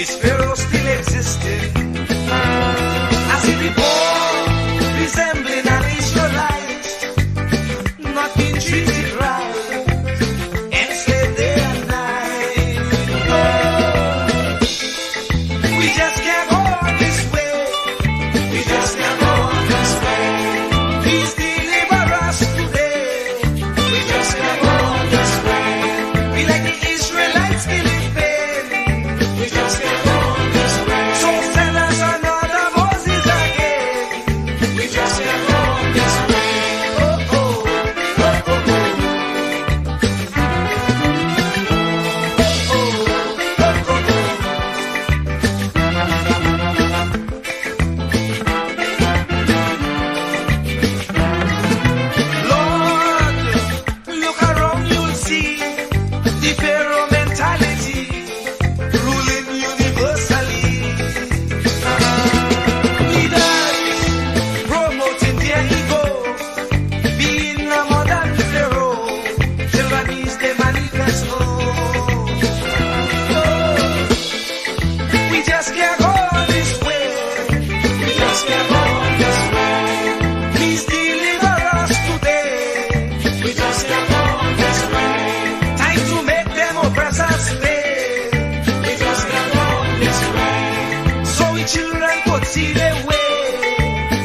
Is Pharaoh still existing? As he born, resembling an Israelite, not being treated right, enslaved day and night. We just can't go on this way. We just can't go on this way. Please deliver us today. We just can't go on this way. We like the Israelites still in pain. We just can't go on this way. So send us another Moses again. We just can't go on this way. Oh, oh, oh, oh, oh. Lord, look around, you'll see the Pharaoh mentality ruling universally. Leaders promoting their ego, being a modern Pharaoh, tyrannies they manifest. We just can't go on this way. We just can't go on this way. Please deliver us today. We just can't go on this way. Time to make them oppressors pay. We just can't go on this way. So we children could see their way.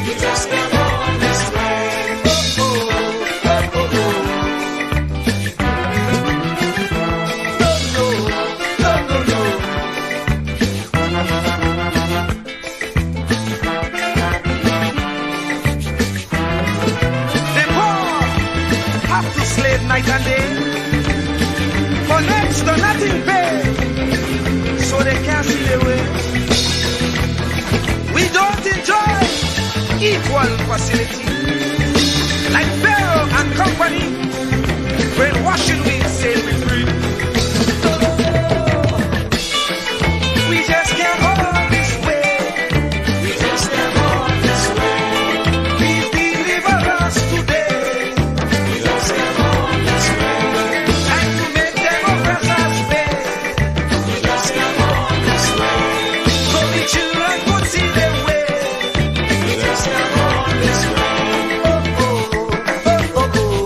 We just can't go on this way. Oh, oh, oh, oh, oh. No, no, no, no, no. The poor have to slave night and day for next to nothing pay, so they can't see their way. We don't enjoy equal facility like Pharaoh and company. Brainwashing we say we free. We just can't go on this way. We just can't go on this way. Please deliver us today. We just can't go on this way. Time to make them oppressors pay. We just can't go on this way. So the children could see their way. We just can't go on this way. Oh, oh, oh, oh, oh.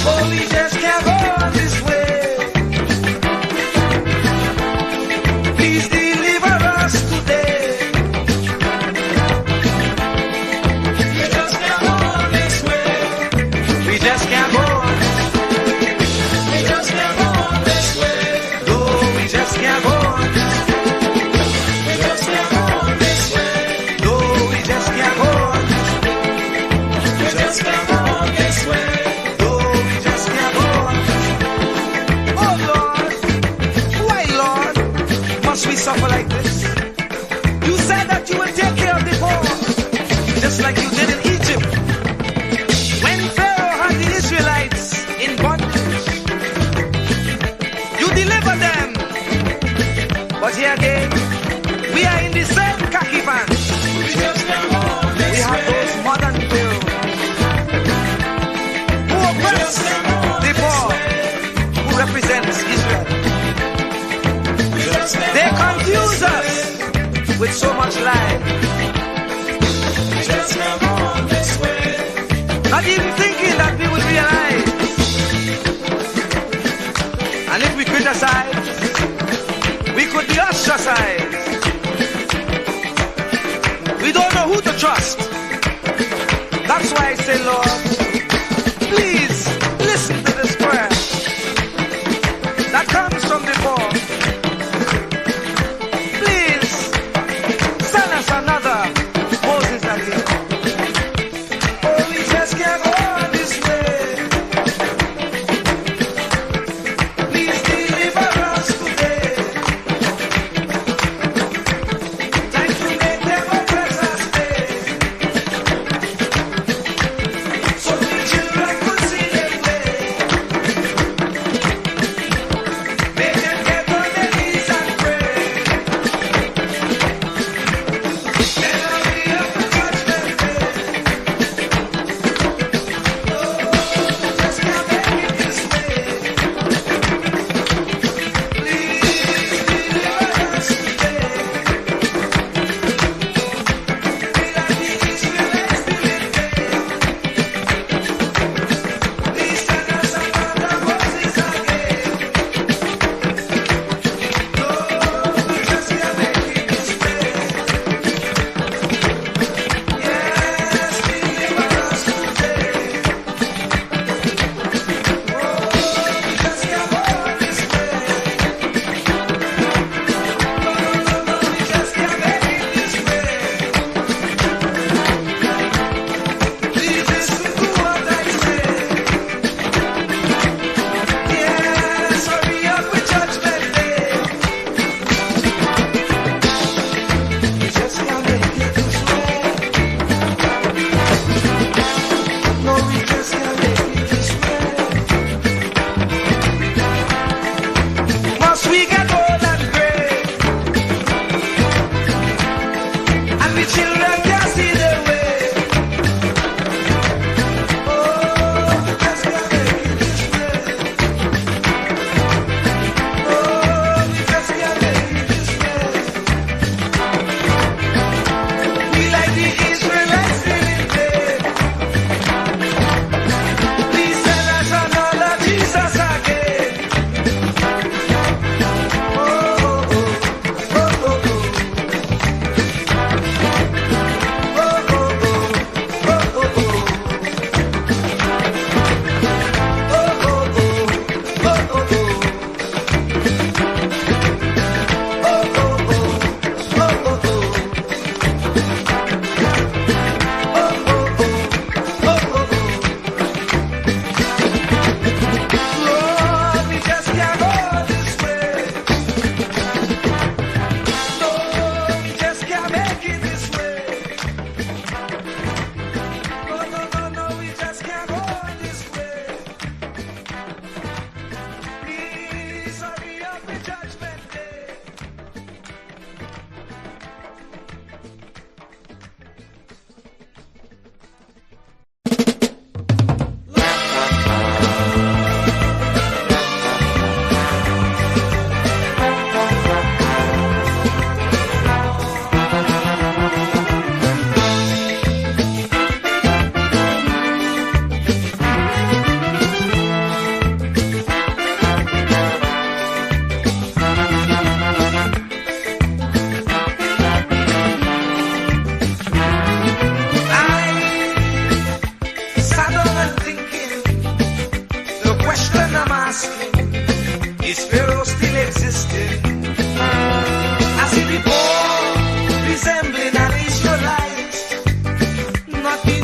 Oh, we just can't go on this way. Please deliver us today. We just can't go on this way. We just can't go on. We just can't go on this way. No, we just can't go on. We just can't go on this way. No, we just can't go on. We just can't go on this way. No, we just can't go on. Oh Lord, why Lord must we suffer like this? You said that you would take care of the poor, just like you did in Egypt. When Pharaoh had the Israelites in bondage, you delivered them. But here again, we are in the same khaki pants. We just can't go on this way. We have those modern Pharaohs who oppress the poor, who represents Israel. They confuse us with so much lie. Not even thinking that we would realize. And if we criticize, we could be ostracized. We don't know who to trust. That's why I say, Lord, please listen to this prayer that comes from the poor. Please send us another Moses again. Oh, we just can't go on this way. Please deliver us today. Time to make them oppressors pay.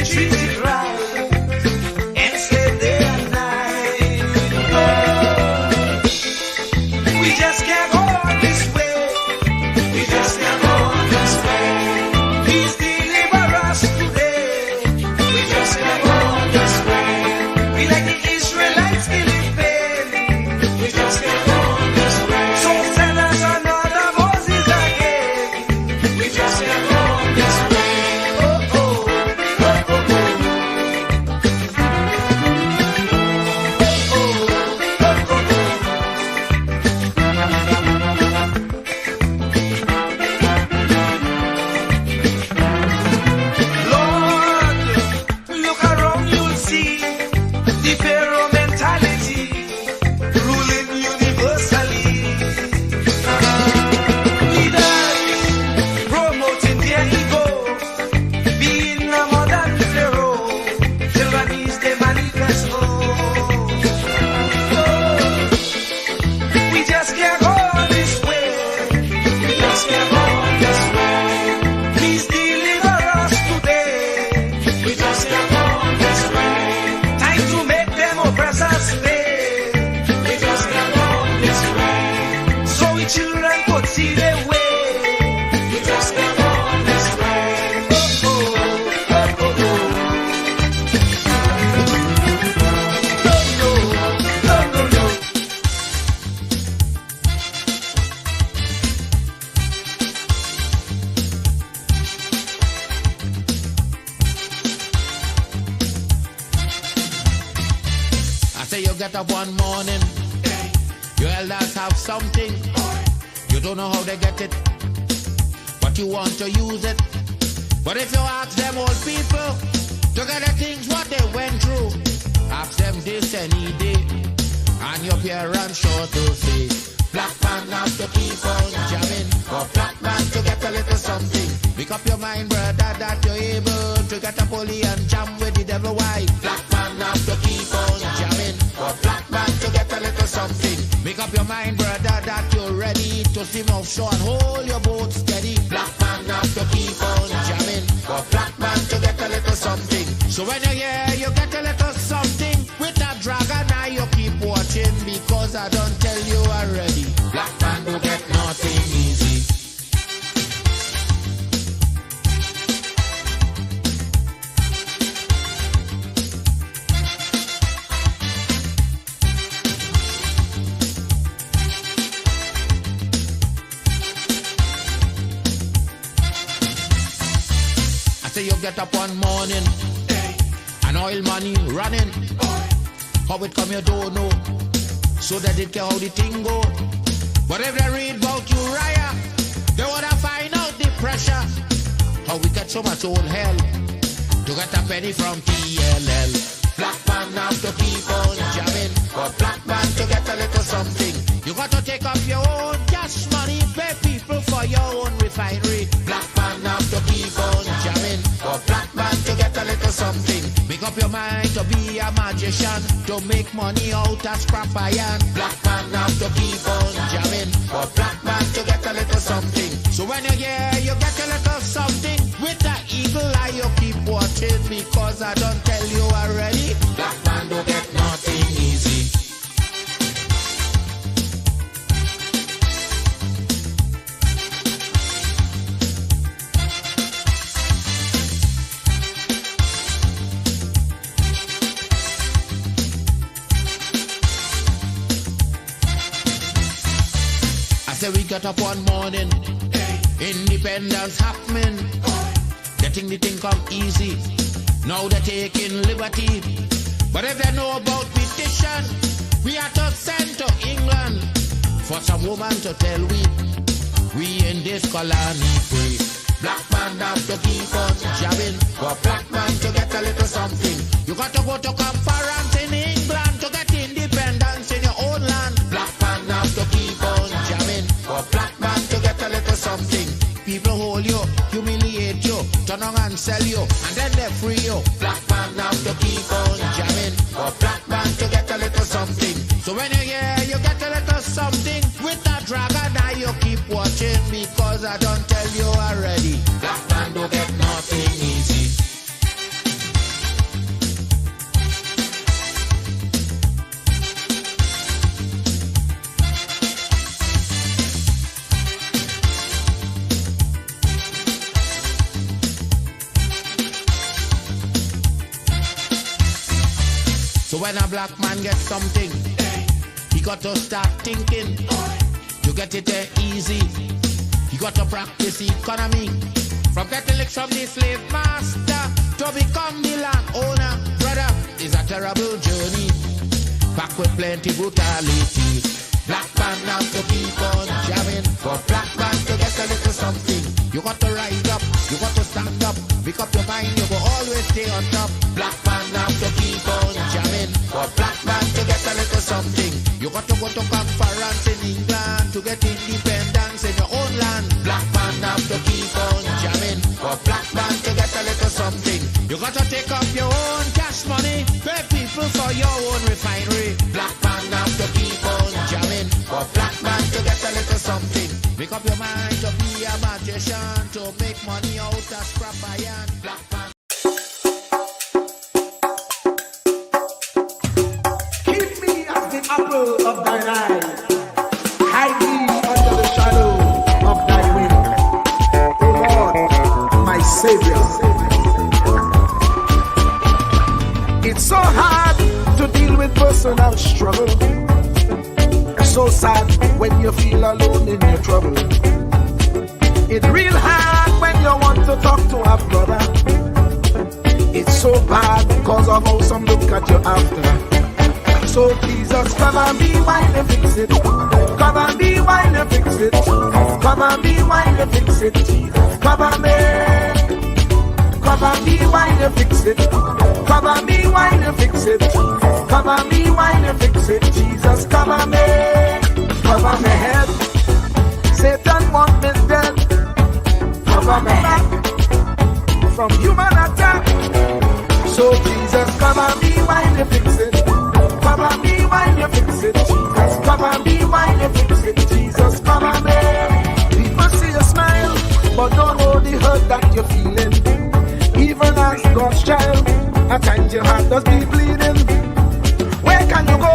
treated right, enslaved day and night. Oh, we just can't go on this way. We just can't go on this way. Please deliver us today. We just can't go on this way. We like the Israelites killing pain. We just can't go on this way. So send us another Moses again. We just can't go on this way. Oh, oh, oh, oh, oh. Lord, look around, you'll see the Pharaoh mentality ruling universally. Leaders promoting their ego, being a modern Pharaoh, tyrannies they manifest. Oh, we just can't go on this way. We just can't go on this way. Please deliver us today. We just can't go on this way. Time to make them oppressors pay. We just can't go on this way. So we children could see their way. We just can't go on this way. Oh, oh, oh, oh, oh. No, no, no, no, no. I say you get up one morning, your elders have something. You don't know how they get it, but you want to use it. But if you ask them old people to get the things what they went through, ask them this any day, and your parents sure to say, black man have to keep on jamming, for black man to get a little something. Make up your mind, brother, that you're able to get a pulley and jam with the devil. Why? Black man have to keep on jamming, for black man to get a little something. Make up your mind, brother, that you're ready to swim offshore and hold your boat steady. Black man have to keep on jamming, for black man to get a little something. So when you're here, you get a little something. With that dragon, now you keep watching, because I don't tell you already. Black man don't get nothing easy. I say you get up one morning, and oil money running. How it come you don't know, so that it care how the thing go. But if they read about Uriah, they wanna find out the pressure. How we get so much old hell to get a penny from TLL. Black man have to keep on jamming, for black man to get a little something. You got to take up your own cash money, pay people for your own refinery. Black man have to keep on jamming, for black man to get a little something. Make up your mind to be a magician, to make money out of scrap iron. Black man have to keep on jamming, for black man to get a little something. So when you're here, you get a little something. With that eagle eye, you keep watching, because I don't tell you already. Black man don't get nothing easy. I say we get up one morning, independence happening, getting the thing come easy. Now they're taking liberty, but if they know about petition, we are to send to England for some woman to tell we in this colony free. Black man have to keep on jamming, for black man to get a little something. You got to go to conference in England to get independence in your own land. Black man have to keep on jamming, for black man to get a little something. People hold you, humiliate you, turn on and sell you, and then they free you. Black man have to keep on jamming, for black man to get a little something. So when you're here, you get a little something. With that dragon eye, you keep watching, because I don't tell you already. Black man don't get nothing easy. So when a black man gets something, he got to start thinking. You get it easy. You got to practice economy. From getting licks from the slave master to become the land owner, brother, is a terrible journey. Back with plenty brutality. Black man have to keep on jamming. For black man to get a little something, you got to rise up, you got to stand up. Pick up your mind, you will always stay on top. Black man have to keep on jamming. For black man to get a little something, you got to go to conference in England to get independence in your own land. Black man have to keep on jamming. For black man to get a little something, you got to take up your own cash money, pay people for your own refinery. Black man have to keep on jamming. For black man to get a little something, make up your mind to be a magician, to make money out of scrap iron. Black man. Keep me as the apple of thine eye. Hide me under the shadow of thy wing. O Lord, my Savior. It's so hard to deal with personal struggle. It's so sad when you feel alone in your trouble. It's real hard when you want to talk to a brother. It's so bad because of how some look at you after. So Jesus, cover me while you fix it. Cover me while you fix it. Cover me while you fix it. Jesus, cover me. Cover me while you fix it. Cover me while you fix it. Cover me while you fix it. Jesus, cover me. Cover my head. Satan want me dead. Cover my back from human attack. So Jesus, cover me while you fix it. Cover me while you fix it. Jesus, cover me while you fix it. Jesus, cover me. People see you smile, but don't know the hurt that you're feeling. Even as God's child, at times your heart does be bleeding. Where can you go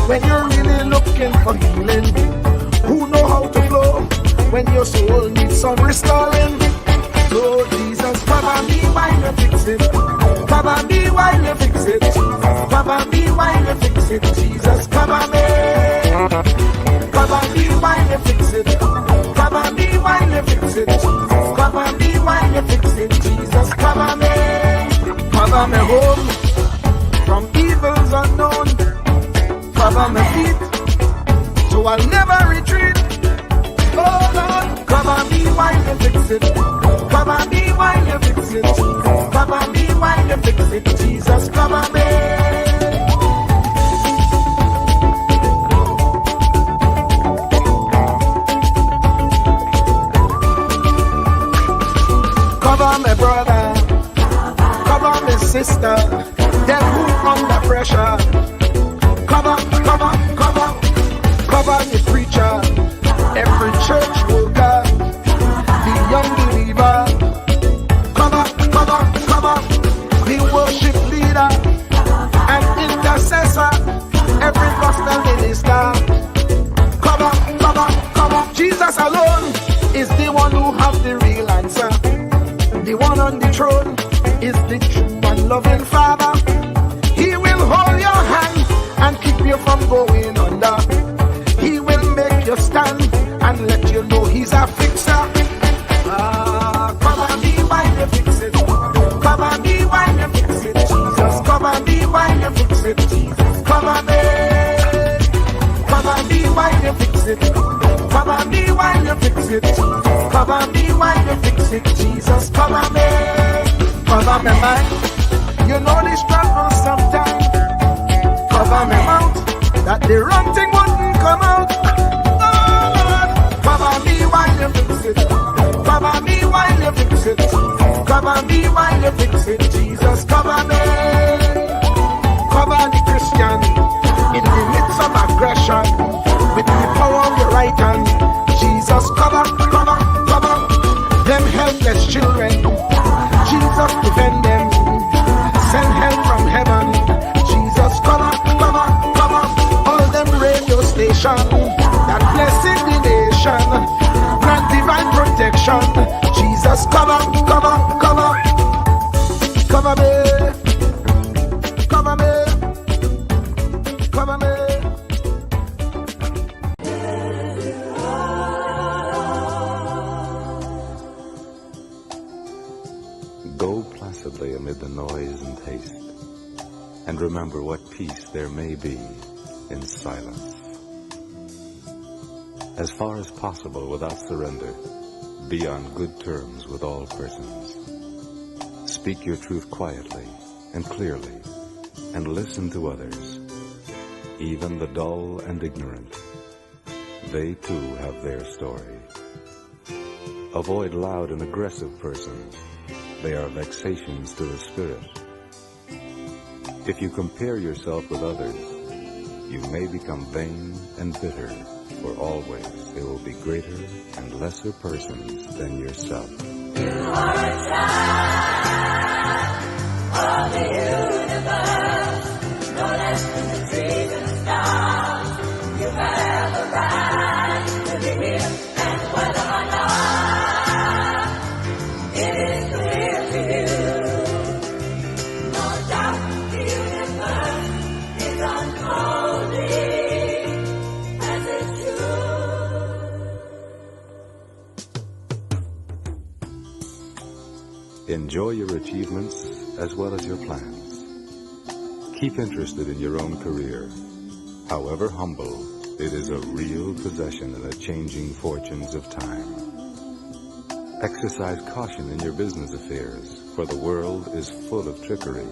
when you're really looking for healing? Who know how to flow when your soul needs some restoring? So Jesus, cover me while you fix it. Cover me while you fix it. Cover me while you fix it. Jesus, cover me. Cover me while you fix it. Cover me while you fix it. Cover me while you fix it. Jesus, cover me. Cover me home from evils unknown. Cover my feet so I'll never retreat. Oh Lord, cover me while you fix it. Cover me while you fix it. Cover me while you fix it. Jesus, cover me. Cover my brother, cover my sister, them who under pressure. Cover, cover, cover, cover the preacher, every church worker, the young believer. Cover, cover, cover, the worship leader and intercessor, every gospel minister. Cover, cover, cover. Jesus alone is the one who has the real answer. The one on the throne is the true and loving Father. He will hold your hand and keep you from going under. He will make you stand and let you know he's a fixer. Cover me while you fix it. Cover me while you fix it. Jesus, cover me while you fix it. Jesus, cover me. Cover me while you fix it. Cover me while you fix it. Cover me while you fix it. Jesus, cover me. Cover my mind. You know the struggle sometimes. Cover my mouth, that the wrong thing wouldn't come out. Oh Lord, cover me while you fix it. Cover me while you fix it. Cover me while you fix it. Jesus, cover me. Cover the Christian in the midst of aggression with the power of your right hand. Jesus, cover, cover, cover them helpless children. Jesus, defend them. Send help from heaven. Jesus, cover, cover, cover all them radio stations that blessing the nation. Grant divine protection. Jesus, cover, cover, cover, cover me, cover me, and remember what peace there may be in silence. As far as possible without surrender, be on good terms with all persons. Speak your truth quietly and clearly, and listen to others, even the dull and ignorant. They too have their story. Avoid loud and aggressive persons. They are vexations to the spirit. If you compare yourself with others, you may become vain and bitter, for always there will be greater and lesser persons than yourself. You are a child of the universe, no less than the trees and the stars. You have a right to be here, and whether or not it is clear to you, no doubt the universe is unfolding as it should. Enjoy your achievements as well as your plans. Keep interested in your own career. However humble, it is a real possession in the changing fortunes of time. Exercise caution in your business affairs, for the world is full of trickery.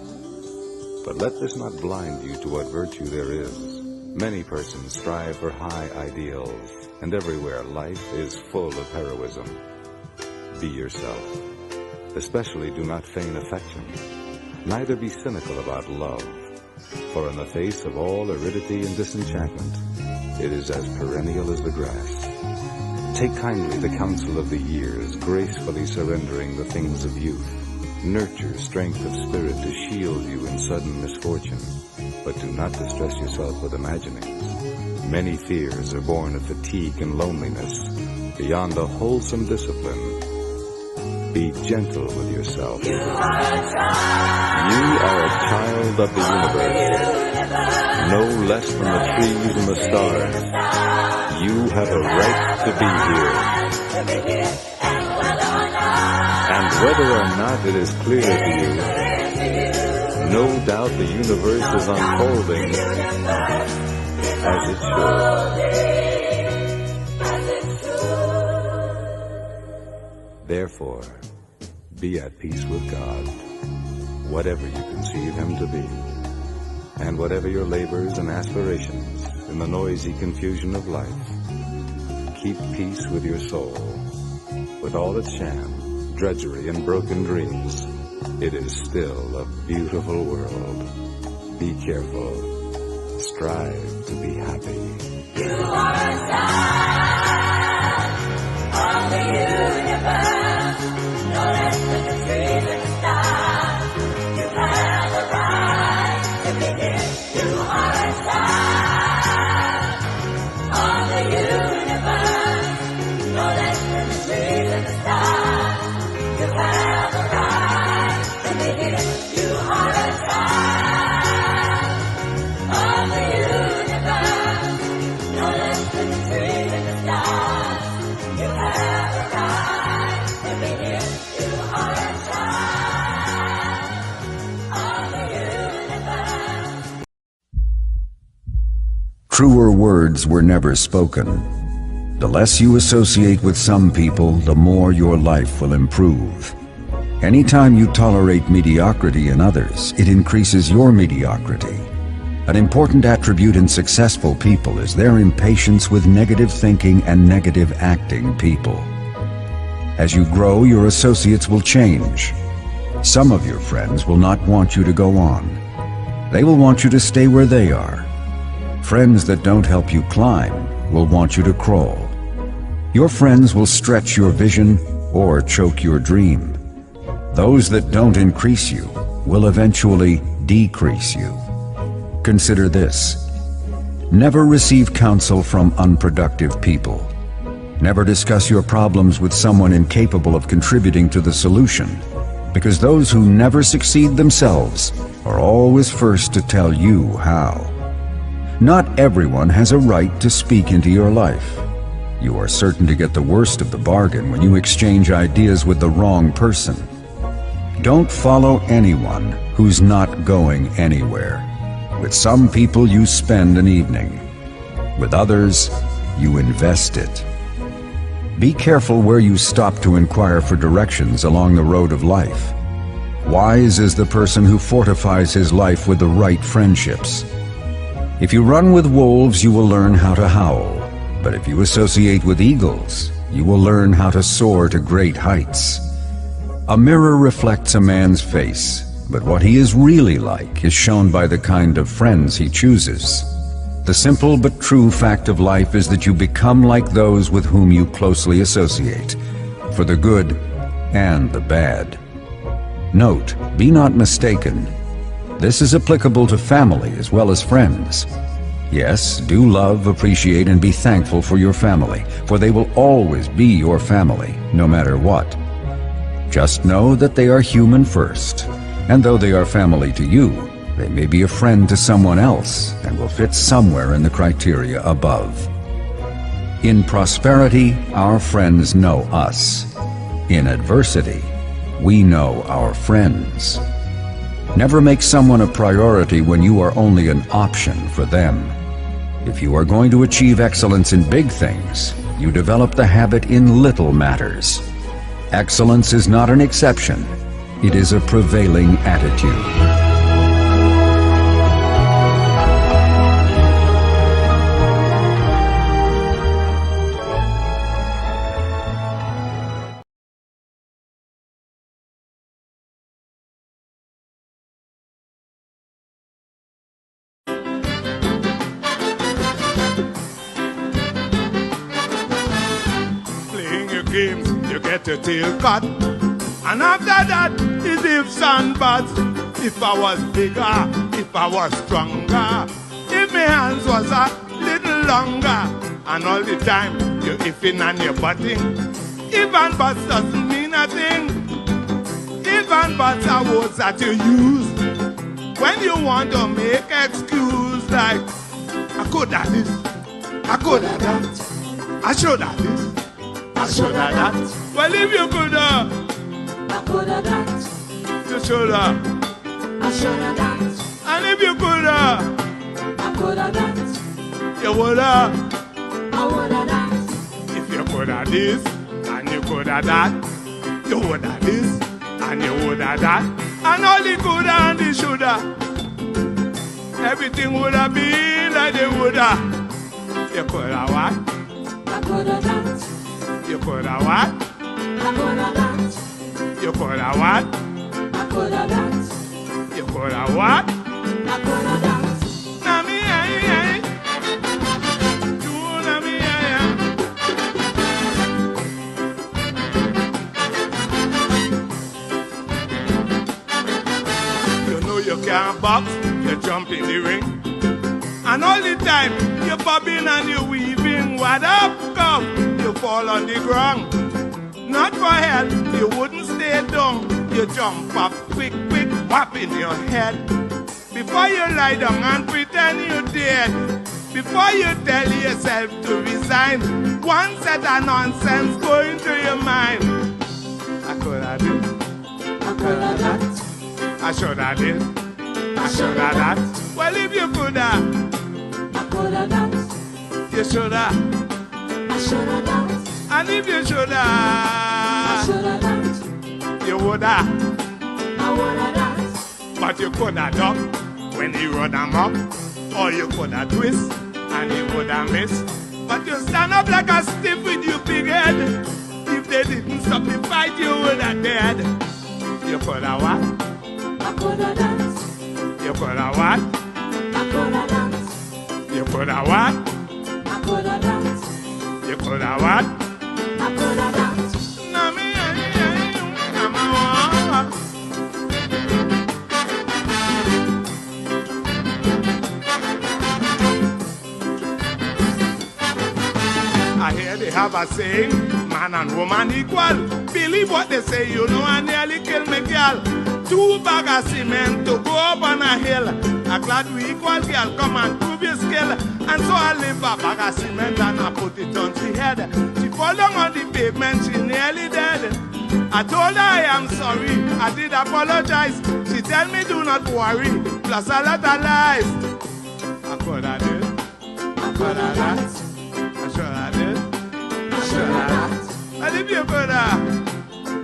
But let this not blind you to what virtue there is. Many persons strive for high ideals, and everywhere life is full of heroism. Be yourself. Especially do not feign affection. Neither be cynical about love, for in the face of all aridity and disenchantment, it is as perennial as the grass. Take kindly the counsel of the years, gracefully surrendering the things of youth. Nurture strength of spirit to shield you in sudden misfortune, but do not distress yourself with imaginings. Many fears are born of fatigue and loneliness. Beyond a wholesome discipline, be gentle with yourself. You are a child of the universe, no less than the trees and the stars. You have a right to be here. And whether or not it is clear to you, no doubt the universe is unfolding as it should. Therefore, be at peace with God, whatever you conceive Him to be, and whatever your labors and aspirations in the noisy confusion of life. Keep peace with your soul. With all its sham, drudgery, and broken dreams, it is still a beautiful world. Be careful. Strive to be happy. You are a child of the universe, no less than the trees and the stars. You have a right to be here. You are a child of the universe, no less than the trees and the stars. You have a right to be here. You are a child of the universe, no less than the trees and the stars. You have a right to be here. You are a child of the universe. Truer words were never spoken. The less you associate with some people, the more your life will improve. Anytime you tolerate mediocrity in others, it increases your mediocrity. An important attribute in successful people is their impatience with negative thinking and negative acting people. As you grow, your associates will change. Some of your friends will not want you to go on. They will want you to stay where they are. Friends that don't help you climb will want you to crawl. Your friends will stretch your vision or choke your dream. Those that don't increase you will eventually decrease you. Consider this. Never receive counsel from unproductive people. Never discuss your problems with someone incapable of contributing to the solution, because those who never succeed themselves are always first to tell you how. Not everyone has a right to speak into your life. You are certain to get the worst of the bargain when you exchange ideas with the wrong person. Don't follow anyone who's not going anywhere. With some people you spend an evening. With others, you invest it. Be careful where you stop to inquire for directions along the road of life. Wise is the person who fortifies his life with the right friendships. If you run with wolves, you will learn how to howl. But if you associate with eagles, you will learn how to soar to great heights. A mirror reflects a man's face, but what he is really like is shown by the kind of friends he chooses. The simple but true fact of life is that you become like those with whom you closely associate, for the good and the bad. Note, be not mistaken. This is applicable to family as well as friends. Yes, do love, appreciate, and be thankful for your family, for they will always be your family, no matter what. Just know that they are human first, and though they are family to you, they may be a friend to someone else and will fit somewhere in the criteria above. In prosperity, our friends know us. In adversity, we know our friends. Never make someone a priority when you are only an option for them. If you are going to achieve excellence in big things, you develop the habit in little matters. Excellence is not an exception. It is a prevailing attitude. Games, you get your tail cut. And after that is ifs and buts. If I was bigger, if I was stronger, if my hands was a little longer. And all the time you're ifing and you're butting. If and buts doesn't mean a thing. If and buts are words that you use when you want to make excuse, like I could have this, I could have that, I should have this, I should have that. Well, if you could have, I could have that, you should have. I should have that, And if you could have, I could have that, you would have. I would have that, If you could have this, and you could have that, you would have this, and you would have that. And all the could and the should have. Everything would have been like they would have. You could have what? I could have that, You could have what? I could have that, You could have what? I could have that, You could have what? I could have that. Na mi ay. Do na mi ay. You know you can't box, you jump in the ring. And all the time you're bobbing and you're weaving. What up, come? You fall on the ground. Not for help, you wouldn't stay down. You jump up quick, quick, whap in your head. Before you lie down and pretend you're dead. Before you tell yourself to resign. One set of nonsense going through your mind. I could have this, I could have that, I should have this, I should have that. Well, if you could have, I could have that, you should have. I should have that, And if you should I have, should have that, you would have. I would have that, But you could have duck when he run amok. Or you could have twist and he would have missed. But you stand up like a stiff with your big head. If they didn't stop the fight, you would have dead. You could have what? I could have that, You could have what? I could have that, You could have what? I could have that, You could have what? I could have that. Na mi ay, na ma wa. I hear they have a saying, man and woman equal. Believe what they say, you know, I nearly kill me girl. 2 bags of cement to go up on a hill. I'm glad we equal, girl, come and prove your skill. And so I live a bag of cement and I put it on she head. She fall down on the pavement, she nearly dead. I told her I am sorry. I did apologize. She tell me do not worry. Plus a lot of lies. I could have did. I could have that. I should have did. I should have. And if you could have,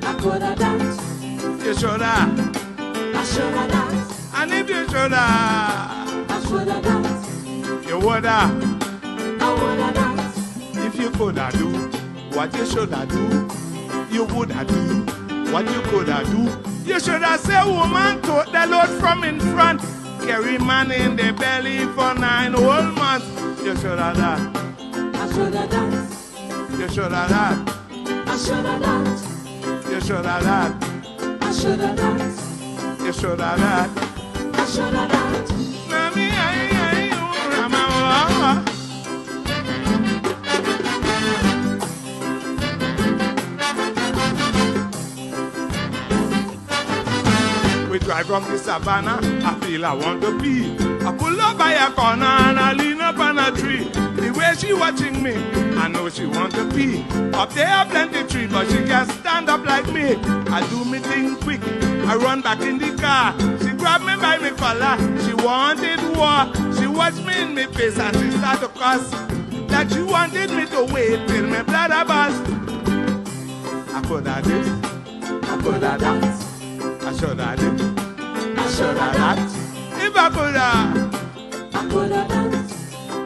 I could have that. you should have. I should have that. And if you should have, I should have that. you would have. I would have that. If you could have do what you should have do, you would have do what you could have do. You should have said, woman, tote the load from in front, carry man in the belly for 9 whole months. You should have that. I should have that. You should have that. I should have that. You should have that. I should have that. You should have that. I should have that. Mami, ay, Rama. We drive from the savannah, I feel I want to pee. I pull up by a corner and I lean up on a tree. The way she watching me, I know she want to pee. Up there are plenty tree, but she can't stand up like me. I do me thing quick, I run back in the car. She grabbed me by me collar, she wanted war. She watched me in my face and she started to cuss. Like she wanted me to wait till my bladder burst. I could have this, I could have that. I should have did. I should have that. If I could have, I could have that.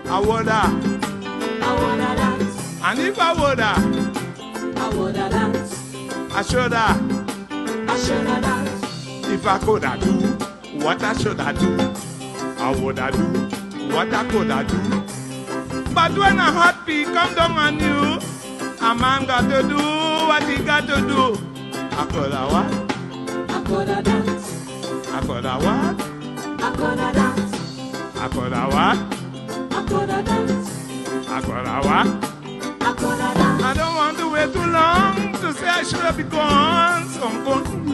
I would have. I would have that. And if I would have, I would have that. I should have. I should have that. If I could have do what I should have do, I would have do what I could have do. But when a hot pea come down on you, a man got to do what he got to do. I could have what? I could have that. I could have what? I could have that. I could have what? I could have that. I could have what? I could have that. I don't want to wait too long to say I should have been gone. So I'm going.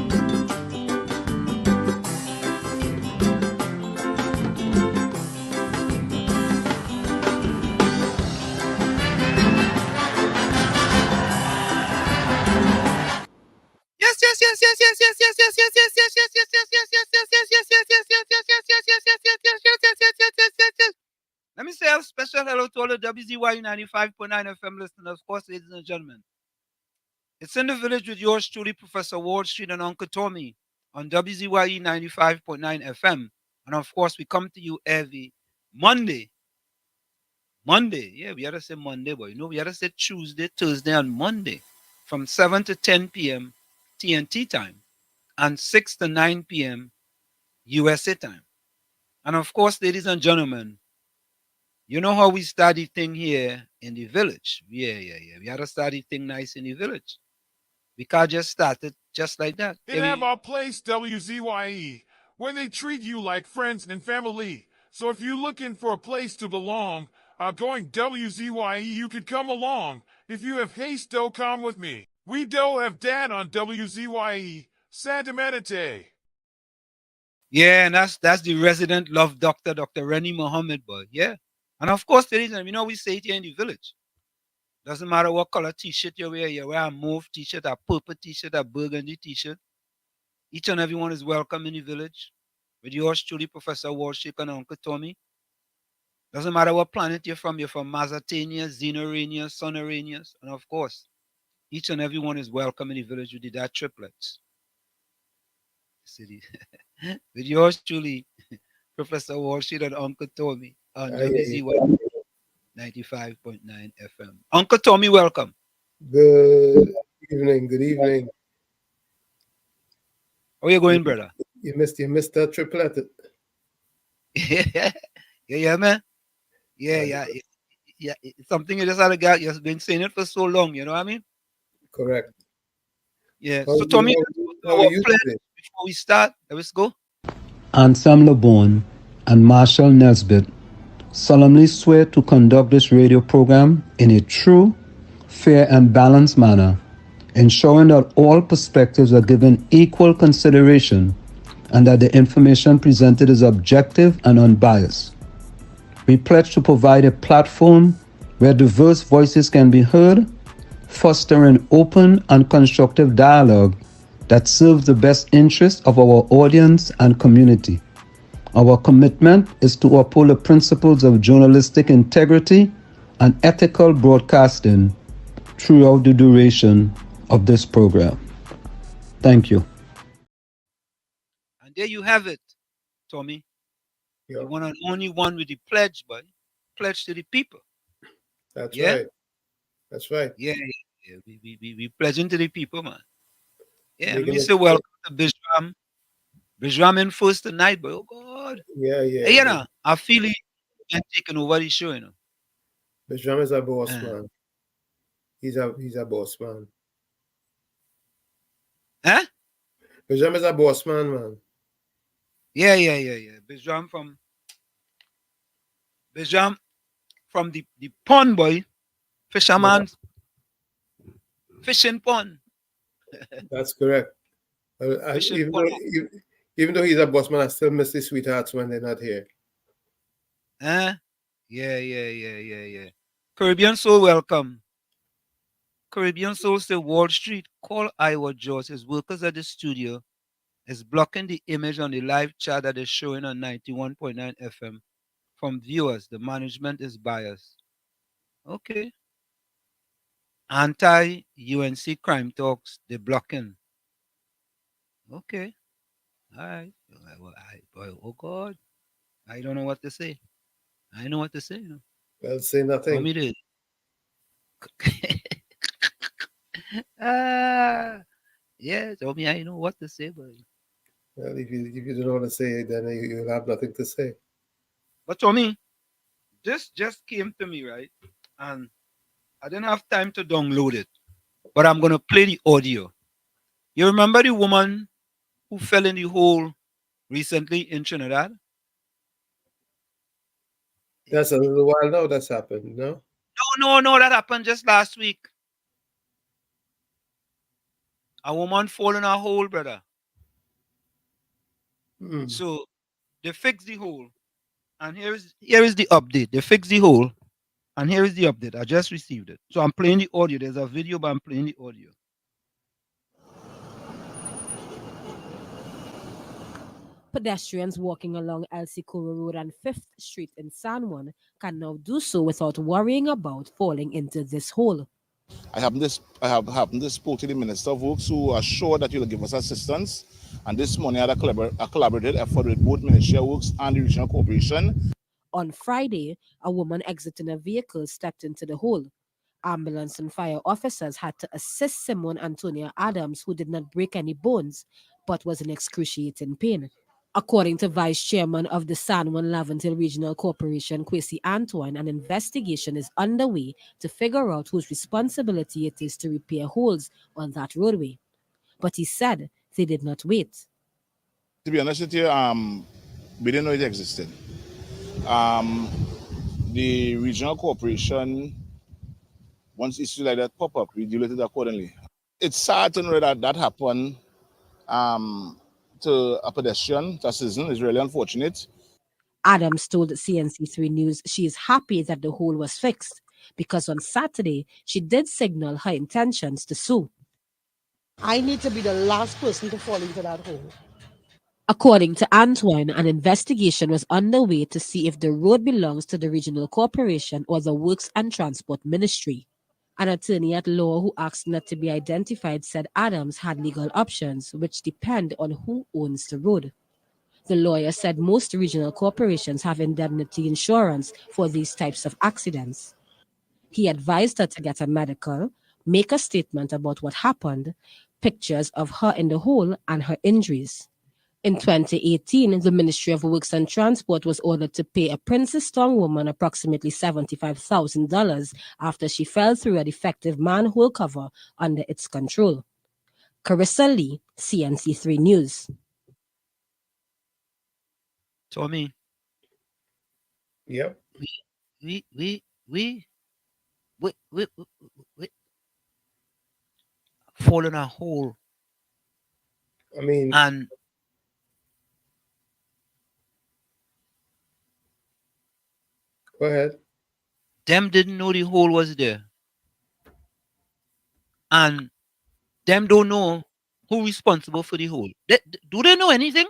Let me say a special hello to all the WZYU 95.9 FM listeners, of course, ladies and gentlemen. It's in the village with yours truly, Professor Wall Street and Uncle Tommy on WZYU 95.9 FM. And of course, we come to you every Monday. Yeah, we had to say Monday, but we had to say Tuesday, Thursday, and Monday from 7 to 10 p.m. TNT time and 6 to 9 p.m. USA time. And of course, ladies and gentlemen, you know how we start the thing here in the village. Yeah. We had to start the thing nice in the village. We can't just start it just like that. They have our place, WZYE, where they treat you like friends and family. So if you're looking for a place to belong, going WZYE, you could come along. If you have haste, come with me. We have Dad on WZYE, Santa Medite. Yeah, and that's the resident love doctor, Dr. Rennie Muhammad, boy. Yeah. And of course, ladies and gentlemen, we say it here in the village. Doesn't matter what color t-shirt you wear a mauve t-shirt, a purple t-shirt, a burgundy t-shirt. Each and everyone is welcome in the village. With yours truly, Professor Walshik and Uncle Tommy. Doesn't matter what planet you're from Mazatania, Xenorania, Sonoranias, and of course, each and everyone is welcome in the village with that triplets. With yours truly, Professor Walshik and Uncle Tommy on WZY 95.9 FM. Uncle Tommy, welcome. Good evening. How are you going, brother? You missed that triplet. yeah, man. Yeah. It's something you just had to get. You've been saying it for so long, you know what I mean? Correct. Yeah. So Tommy, before we start, let's go. Ansam LeBon and Marshall Nesbitt solemnly swear to conduct this radio program in a true, fair, and balanced manner, ensuring that all perspectives are given equal consideration and that the information presented is objective and unbiased. We pledge to provide a platform where diverse voices can be heard, fostering open and constructive dialogue that serves the best interests of our audience and community. Our commitment is to uphold the principles of journalistic integrity and ethical broadcasting throughout the duration of this program. Thank you. And there you have it, Tommy. Yeah, The one and only one with the pledge, boy. Pledge to the people. that's Yeah? right. That's right. Yeah. We pledging to the people, man. Yeah, Making me it say welcome to Bijram. Bijram in first tonight, boy. Oh, God. Yeah, yeah. Hey, you know, I feel it and taking over the show, you know. Bijram is a boss Uh. man. He's a boss man. Huh? Bijram is a boss man. Yeah. Bijram from the pond, boy. Fisherman. Fishing pond. That's correct. Fishing Even pond. though he's a boss man, I still miss the sweethearts when they're not here. Huh? Yeah. Caribbean Soul, welcome. Caribbean Soul say Wall Street, call Iowa George. His workers at the studio is blocking the image on the live chat that is showing on 91.9 FM from viewers. The management is biased. Okay. Anti-UNC crime talks, they're blocking. Okay. All right. Oh, God. I don't know what to say. I know what to say. You know. Well, say nothing. Tell me this. Yeah, tell me I know what to say, but Well, if you don't know what to say, then you'll have nothing to say. But Tommy, this just came to me, right? And I didn't have time to download it, but I'm gonna play the audio. You remember the woman who fell in the hole recently in Trinidad? That's a little while now that's happened, no? No, that happened just last week. A woman fall in a hole, brother. So they fixed the hole. And here is the update. They fixed the hole. And here is the update. I just received it. So I'm playing the audio. There's a video, but I'm playing the audio. Pedestrians walking along El Sicuro Road and 5th Street in San Juan can now do so without worrying about falling into this hole. I have happened to spoke to the Minister of Works, who assured that he will give us assistance. And this morning I had a collaborative effort with both Ministry of Works and the Regional Corporation. On Friday, a woman exiting a vehicle stepped into the hole. Ambulance and fire officers had to assist Simone Antonia Adams, who did not break any bones, but was in excruciating pain. According to Vice Chairman of the San Juan Laventille Regional Corporation, Kwesi Antoine, an investigation is underway to figure out whose responsibility it is to repair holes on that roadway. But he said they did not wait. To be honest with you, we didn't know it existed. The Regional Corporation, once issues like that pop up, we deal with it accordingly. It's sad to know that happened to a pedestrian, to a citizen. Is really unfortunate. Adams told CNC3 News she is happy that the hole was fixed because on Saturday she did signal her intentions to sue. I need to be the last person to fall into that hole. According to Antoine, an investigation was underway to see if the road belongs to the Regional Corporation or the Works and Transport Ministry. An attorney at law who asked not to be identified said Adams had legal options, which depend on who owns the road. The lawyer said most regional corporations have indemnity insurance for these types of accidents. He advised her to get a medical, make a statement about what happened, pictures of her in the hole, and her injuries. In 2018, the Ministry of Works and Transport was ordered to pay a Princess Strong woman approximately $75,000 after she fell through a defective manhole cover under its control. Carissa Lee, CNC3 News. Tommy. Yep. We fall in a hole. I mean, and go ahead. Them didn't know the hole was there. and them don't know who responsible for the whole. Do they know anything?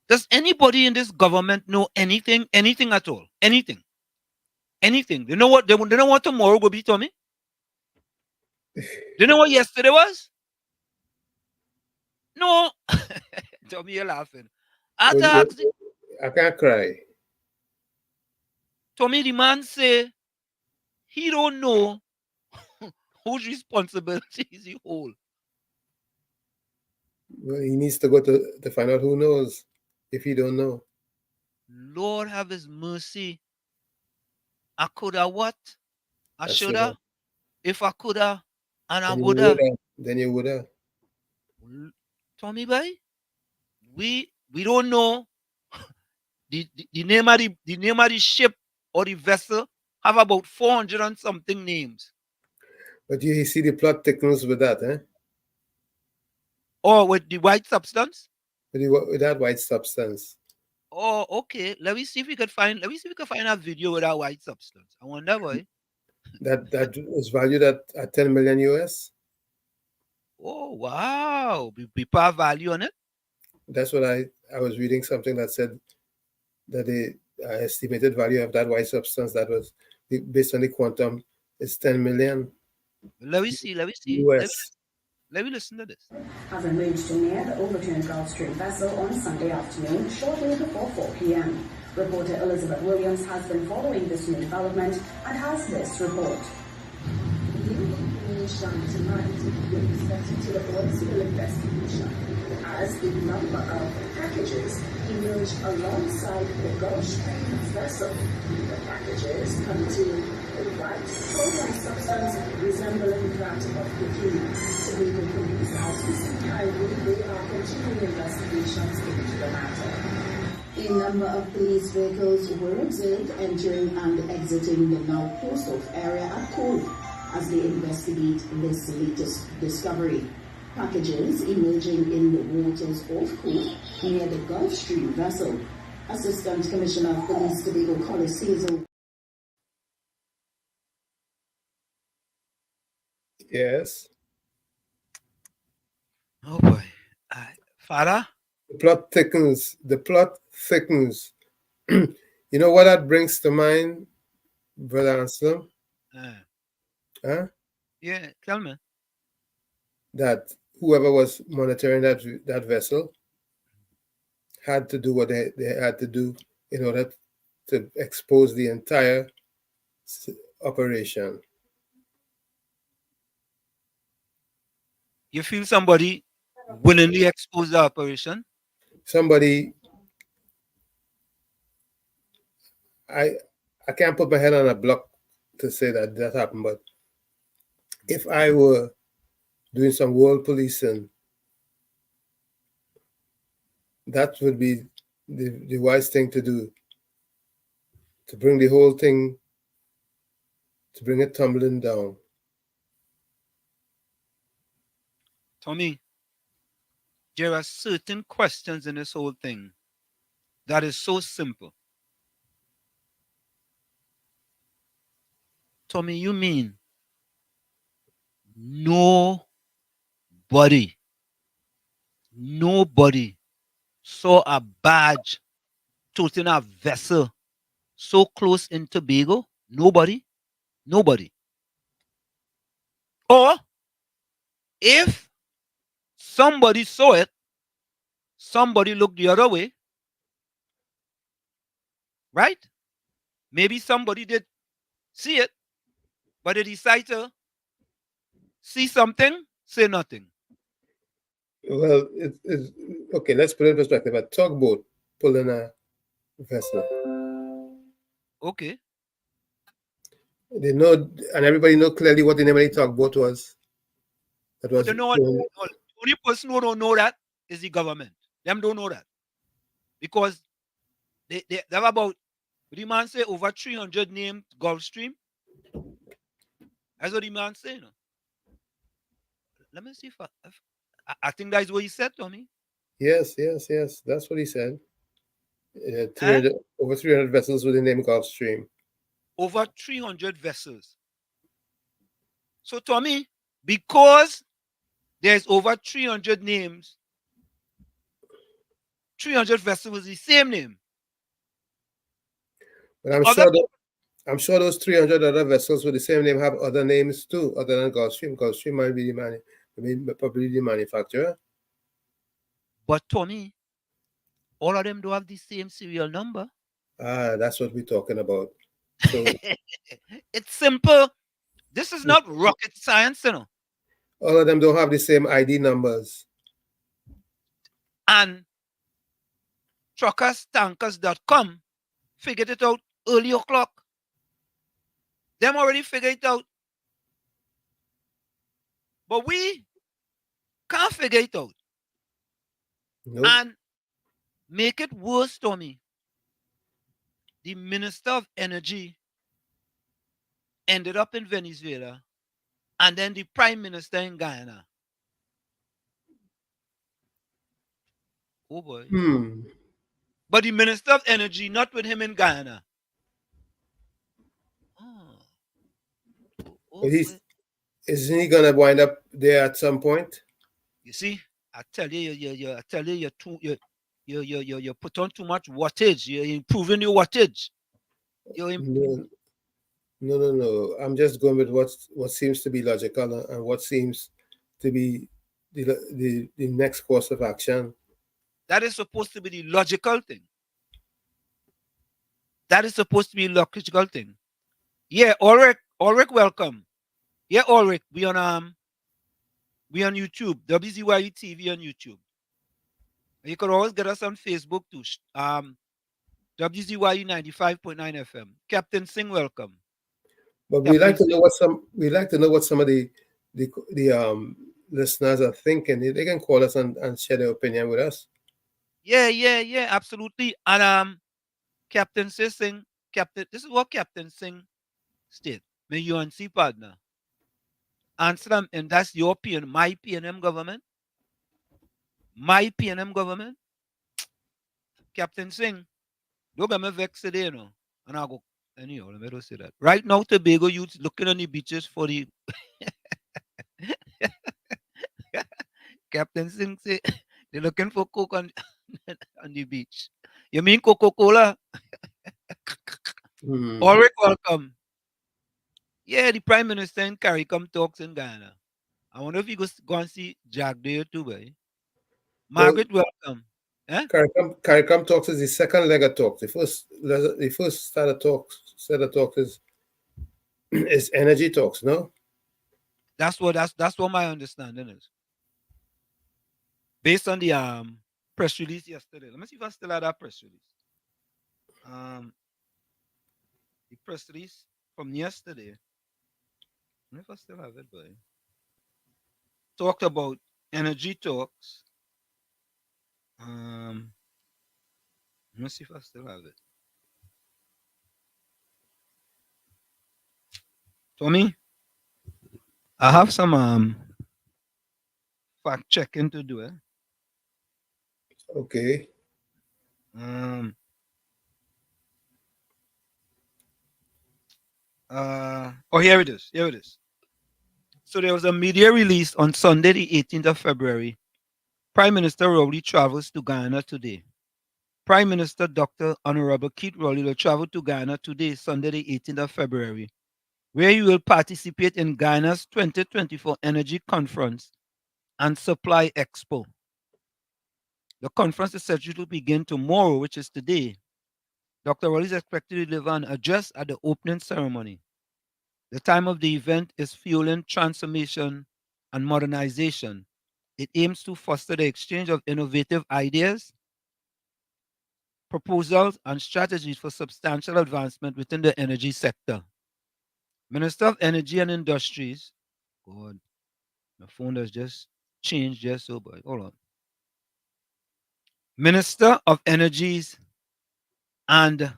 Does anybody in this government know anything at all? Anything? They know what they know what tomorrow will be, Tommy? They know what yesterday was? No. Tommy, you're laughing. I can't cry. Tommy, the man say he don't know whose responsibility is the whole. Well, he needs to go to find out who knows if he don't know. Lord have his mercy. I coulda what? I shoulda. If I coulda, and I woulda. Then you woulda. Tommy boy, we don't know the name of the ship or the vessel have about 400 and something names. But you see the plot thickens with that, eh? Or with the white substance? With that white substance. Oh, okay. Let me see if we can find a video with that white substance. I wonder why. That is valued at 10 million US. Oh wow. We put value on it. That's what I was reading something that said that the estimated value of that white substance that was based on the quantum is 10 million. Let me see. US. Let me listen to this. Has emerged near the overturned Gulf Stream vessel on Sunday afternoon, shortly before 4 p.m. Reporter Elizabeth Williams has been following this new development and has this report. The information tonight is expected to report civil investigation as the number of packages emerged alongside the Gulf Stream vessel. The packages contain a white solid substance resembling that of cocaine. Tobago police as we see highway, they are continuing investigations into the matter. A number of police vehicles were observed entering and exiting the now closed-off area at Cove as they investigate this latest discovery. Packages emerging in the waters of Cove near the Gulf Stream vessel. Assistant Commissioner of Police Tobago Collis Hazel. Yes. Oh boy. Father? The plot thickens. You know what that brings to mind, Brother Anselm? Huh? Yeah, tell me. That whoever was monitoring that vessel had to do what they had to do in order to expose the entire operation. You feel somebody willingly exposed the operation? Somebody, I can't put my head on a block to say that happened, but if I were doing some world policing, that would be the wise thing to do, to bring the whole thing, to bring it tumbling down. Tommy, there are certain questions in this whole thing that is so simple. Tommy, you mean nobody saw a barge toting a vessel so close in Tobago? Nobody. Or if somebody saw it, somebody looked the other way, right? Maybe somebody did see it, but they decide to see something, say nothing. Well, it's okay. Let's put it in perspective. A tugboat pulling a vessel. Okay. They know, and everybody know clearly what the name of the tugboat was. That was. The only person who don't know that is the government. Them don't know that because they have about, the man say, over 300 named Gulf Stream. That's what the man say. You know? Let me see if I think that's what he said to me. Yes. That's what he said. Over 300 vessels with the name Gulf Stream. Over 300 vessels. So, Tommy, because there's over 300 names, 300 vessels with the same name. But I'm sure those 300 other vessels with the same name have other names too, other than Gulfstream. Gulfstream might be probably the manufacturer. But Tommy, all of them do have the same serial number. That's what we're talking about. So it's simple. This is not rocket science, you know. All of them don't have the same ID numbers. And truckerstankers.com figured it out early o'clock. Them already figured it out. But we can't figure it out. Nope. And make it worse, Tommy. The Minister of Energy ended up in Venezuela, and then the Prime Minister in Guyana. Oh boy. But the Minister of Energy, not with him in Guyana. But isn't he gonna wind up there at some point? You see, I tell you, you put on too much wattage. You're improving your wattage. No. I'm just going with what seems to be logical and what seems to be the next course of action. That is supposed to be the logical thing. That is supposed to be a logical thing. Yeah, Ulrich, welcome. Yeah, Ulrich, we on YouTube, WZYU TV on YouTube. You can always get us on Facebook too. WZYU 95.9 FM. Captain Singh, welcome. But we like to know what some of the listeners are thinking. They can call us and share their opinion with us. Yeah, absolutely. And Captain Singh, this is what Captain Singh stated. My UNC partner. Answer them, and that's your my PNM government. My PNM government. Captain Singh, don't get me vexed today, you know. And I'll go, anyhow, let me say that. Right now, Tobago youth looking on the beaches for the Captain Singh say they're looking for coke on the beach. You mean Coca-Cola? Ulrich, welcome. Yeah, the Prime Minister in CARICOM talks in Ghana. I wonder if you go and see Jack there too, boy. Margaret, welcome. CARICOM talks is the second leg of talks. The first set of talks is energy talks, no? That's what my understanding is. Based on the press release yesterday. Let me see if I still have that press release. The press release from yesterday. I don't know if I still have it, boy. Talked about energy talks. Let me see if I still have it. Tommy, I have some fact checking to do. Okay. Here it is. So there was a media release on Sunday, the 18th of February. Prime Minister Rowley travels to Ghana today. Prime Minister Dr. Honorable Keith Rowley will travel to Ghana today, Sunday, the 18th of February, where he will participate in Ghana's 2024 Energy Conference and Supply Expo. The conference is scheduled to begin tomorrow, which is today. Dr. Rowley is expected to deliver an address at the opening ceremony. The time of the event is fueling transformation and modernization. It aims to foster the exchange of innovative ideas, proposals, and strategies for substantial advancement within the energy sector. Minister of Energy and Industries, God, my phone has just changed just so, but hold on. Minister of Energies and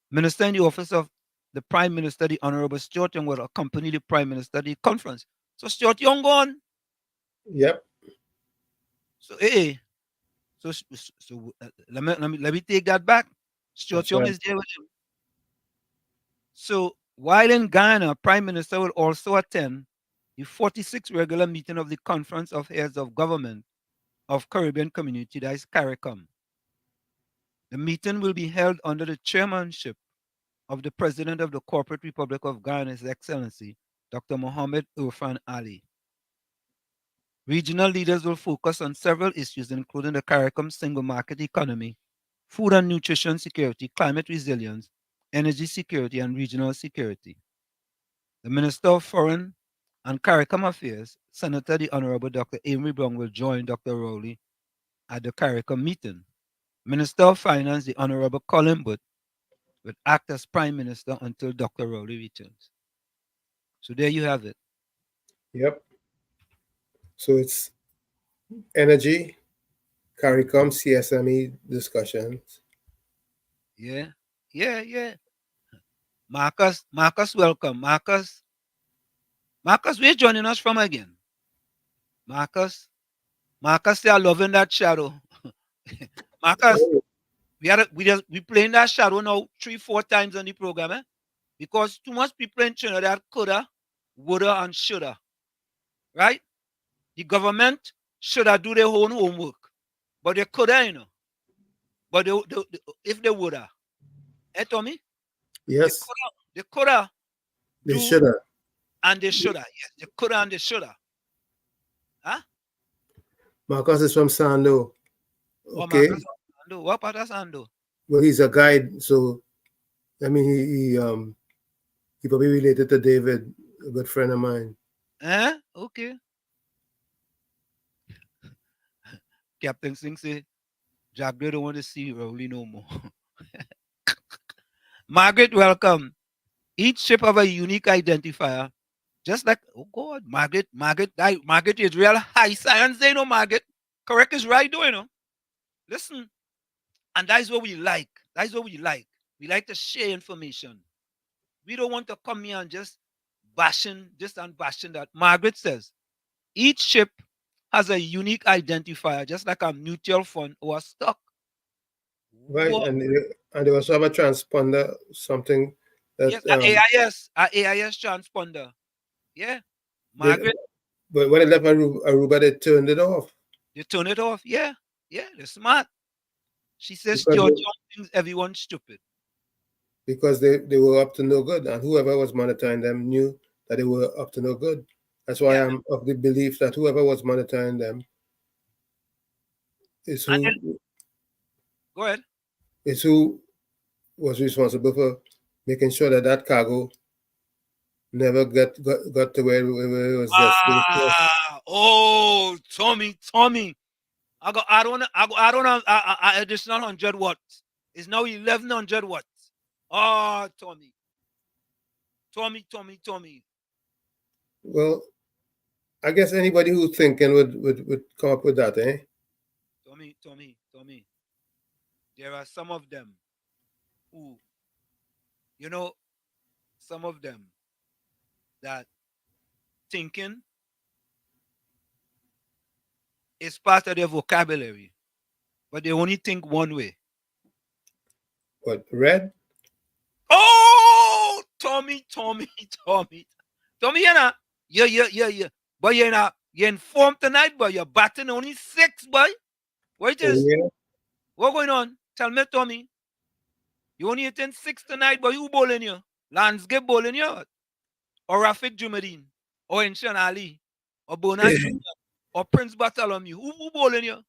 Minister in the Office of the Prime Minister, the Honorable Stuart Young, will accompany the Prime Minister at the conference. So Stuart Young gone. Yep. So let me take that back. Stuart Young is there with him. So while in Ghana, Prime Minister will also attend the 46th regular meeting of the Conference of Heads of Government of Caribbean Community, that is CARICOM. The meeting will be held under the chairmanship of the President of the Corporate Republic of Ghana, His Excellency, Dr. Mohammed Irfan Ali. Regional leaders will focus on several issues, including the CARICOM single market economy, food and nutrition security, climate resilience, energy security, and regional security. The Minister of Foreign and CARICOM Affairs, Senator the Honorable Dr. Amory Brown, will join Dr. Rowley at the CARICOM meeting. Minister of Finance, the Honorable Colin Booth, will act as Prime Minister until Dr. Rowley returns. So there you have it. Yep. So it's energy, CARICOM, CSME discussions. Yeah. Marcus, welcome. Marcus, where you joining us from again? Marcus, they are loving that shadow. Marcus, we playing that shadow now 3-4 times on the program, eh? Because too much people in Trinidad coulda, woulda, and shoulda. Right? The government shoulda do their own homework, but they coulda, you know. But if they woulda, Tommy? Yes. They coulda. They shoulda. And they shoulda. Yes, they coulda and they shoulda. Huh? Marcus is from Sando. Okay. Marcus from Sando. What part of Sando? Well, he's a guide, so I mean he probably related to David, a good friend of mine. Okay. Captain Singh say, Jack, they don't want to see Rowley no more. Margaret, welcome. Each ship have a unique identifier. Just like, oh God, Margaret is real high science, you know, Margaret. Correct is right, though, you know. Listen, and that's what we like. We like to share information. We don't want to come here and just bashing this and bashing that. Margaret says, each ship has a unique identifier, just like a mutual fund or a stock. Right, what? and they also have a transponder, something that... Yes, AIS transponder. Yeah, Margaret. But when it left Aruba, they turned it off. They turn it off, yeah, they're smart. She says George thinks everyone's stupid. Because they were up to no good, and whoever was monitoring them knew that they were up to no good. That's why I'm of the belief that whoever was monitoring them is who... Go ahead. Is who was responsible for making sure that cargo never got to where it was destined. Oh, Tommy. I don't know. Additional 100 watts. It's now 1100 watts. Oh, Tommy. Well, I guess anybody who's thinking would come up with that, eh? Tommy. There are some of them who, some of them that thinking is part of their vocabulary, but they only think one way. What, red? Oh, Tommy. Yeah. But you're informed tonight, but you're batting only 6, boy. What it is? Yeah. What going on? Tell me, Tommy. You only hitting 6 tonight, but who bowling you? Landscape bowling you? Or Rafik Jumadine? Or Inshan Ali? Or Bonai Jr.? Or Prince Bartholomew? Who bowling you?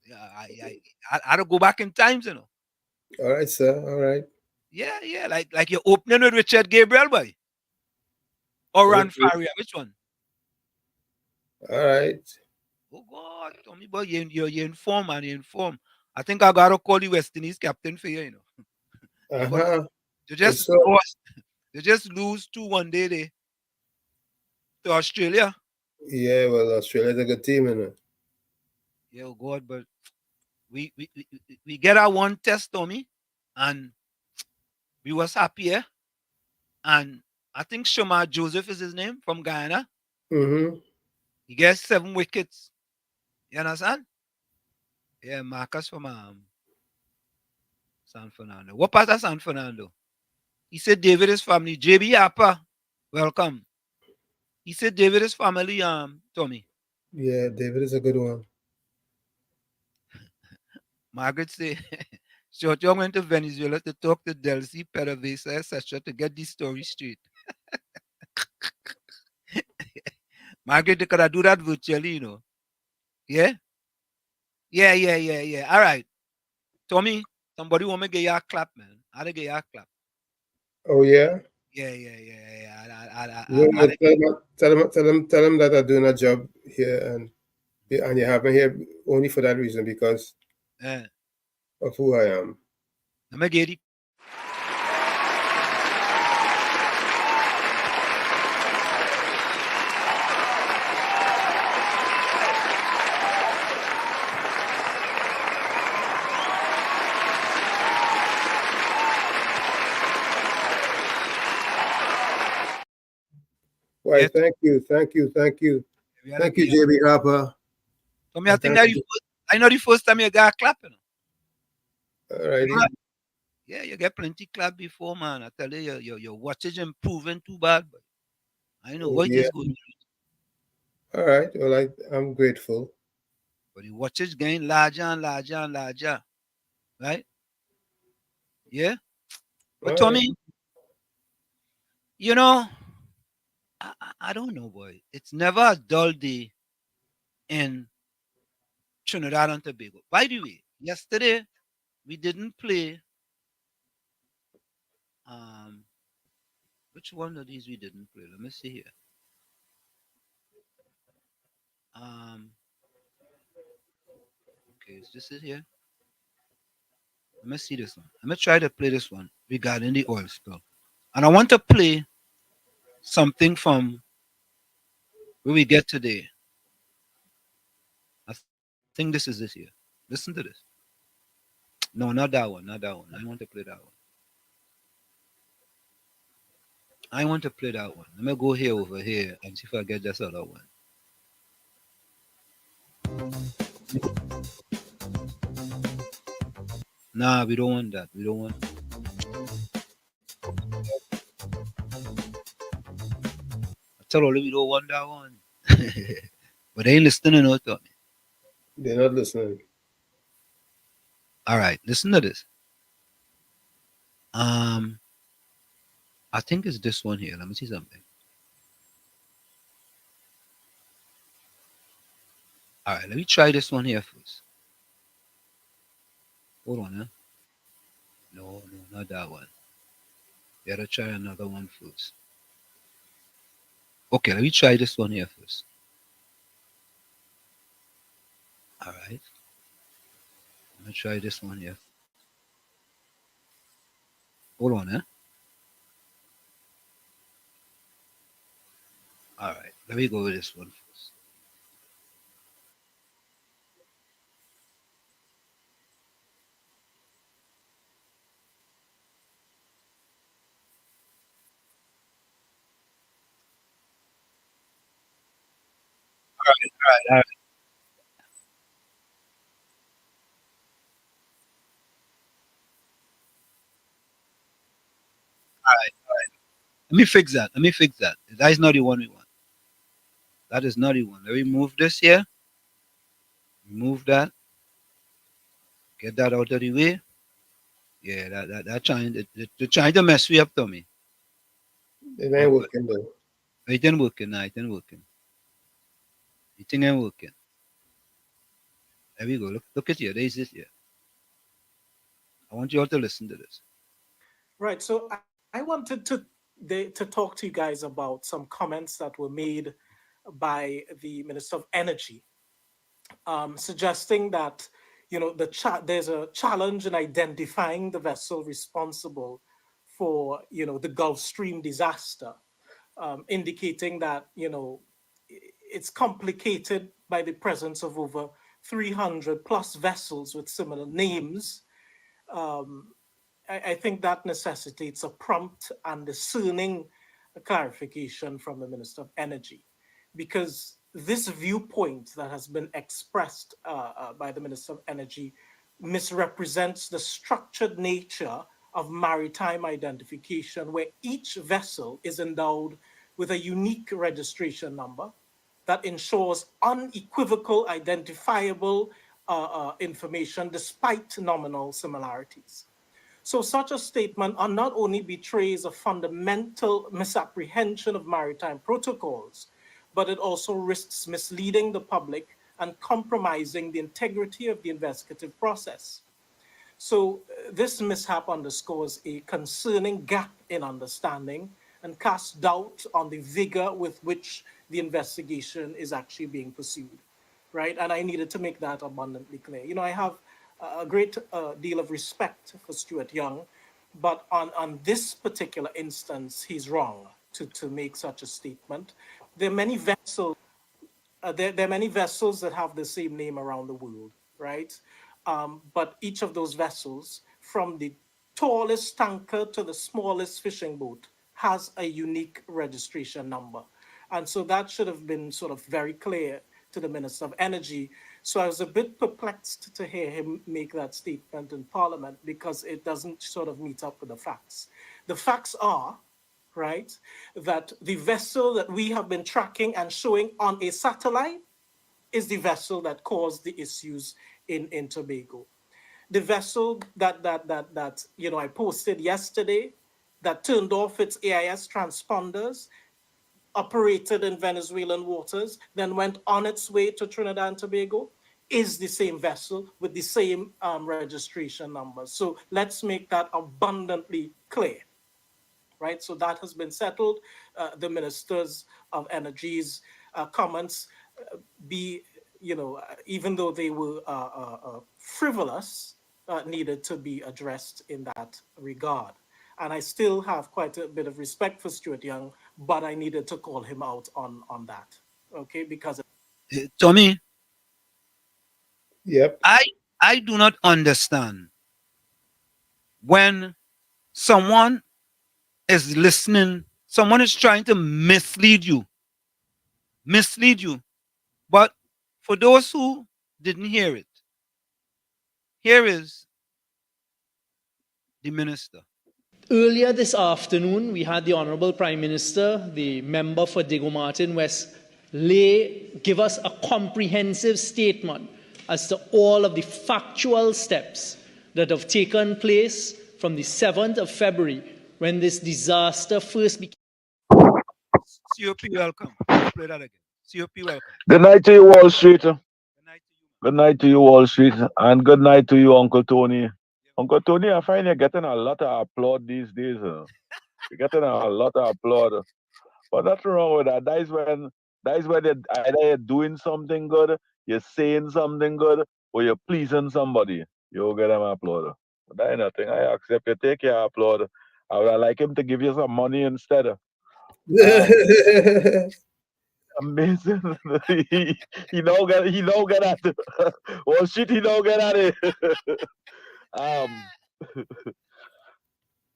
Yeah, I had to go back in times, you know. All right, sir. All right. Yeah. Like you're opening with Richard Gabriel, boy. Or Ran Faria. Which one? All right. Oh God, Tommy, boy, you're informed, man. You're informed. I think I gotta call the West Indies captain for you, you know. They just lost. They just lose 2-1 day to Australia. Yeah, well, Australia's a good team, you know. Yeah, oh God, but we get our one test, Tommy, and we was happy, eh? And I think Shomar Joseph is his name, from Guyana. Mm-hmm. He gets 7 wickets. You understand? Yeah, Marcus from San Fernando. What part of San Fernando? He said David is family. JB Appa, welcome. He said David is family, Tommy. Yeah, David is a good one. Margaret said, Short Young went to Venezuela to talk to Delcy, PDVSA, etc. to get this story straight. Margaret, they could have do that virtually, you know. Yeah? Yeah. All right. Tommy, somebody want me to get you a clap, man. I'll get you a clap. Oh yeah. Yeah. Tell them that I'm doing a job here, and you have me here only for that reason, because of who I am. I'm gonna get it. Why? Yes. Thank you, JB Harper. Tommy, I think I know the first time you got clapping. All right. Yeah, you get plenty clap before, man. I tell you, your wattage improving too bad, but I know what is good. All right. Well, I'm grateful. But the wattage getting larger and larger, right? Yeah. But Tommy, you know, I don't know, boy. It's never a dull day in Trinidad and Tobago. By the way, yesterday we didn't play. Which one of these we didn't play? Let me see here. Okay, is this it here? Let me see this one. Let me try to play this one regarding the oil spill. And I want to play something from where we get today. I think this is this here. Listen to this. No, not that one. I want to play that one. Let me go here over here and see if I get this other one. Nah, we don't want that. I tell you, we don't want that one. But they ain't listening to me. They're not listening. All right, listen to this. I think it's this one here. Let me see something. All right, let me try this one here first. Hold on, huh? No, not that one. Gotta try another one first. Okay, let me try this one here first. All right. Let me try this one here. Hold on, huh? All right, let me go with this one first. All right. All right. Let me fix that. That is not the one we want. That is not the one. Let me move this here. Remove that. Get that out of the way. Yeah, that they're trying to mess me up, Tommy. It ain't working though. It ain't working. It ain't working. There we go. Look at here. There is this here. I want you all to listen to this. Right. So I wanted to talk to you guys about some comments that were made by the Minister of Energy, suggesting that there's a challenge in identifying the vessel responsible for the Gulf Stream disaster, indicating that it's complicated by the presence of over 300 plus vessels with similar names. I think that necessitates a prompt and discerning clarification from the Minister of Energy, because this viewpoint that has been expressed by the Minister of Energy misrepresents the structured nature of maritime identification, where each vessel is endowed with a unique registration number that ensures unequivocal, identifiable information despite nominal similarities. So such a statement not only betrays a fundamental misapprehension of maritime protocols, but it also risks misleading the public and compromising the integrity of the investigative process. So this mishap underscores a concerning gap in understanding and casts doubt on the vigor with which the investigation is actually being pursued, right? And I needed to make that abundantly clear. You know, I have a great deal of respect for Stuart Young, but on this particular instance, he's wrong to make such a statement. There are many vessels. There are many vessels that have the same name around the world, right? But each of those vessels, from the tallest tanker to the smallest fishing boat, has a unique registration number. And so that should have been sort of very clear to the Minister of Energy. So I was a bit perplexed to hear him make that statement in Parliament because it doesn't sort of meet up with the facts. The facts are, right, that the vessel that we have been tracking and showing on a satellite is the vessel that caused the issues in Tobago. The vessel that you know I posted yesterday that turned off its AIS transponders, operated in Venezuelan waters, then went on its way to Trinidad and Tobago, is the same vessel with the same registration number. So let's make that abundantly clear, right? So that has been settled. The Ministers of Energy's comments even though they were frivolous, needed to be addressed in that regard. And I still have quite a bit of respect for Stuart Young, but I needed to call him out on that, okay? Because Tommy, yep, I do not understand when someone is listening, someone is trying to mislead you. But for those who didn't hear it, here is the minister. Earlier this afternoon, we had the Honorable Prime Minister, the member for Diego Martin West, give us a comprehensive statement as to all of the factual steps that have taken place from the 7th of February when this disaster first became. COP, welcome. Play that again. COP, welcome. Good night to you, Wall Street. Good night to you, Wall Street. And good night to you, Uncle Tony. Uncle Tony, I find you're getting a lot of applaud these days. You're getting a lot of applaud. But nothing wrong with that. That is when either you're doing something good, you're saying something good, or you're pleasing somebody. You'll get them applaud. But that ain't nothing. I accept you. Take your applaud. I would like him to give you some money instead. Amazing. he don't get at it. Wall Street, he don't get at it.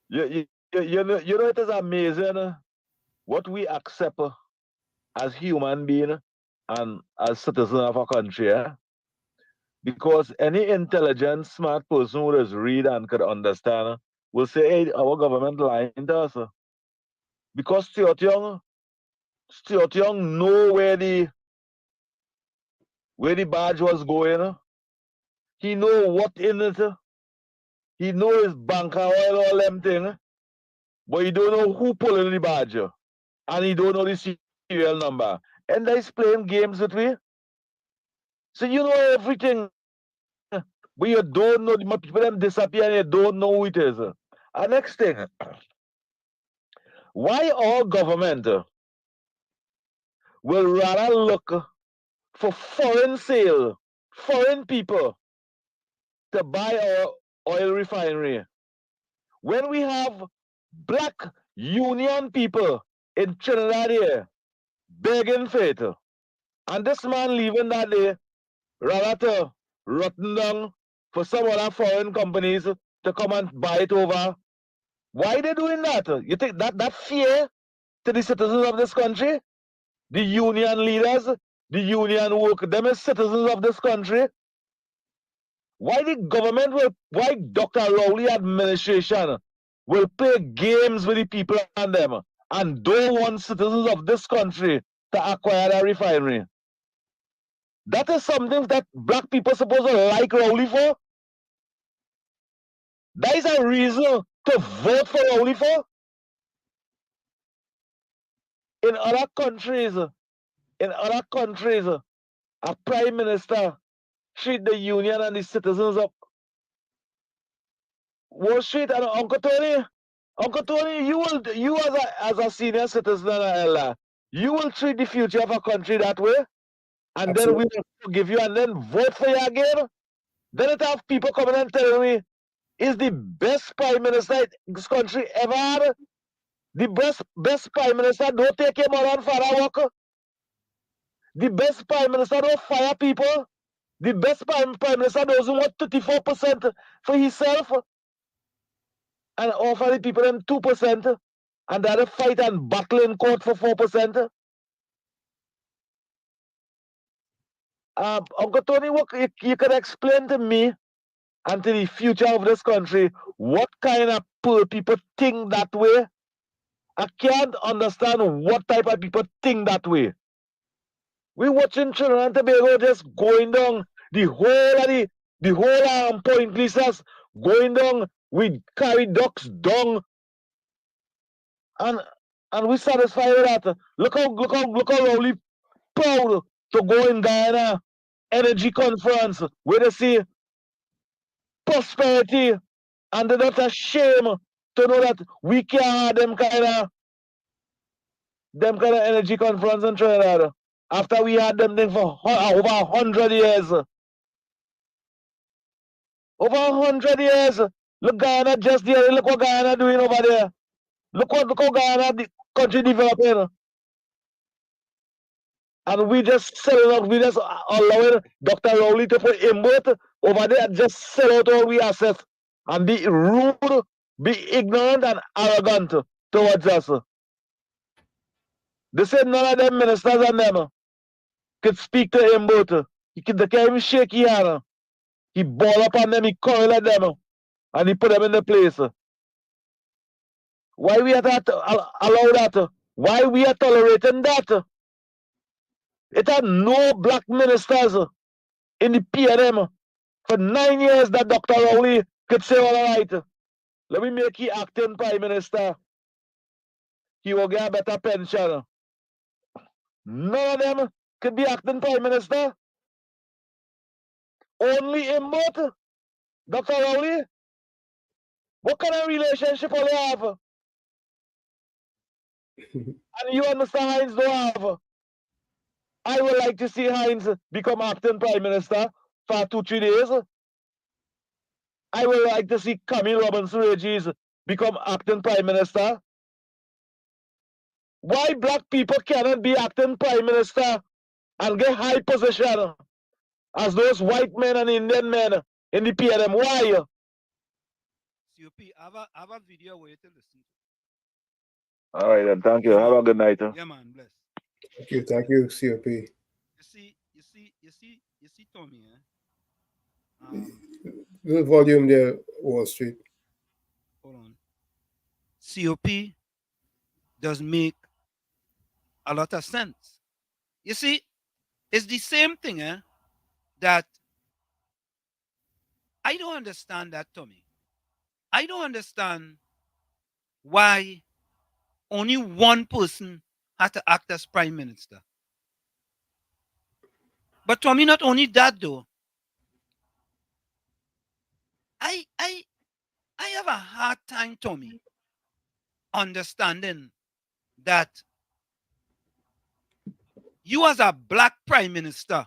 You know it is amazing what we accept as human being and as citizen of a country, because any intelligent, smart person who does read and could understand will say, hey, our government lying to us. Because Stuart Young know where the barge was going. He know what in it. He know his bank oil, all them thing. But he don't know who pulling the barge. And he don't know the serial number. And he's playing games with me. So you know everything. But you don't know, the people them disappear and you don't know who it is. And next thing, why our government will rather look for foreign people to buy our oil refinery when we have black union people in Trinidad here begging for it? And this man leaving that day rather to rotten down for some other foreign companies to come and buy it over. Why they doing that? You think that fear to the citizens of this country? The union leaders, the union work, them as citizens of this country. Why Dr. Rowley administration will play games with the people and them and don't want citizens of this country to acquire that refinery. That is something that black people supposed to like Rowley for. That is a reason to vote for Rowley for. In other countries, a prime minister treat the union and the citizens of Wall Street. And Uncle Tony, you as a senior citizen and an elder, you will treat the future of a country that way, and then we will forgive you and then vote for you again. Then it have people coming and telling me is the best prime minister this country ever had. The best prime minister don't take him around for a walk. The best prime minister don't fire people. The best prime minister doesn't want 34% for himself and offer the people them 2% and they fight and battle in court for 4%. Uncle Tony, what you can explain to me and to the future of this country what kind of poor people think that way? I can't understand what type of people think that way. We're watching Trinidad and Tobago just going down, the whole point places going down. We carry ducks down, and we satisfied with that. Look how Rowley proud to go in Guyana energy conference where they see prosperity, and they're not ashamed to know that we can't have them kind of energy conference in Trinidad. After we had them thing for over 100 years. Over 100 years. Look Guyana just there. Look what Guyana doing over there. Look how Guyana the country developing. And we just sell out, we just allowing Dr. Rowley to put input over there and just sell out all we assets and be rude, be ignorant and arrogant towards us. They said none of them ministers and them could speak to him both. They can't even shake his hand. He ball up on them, he coil at them, and he put them in the place. Why we have to allow that? Why we are tolerating that? It had no black ministers in the PNM for 9 years that Dr. Rowley could say all right. Let me make you acting prime minister. He will get a better pension. None of them could be acting prime minister. Only him both. Dr. Rowley. What kind of relationship will you have? And you understand Hines don't have. I would like to see Hines become acting prime minister for 2-3 days. I would like to see Camille Robinson-Regis become acting prime minister. Why black people cannot be acting prime minister and get high position as those white men and Indian men in the PNM? Why? COP, I have a video where you to listen to. All right, then. Thank you. Have a good night. Yeah, man. Bless. Thank you, COP. You see, Tommy, Little volume there, Wall Street. Hold on. COP does make a lot of sense. You see, it's the same thing, that I don't understand that, Tommy. I don't understand why only one person had to act as prime minister. But Tommy, not only that though. I have a hard time, Tommy, understanding that you as a black prime minister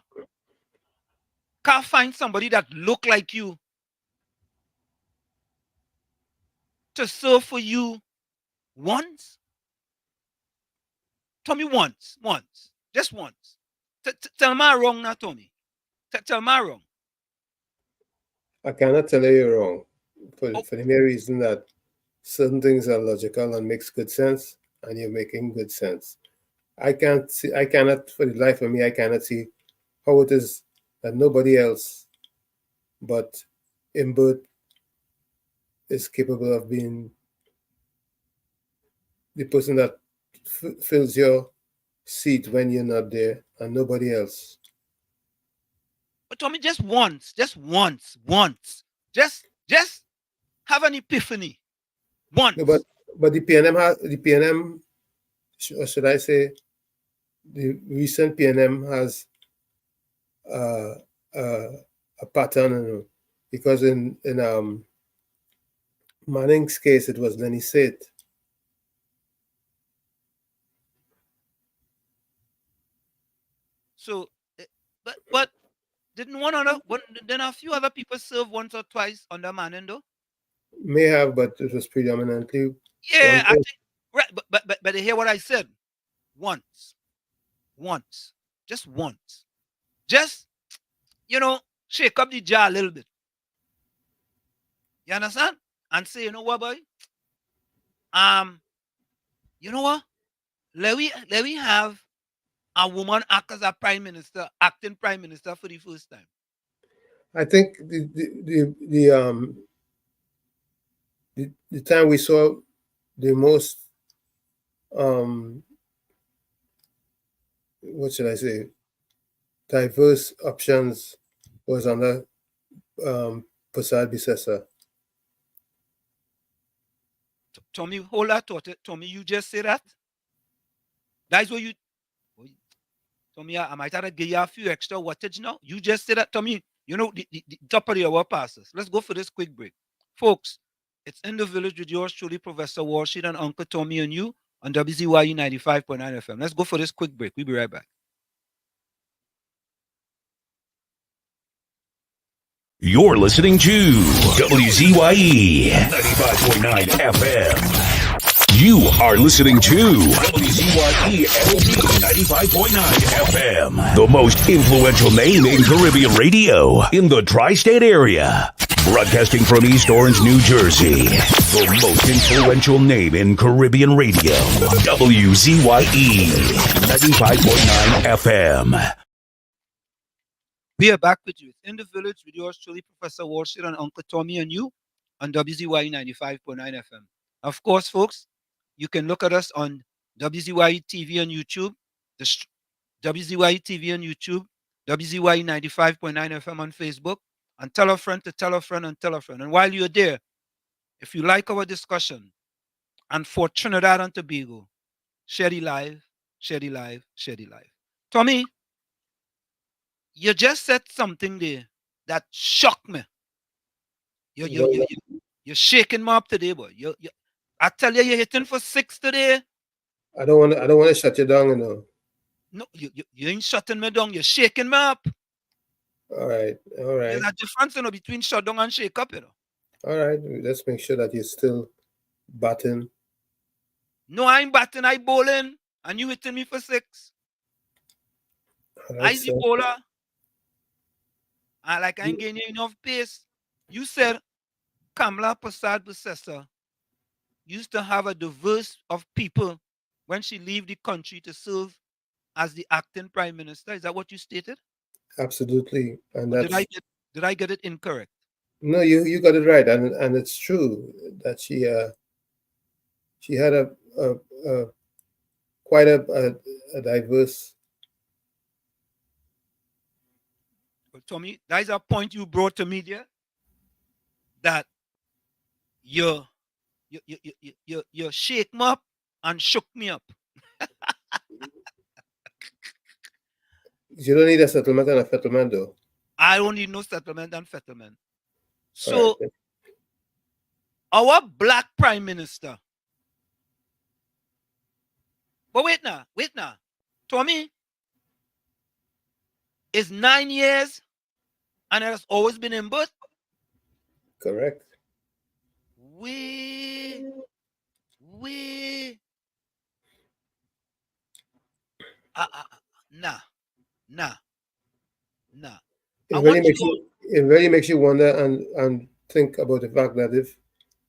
can't find somebody that look like you to serve for you once. Tommy, once, just once. Tell me I'm wrong now, Tommy. Tell me I'm wrong. I cannot tell you you're wrong for the mere reason that certain things are logical and makes good sense, and you're making good sense. I cannot, for the life of me, I cannot see how it is that nobody else but Imbert is capable of being the person that fills your seat when you're not there and nobody else. But Tommy, just once, just have an epiphany. Once. No, but the PNM, or should I say, the recent PNM has a pattern, you know, because in Manning's case, it was Lenny Sate. So, but didn't then a few other people serve once or twice under Manning though? May have, but it was predominantly. Yeah, I think right, but hear what I said. Once, just once, just shake up the jar a little bit. You understand? And say, you know what, boy? You know what? Let we have a woman act as a acting prime minister for the first time. I think the time we saw the most what should I say, diverse options was under Prasad Bisesa. Tommy, hold that thought. Tommy, you just say that? That's what you... Tommy, I might have to give you a few extra wattage now. You just say that, Tommy. You know, the top of the hour passes. Let's go for this quick break. Folks, it's In the Village with yours truly, Professor Walsheed and Uncle Tommy and you on WZYE 95.9 FM. Let's go for this quick break. We'll be right back. You're listening to WZYE 95.9 FM. You are listening to WZYE LP 95.9 FM, the most influential name in Caribbean radio in the tri-state area. Broadcasting from East Orange, New Jersey, the most influential name in Caribbean radio, WZYE 95.9 FM. We are back with you. It's In the Village with yours truly, Professor Walsheed and Uncle Tommy and you on WZYE 95.9 FM. Of course, folks, you can look at us on WZYE TV on YouTube, WZYE TV on YouTube, WZYE 95.9 FM on Facebook, and tell a friend to tell a friend and tell a friend. And while you're there, if you like our discussion, and for Trinidad and Tobago, share the live, share the live, share the live. Tommy, you just said something there that shocked me. You're shaking me up today, boy. I tell you, you're hitting for 6 today. I don't want to shut you down, you know. No, you ain't shutting me down. You're shaking me up. All right. There's a difference, between shut down and shake up, All right. Let's make sure that you're still batting. No, I ain't batting. I bowling, and you hitting me for 6. I the bowler. I ain't gaining enough pace. You said Kamala Prasad Bisesa used to have a diverse of people when she leave the country to serve as the acting prime minister. Is that what you stated? Absolutely. And that's, did I get it incorrect? No, you got it right, and it's true that she had quite a diverse. Tommy, that is a point you brought to media, that you shake me up and shook me up. You don't need a settlement and a fettlement, though. I don't need no settlement and fettlement. So, right. Our black prime minister. But wait now. Tommy, is 9 years and it has always been in birth? Correct. Nah. It really makes you wonder and think about the fact that if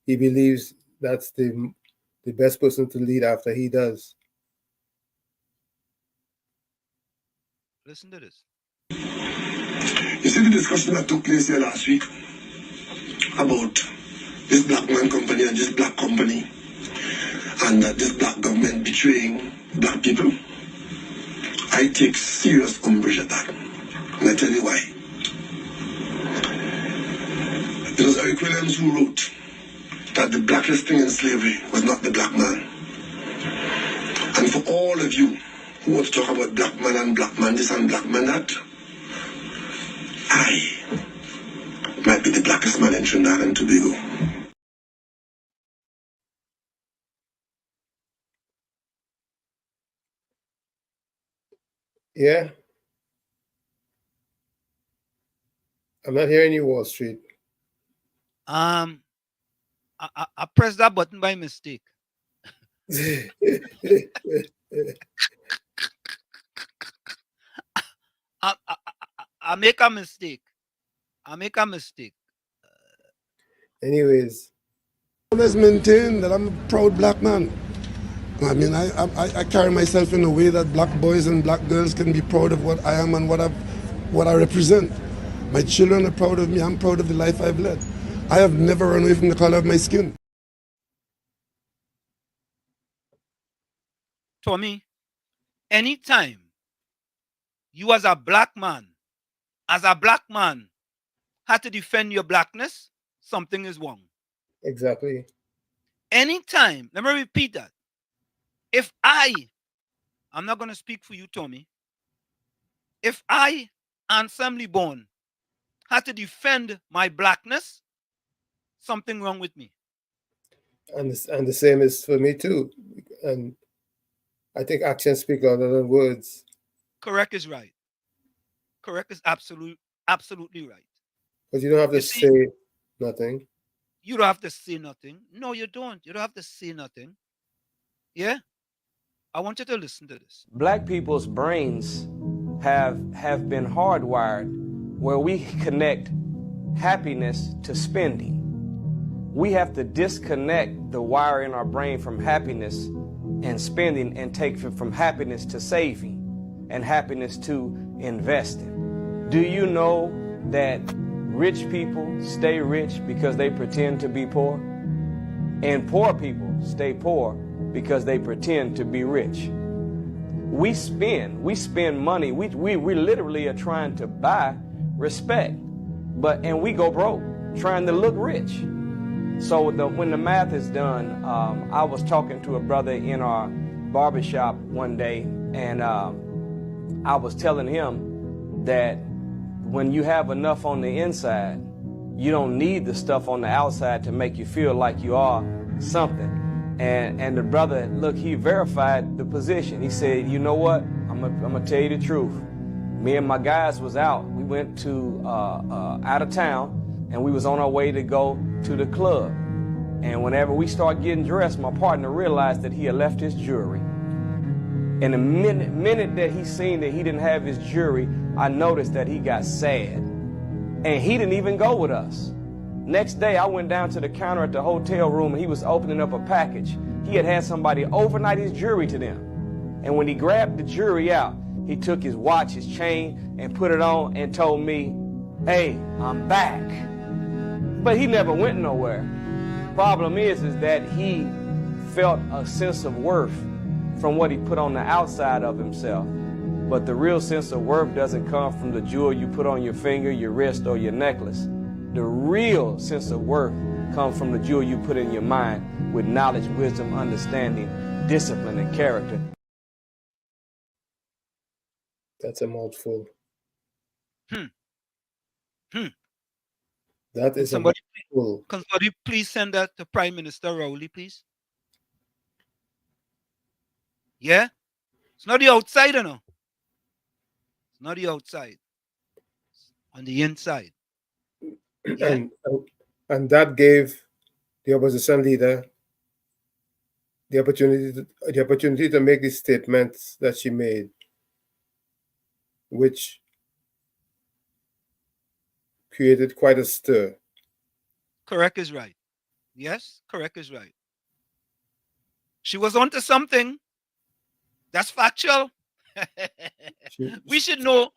he believes that's the best person to lead after he does. Listen to this. You see the discussion that took place here last week about this black man company and this black company, and that this black government betraying black people. I take serious umbrage at that. And I tell you why. It was Eric Williams who wrote that the blackest thing in slavery was not the black man. And for all of you who want to talk about black man this and black man that, I might be the blackest man in Trinidad and Tobago. Yeah. I'm not hearing you, Wall Street. I pressed that button by mistake. I make a mistake. Anyways. Always maintain that I'm a proud black man. I mean, I carry myself in a way that black boys and black girls can be proud of what I am and what I represent. My children are proud of me. I'm proud of the life I've led. I have never run away from the color of my skin. Tommy, anytime you as a black man had to defend your blackness, something is wrong. Exactly. Anytime, let me repeat that. If I'm not going to speak for you, Tommy. If I, Anselm Born, had to defend my blackness, something wrong with me. And the same is for me too. And I think actions speak louder than words. Correct is right. Correct is absolutely right. Because you don't have to say nothing. You don't have to say nothing. No, you don't. You don't have to say nothing. Yeah? I want you to listen to this. Black people's brains have been hardwired where we connect happiness to spending. We have to disconnect the wire in our brain from happiness and spending and take it from happiness to saving and happiness to investing. Do you know that rich people stay rich because they pretend to be poor? And poor people stay poor because they pretend to be rich. We spend money. We literally are trying to buy respect, and we go broke trying to look rich. So when the math is done, I was talking to a brother in our barbershop one day, and I was telling him that when you have enough on the inside, you don't need the stuff on the outside to make you feel like you are something. And the brother, look, he verified the position. He said, you know what? I'm gonna tell you the truth. Me and my guys was out. We went to out of town, and we was on our way to go to the club. And whenever we started getting dressed, my partner realized that he had left his jewelry. And the minute that he seen that he didn't have his jewelry, I noticed that he got sad. And he didn't even go with us. Next day, I went down to the counter at the hotel room, and he was opening up a package. He had somebody overnight his jewelry to them. And when he grabbed the jewelry out, he took his watch, his chain, and put it on and told me, hey, I'm back. But he never went nowhere. Problem is that he felt a sense of worth from what he put on the outside of himself. But the real sense of worth doesn't come from the jewel you put on your finger, your wrist, or your necklace. The real sense of worth comes from the jewel you put in your mind with knowledge, wisdom, understanding, discipline, and character. That's a mouthful. That is somebody, a mouthful. Can somebody please send that to Prime Minister Rowley, please? Yeah? It's not the outside, you know. It's not the outside. It's on the inside. Yeah. And that gave the opposition leader the opportunity to make the statements that she made, which created quite a stir. Correct is right. Yes, correct is right. She was onto something. That's factual. We should know.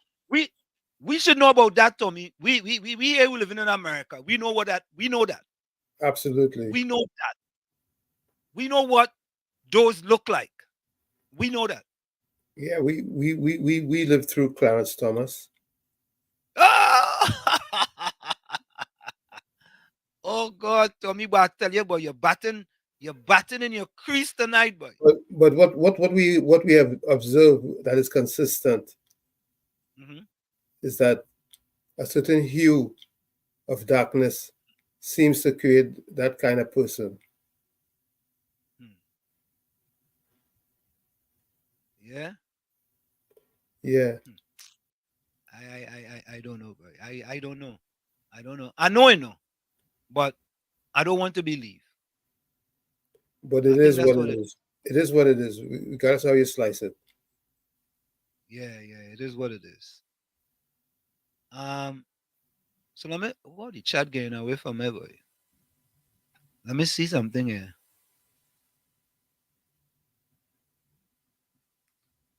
We should know about that, Tommy. We here we living in America. We know that. Absolutely. We know that. We know what those look like. We know that. Yeah, we lived through Clarence Thomas. Oh God, Tommy, but I tell you, boy, you're batting in your crease tonight, boy. But what we have observed that is consistent Mhm. is that a certain hue of darkness seems to create that kind of person. Yeah. Yeah. I don't know, boy. I don't know. I don't know. I know, but I don't want to believe. But I it think is that's what what it is. It is what it is, regardless how you slice it. Yeah, it is what it is. So let me. What the chat getting away from me, boy? Let me see something here.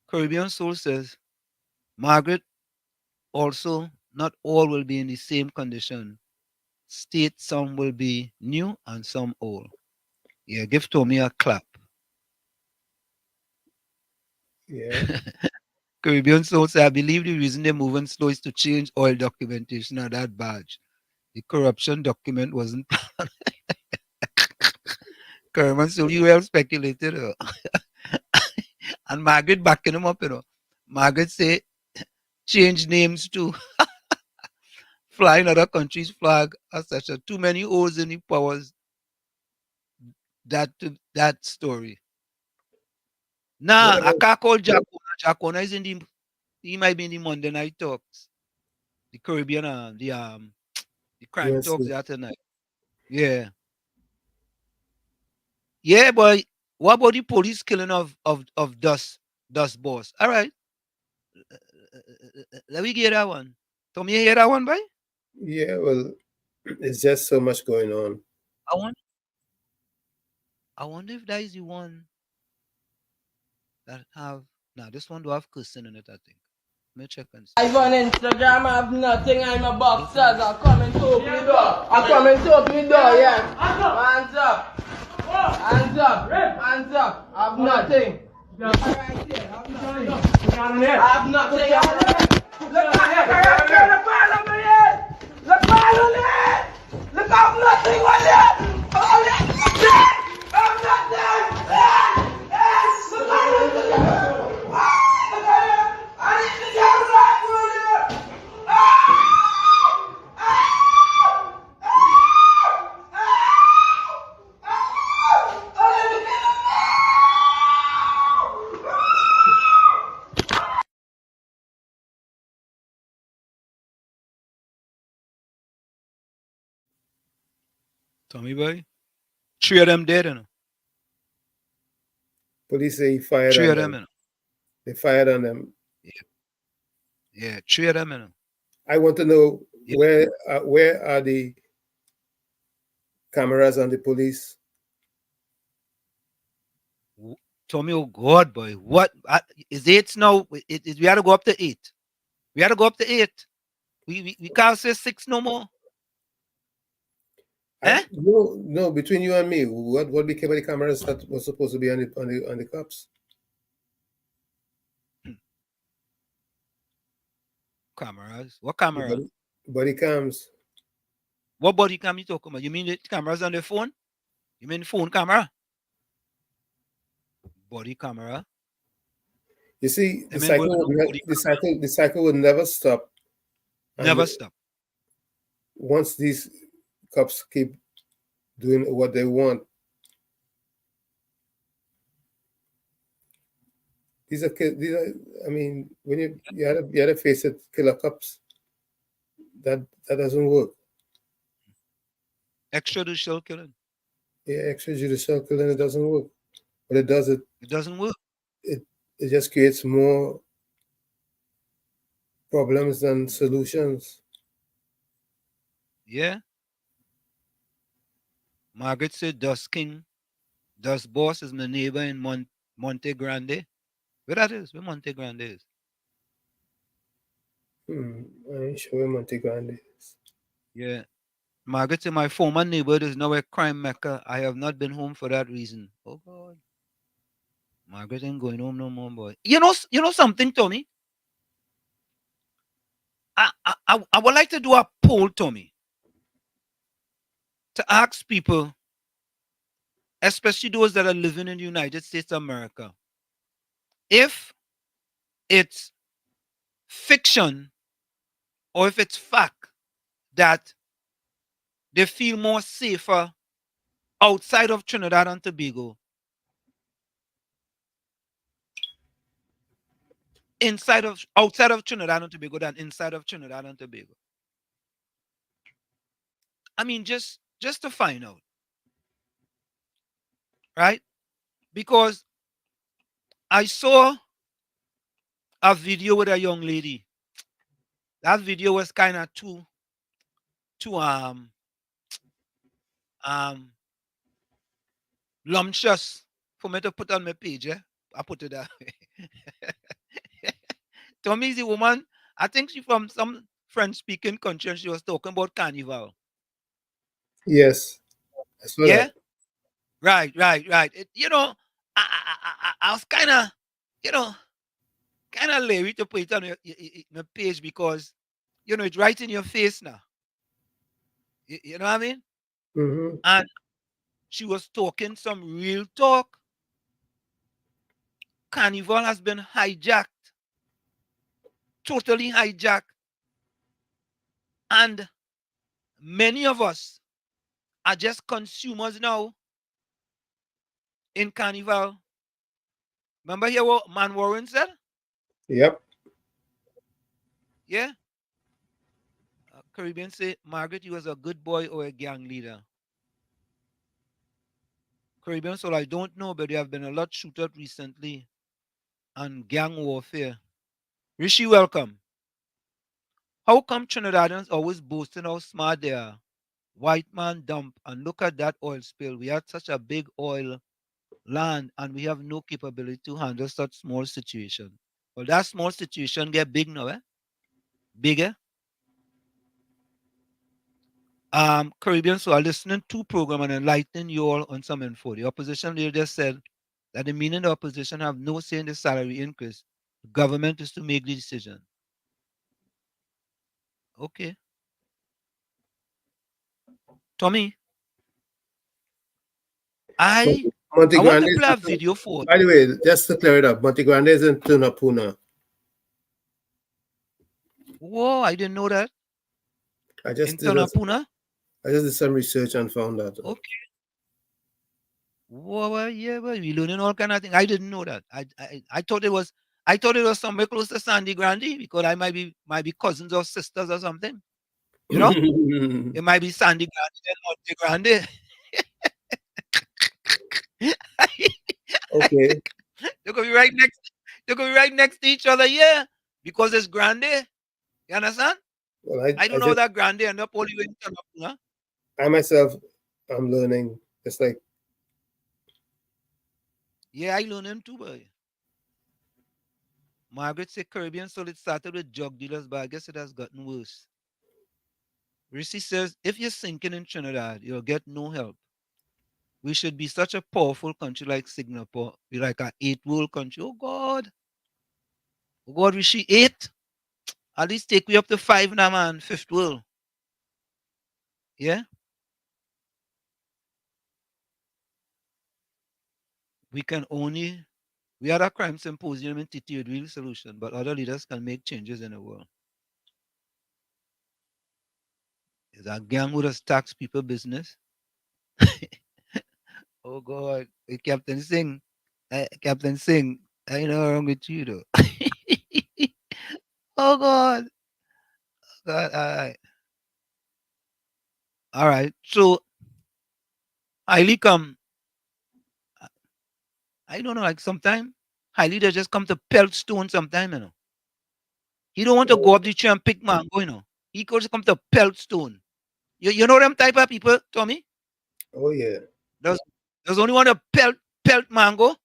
Caribbean Soul says, Margaret, also, not all will be in the same condition. State some will be new and some old. Yeah, give Tommy a clap. Yeah. Caribbean Soul says, I believe the reason they're moving slow is to change oil documentation of that badge. The corruption document wasn't. Caribbean Soul, you well speculated. And Margaret backing him up, Margaret say, change names to fly in other countries' flag, etc. Too many O's in the powers. That story. Nah, I can't call Jack. Jack Warner is he might be in the Monday night talks. The Caribbean the crime Yes, talks yes. that tonight. Yeah. Yeah, boy. What about the police killing of Dust Boss? All right. Let me get that one. Tommy, you hear that one, boy? Yeah, well, it's just so much going on. I wonder if that is the one that have. Nah, this one do have cursing in it, I think. Let me check and see. Live on Instagram, I have nothing. I'm a boxer. I'm coming to open the door. I'm coming to open the door, yeah. Hands up. Hands up. Hands up. I have nothing. I have nothing. Look I have nothing on there. I have Tommy boy. 3 of them dead, Police say he fired 3 on of them, them. They fired on them. Yeah, 3 of them, I want to know where are the cameras on the police? Tommy, oh God, boy. What is 8 now? We had to go up to 8. We had to go up to 8. We can't say 6 no more. No, between you and me, what became of the cameras that was supposed to be on the cops? Cameras? What camera? Body cams. What body cam you talking about? You mean the cameras on the phone? You mean phone camera? Body camera. You see, the cycle would never stop. Never stop. Once these cops keep doing what they want. These are, I mean, when you had to face it, killer cops. That doesn't work. Extrajudicial killing. Yeah, extrajudicial killing, it doesn't work. But it does it. It doesn't work. It just creates more problems than solutions. Yeah. Margaret said Dust Boss is my neighbor in Monte Grande. Where that is? Where Monte Grande is? I ain't sure where Monte Grande is. Yeah. Margaret said my former neighborhood is now a crime mecca. I have not been home for that reason. Oh God. Margaret ain't going home no more, boy. You know something, Tommy? I would like to do a poll, Tommy, to ask people, especially those that are living in the United States of America, if it's fiction or if it's fact that they feel more safer outside of Trinidad and Tobago outside of Trinidad and Tobago than inside of Trinidad and Tobago. I mean, just to find out, right? Because I saw a video with a young lady. That video was kind of too lumptious for me to put on my page. I put it that way. Tommy is a woman. I think she's from some French-speaking country, and she was talking about carnival. Yes. Yeah. Right. I was kind of, leery to put it on your page because, it's right in your face now. You know what I mean? Mm-hmm. And she was talking some real talk. Carnival has been hijacked. Totally hijacked. And many of us are just consumers now in Carnival. Remember here what Man Warren said? Yep. Yeah. Caribbean say, Margaret, you was a good boy or a gang leader. Caribbean, so I don't know, but there have been a lot shoot up recently and gang warfare. Rishi, welcome. How come Trinidadians always boasting how smart they are? White man dump, and look at that oil spill. We had such a big oil land and we have no capability to handle such small situation. Well, that small situation get big now, eh? Bigger. Caribbean, so I listening to program and enlightening you all on some info. The opposition leader just said that the meaning the opposition have no say in the salary increase. The government is to make the decision. Okay. Tommy, I want to play a video for. By the way, just to clear it up, Monte Grande is in Tunapuna. Whoa, I didn't know that. I just did some research and found that. Okay. Whoa, yeah, well, we learning all kind of things. I didn't know that. I thought it was somewhere close to Sandy Grande because I might be cousins or sisters or something. You know, it might be Sandy Grande and Monte Grande. Okay. They could be right next. They could be right next to each other, yeah, because it's Grande. You understand? Well, I don't know that Grande end up only with huh? I myself, I'm learning. It's like. Yeah, I learning too, boy. Margaret said Caribbean Solid started with drug dealers, but I guess it has gotten worse. Rissy says, if you're sinking in Trinidad, you'll get no help. We should be such a powerful country like Singapore. Be like an 8th world country. Oh, God. Oh, God, Rishi, 8? At least take me up to 5 now, man. 5th world. Yeah? We had a crime symposium in TT with real solution, but other leaders can make changes in the world. Is a gang who does tax people business? Oh God, Captain Singh, I know wrong with you though. Oh God, all right. So, Hailey come. I don't know. Like sometime Hailey they just come to pelt stone. Sometime you know. He don't want to go up the tree and pick mango. You know. He could come to pelt stone. You know them type of people, Tommy? Oh yeah. There's only one to pelt mango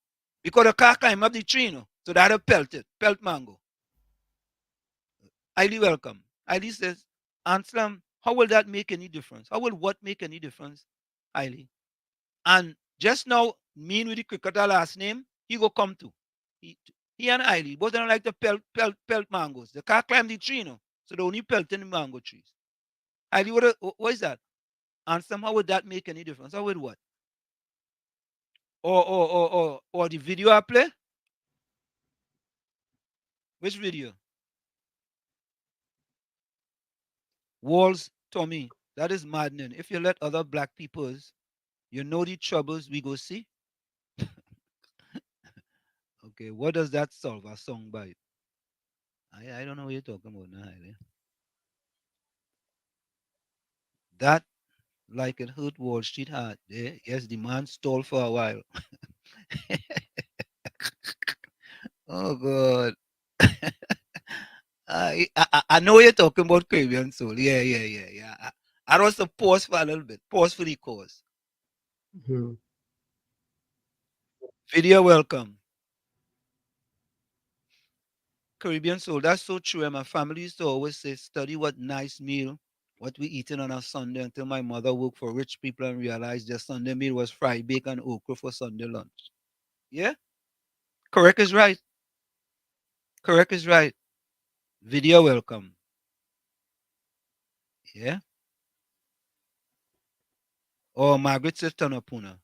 because the car climb up the tree, you know. So that'll pelt mango. Highly welcome. Highly says, Anselm, how will that make any difference? How will what make any difference? Highly. And just now, me with the cricketer last name, he go come to. He and Hailey, both of them like to pelt mangoes. They can't climb the tree, so they only pelting the mango trees. Hailey, what is that? And somehow would that make any difference? Or with what? Or the video I play? Which video? Walls, Tommy, that is maddening. If you let other black peoples, you know the troubles we go see. Okay, what does that solve? A song by? I don't know what you're talking about now, Hailey. That, like it hurt Wall Street hard. Yes, the man stalled for a while. Oh God. I know you're talking about Caribbean Soul. Yeah. I was to pause for a little bit. Pause for the cause. Mhm. Video welcome. Caribbean Soul. That's so true. And my family used to always say, study what nice meal, what we eating on a Sunday, until my mother worked for rich people and realized their Sunday meal was fried bacon and okra for Sunday lunch. Yeah? Correct is right. Correct is right. Video welcome. Yeah? Or Margaret says Tanapuna.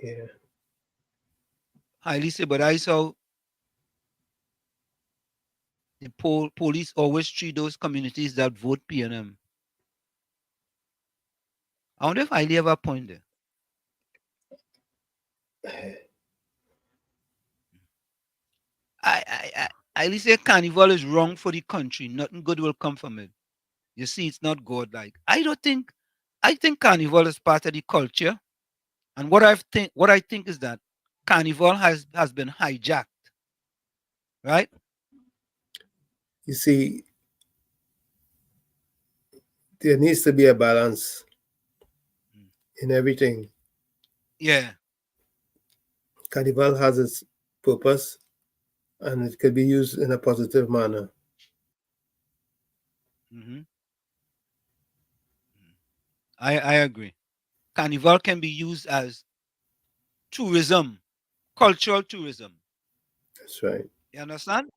Yeah. Highly say, but I saw the police always treat those communities that vote PNM. I wonder if Hailey ever point there. Hailey say carnival is wrong for the country. Nothing good will come from it. You see, it's not godlike. I think carnival is part of the culture. And what I think is that carnival has been hijacked. Right? You see, there needs to be a balance in everything. Yeah. Carnival has its purpose and it could be used in a positive manner. Mm-hmm. I agree. Carnival can be used as tourism, cultural tourism. That's right. You understand?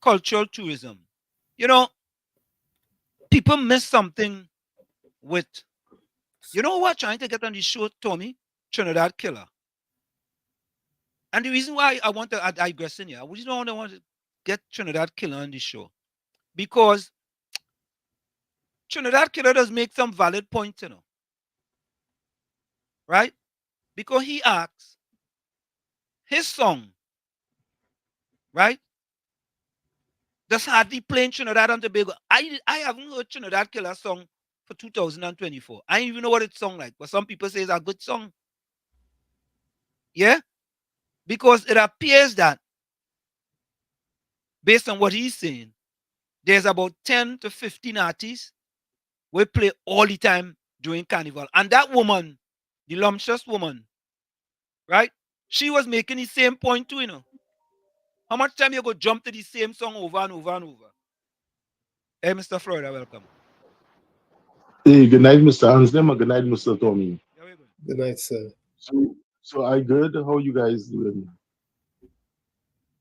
Cultural tourism. You know, people miss something with, you know what, trying to get on the show, Tommy? Trinidad Killer. And the reason why I want to digress in here, I just don't want to get Trinidad Killer on the show. Because Trinidad Killer does make some valid points, you know. Right? Because he asks his song, right? Just hardly playing Trinidad and Tobago. I haven't heard Trinidad Killer song for 2024. I don't even know what it sounds like, but some people say it's a good song. Yeah? Because it appears that, based on what he's saying, there's about 10 to 15 artists we play all the time during Carnival. And that woman, the lumptious woman, right? She was making the same point too, you know. How much time you go jump to the same song over and over and over? Hey, Mr. Florida, welcome. Hey, good night, Mr. Ansem, and good night, Mr. Tommy. Good night, sir. So I good. How you guys doing?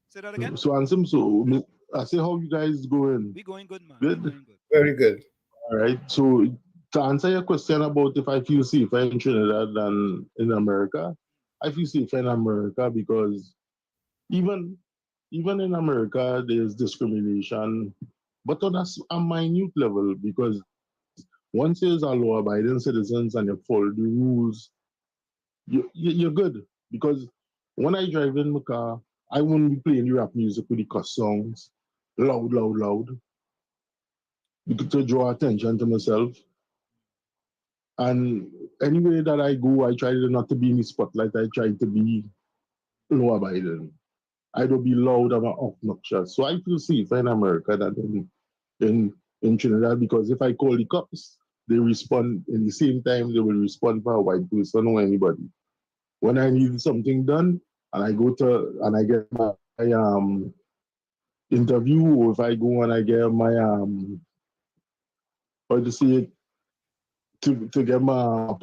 Say that again. So Ansem, so I say, how you guys going? We going good, man. Good. Very good. All right. So to answer your question about if I feel safer in Trinidad than in America, I feel safer in America because even in America there's discrimination, but on a minute level, because once there's a law-abiding citizens and you follow the rules, you're good. Because when I drive in my car, I won't be playing the rap music with the cuss songs, loud, to draw attention to myself. And anywhere that I go, I try not to be in the spotlight. I try to be law-abiding. I don't be loud and obnoxious. So I feel safer in America than in Trinidad, because if I call the cops, they respond in the same time they will respond for a white person or anybody. When I need something done and I go to and I get my interview, or if I go and I get my how to say it, to get my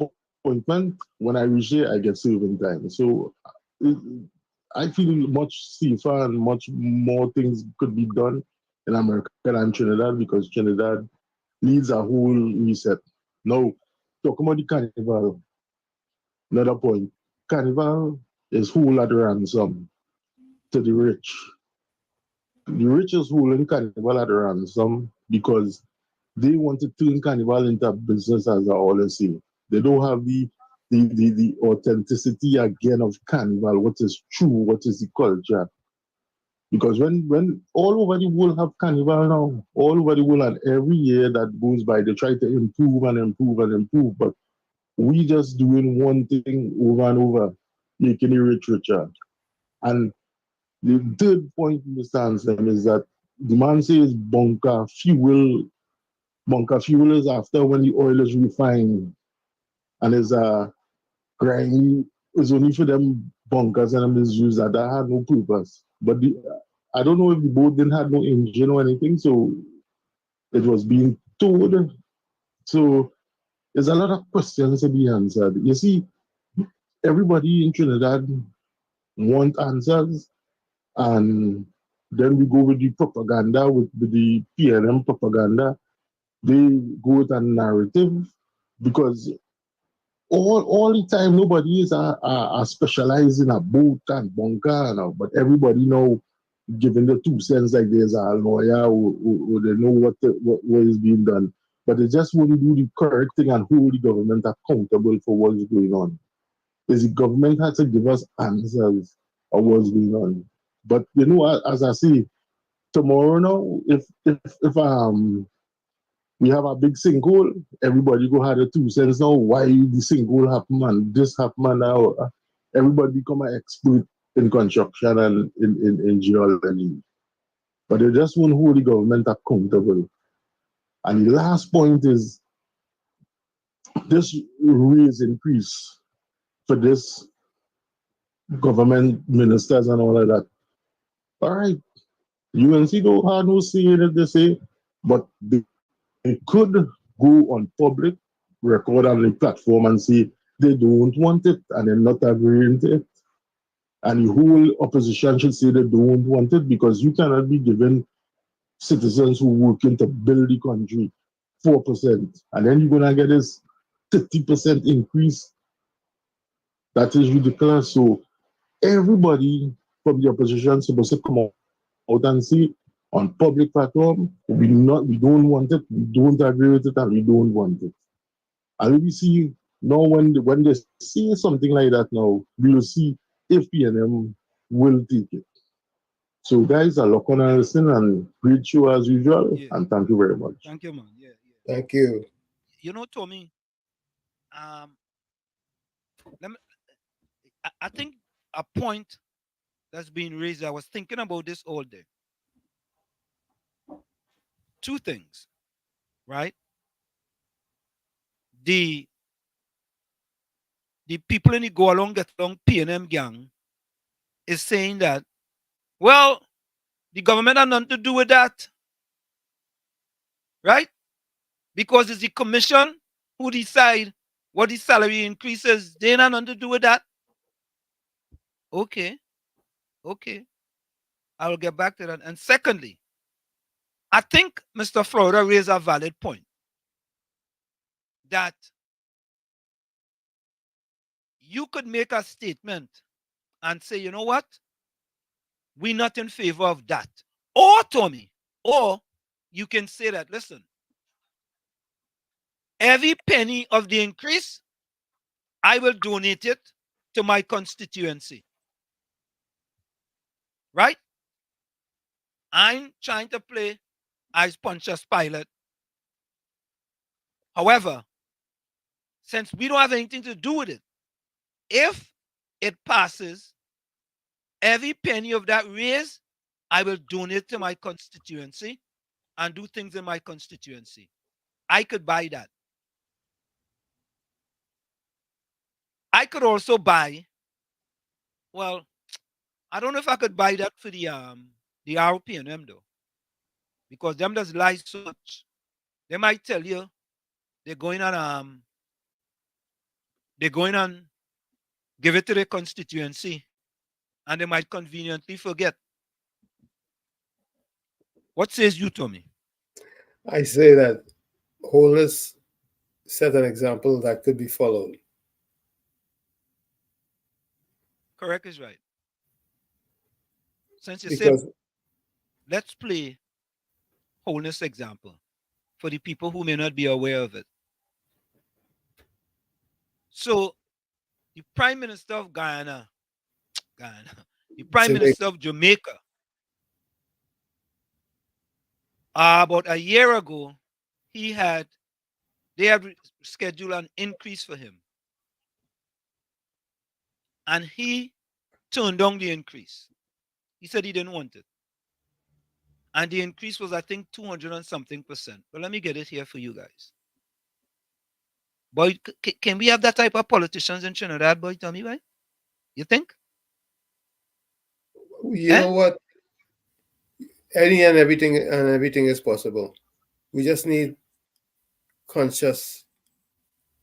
appointment, when I reach there, I get serving time. So it, I feel much safer and much more things could be done in America than Trinidad because Trinidad needs a whole reset. Now, talking about the carnival, another point. Carnival is whole at ransom to the rich. The rich is holding carnival at ransom because they want to turn carnival into a business, as I always say. They don't have the authenticity again of carnival, what is true, what is the culture. Because when all over the world have carnival now, all over the world, and every year that goes by, they try to improve and improve and improve. But we just doing one thing over and over, making the rich richer. And the third point, Mr. Anselm, is that the man says bunker fuel. Bunker fuel is after when the oil is refined and is grinding. It's only for them bunkers and them is used that had no purpose. But I don't know if the boat didn't have no engine or anything, so it was being towed. So there's a lot of questions to be answered. You see, everybody in Trinidad want answers, and then we go with the propaganda, with the PNM propaganda. They go with a narrative because all the time nobody is specialized in a boat and bunker, but everybody know giving the 2 cents like there's a lawyer who they know what is being done. But they just want to do the correct thing and hold the government accountable for what's going on. Because the government has to give us answers of what's going on. But you know, as I say, tomorrow now, if we have a big sinkhole, everybody go have the 2 cents now. Why the sinkhole happen and this happen now? Everybody become an expert in construction and in geology. But they just won't hold the government accountable. And the last point is this raise increase for this government ministers and all of that. All right, UNC don't have no say in it, they say, but they could go on public record on the platform and say they don't want it and they're not agreeing to it. And the whole opposition should say they don't want it because you cannot be giving citizens who working to build the country 4%. And then you're going to get this 30% increase. That is ridiculous. So everybody from the opposition is supposed to come out and say on public platform, we don't want it, we don't agree with it, and we don't want it. And we see now when they say something like that now, we will see if PNM will take it. So guys, I look on and listen and great show as usual, and thank you very much. Thank you, man. Thank you. You know, Tommy, I think a point that's being raised, I was thinking about this all day. 2 things, right? The people in the Go Along Get Along PNM gang is saying that, well, the government had nothing to do with that, right? Because it's the commission who decide what the salary increases. They had nothing to do with that. Okay. I'll get back to that. And secondly, I think Mr. Florida raised a valid point that you could make a statement and say, you know what? We're not in favor of that. Or, Tommy, or you can say that, listen, every penny of the increase, I will donate it to my constituency. Right? I'm trying to play as Pontius Pilate. However, since we don't have anything to do with it, if it passes, every penny of that raise, I will donate to my constituency and do things in my constituency. I could buy that. I could also buy, well, I don't know if I could buy that for the RPNM though, because them does lie so much. They might tell you they're going on they're going on, give it to their constituency, and they might conveniently forget. What says you, Tommy? I say that Holness set an example that could be followed. Correct is right. Since you Because said, let's play Holness example for the people who may not be aware of it. So, the Prime Minister of Guyana, the Prime Minister of Jamaica, about a year ago, they had scheduled an increase for him. And he turned down the increase. He said he didn't want it. And the increase was, I think, 200 and something %. But let me get it here for you guys. Boy, can we have that type of politicians in Trinidad, boy, Tommy, boy? You think? You know what? Any and everything is possible. We just need conscious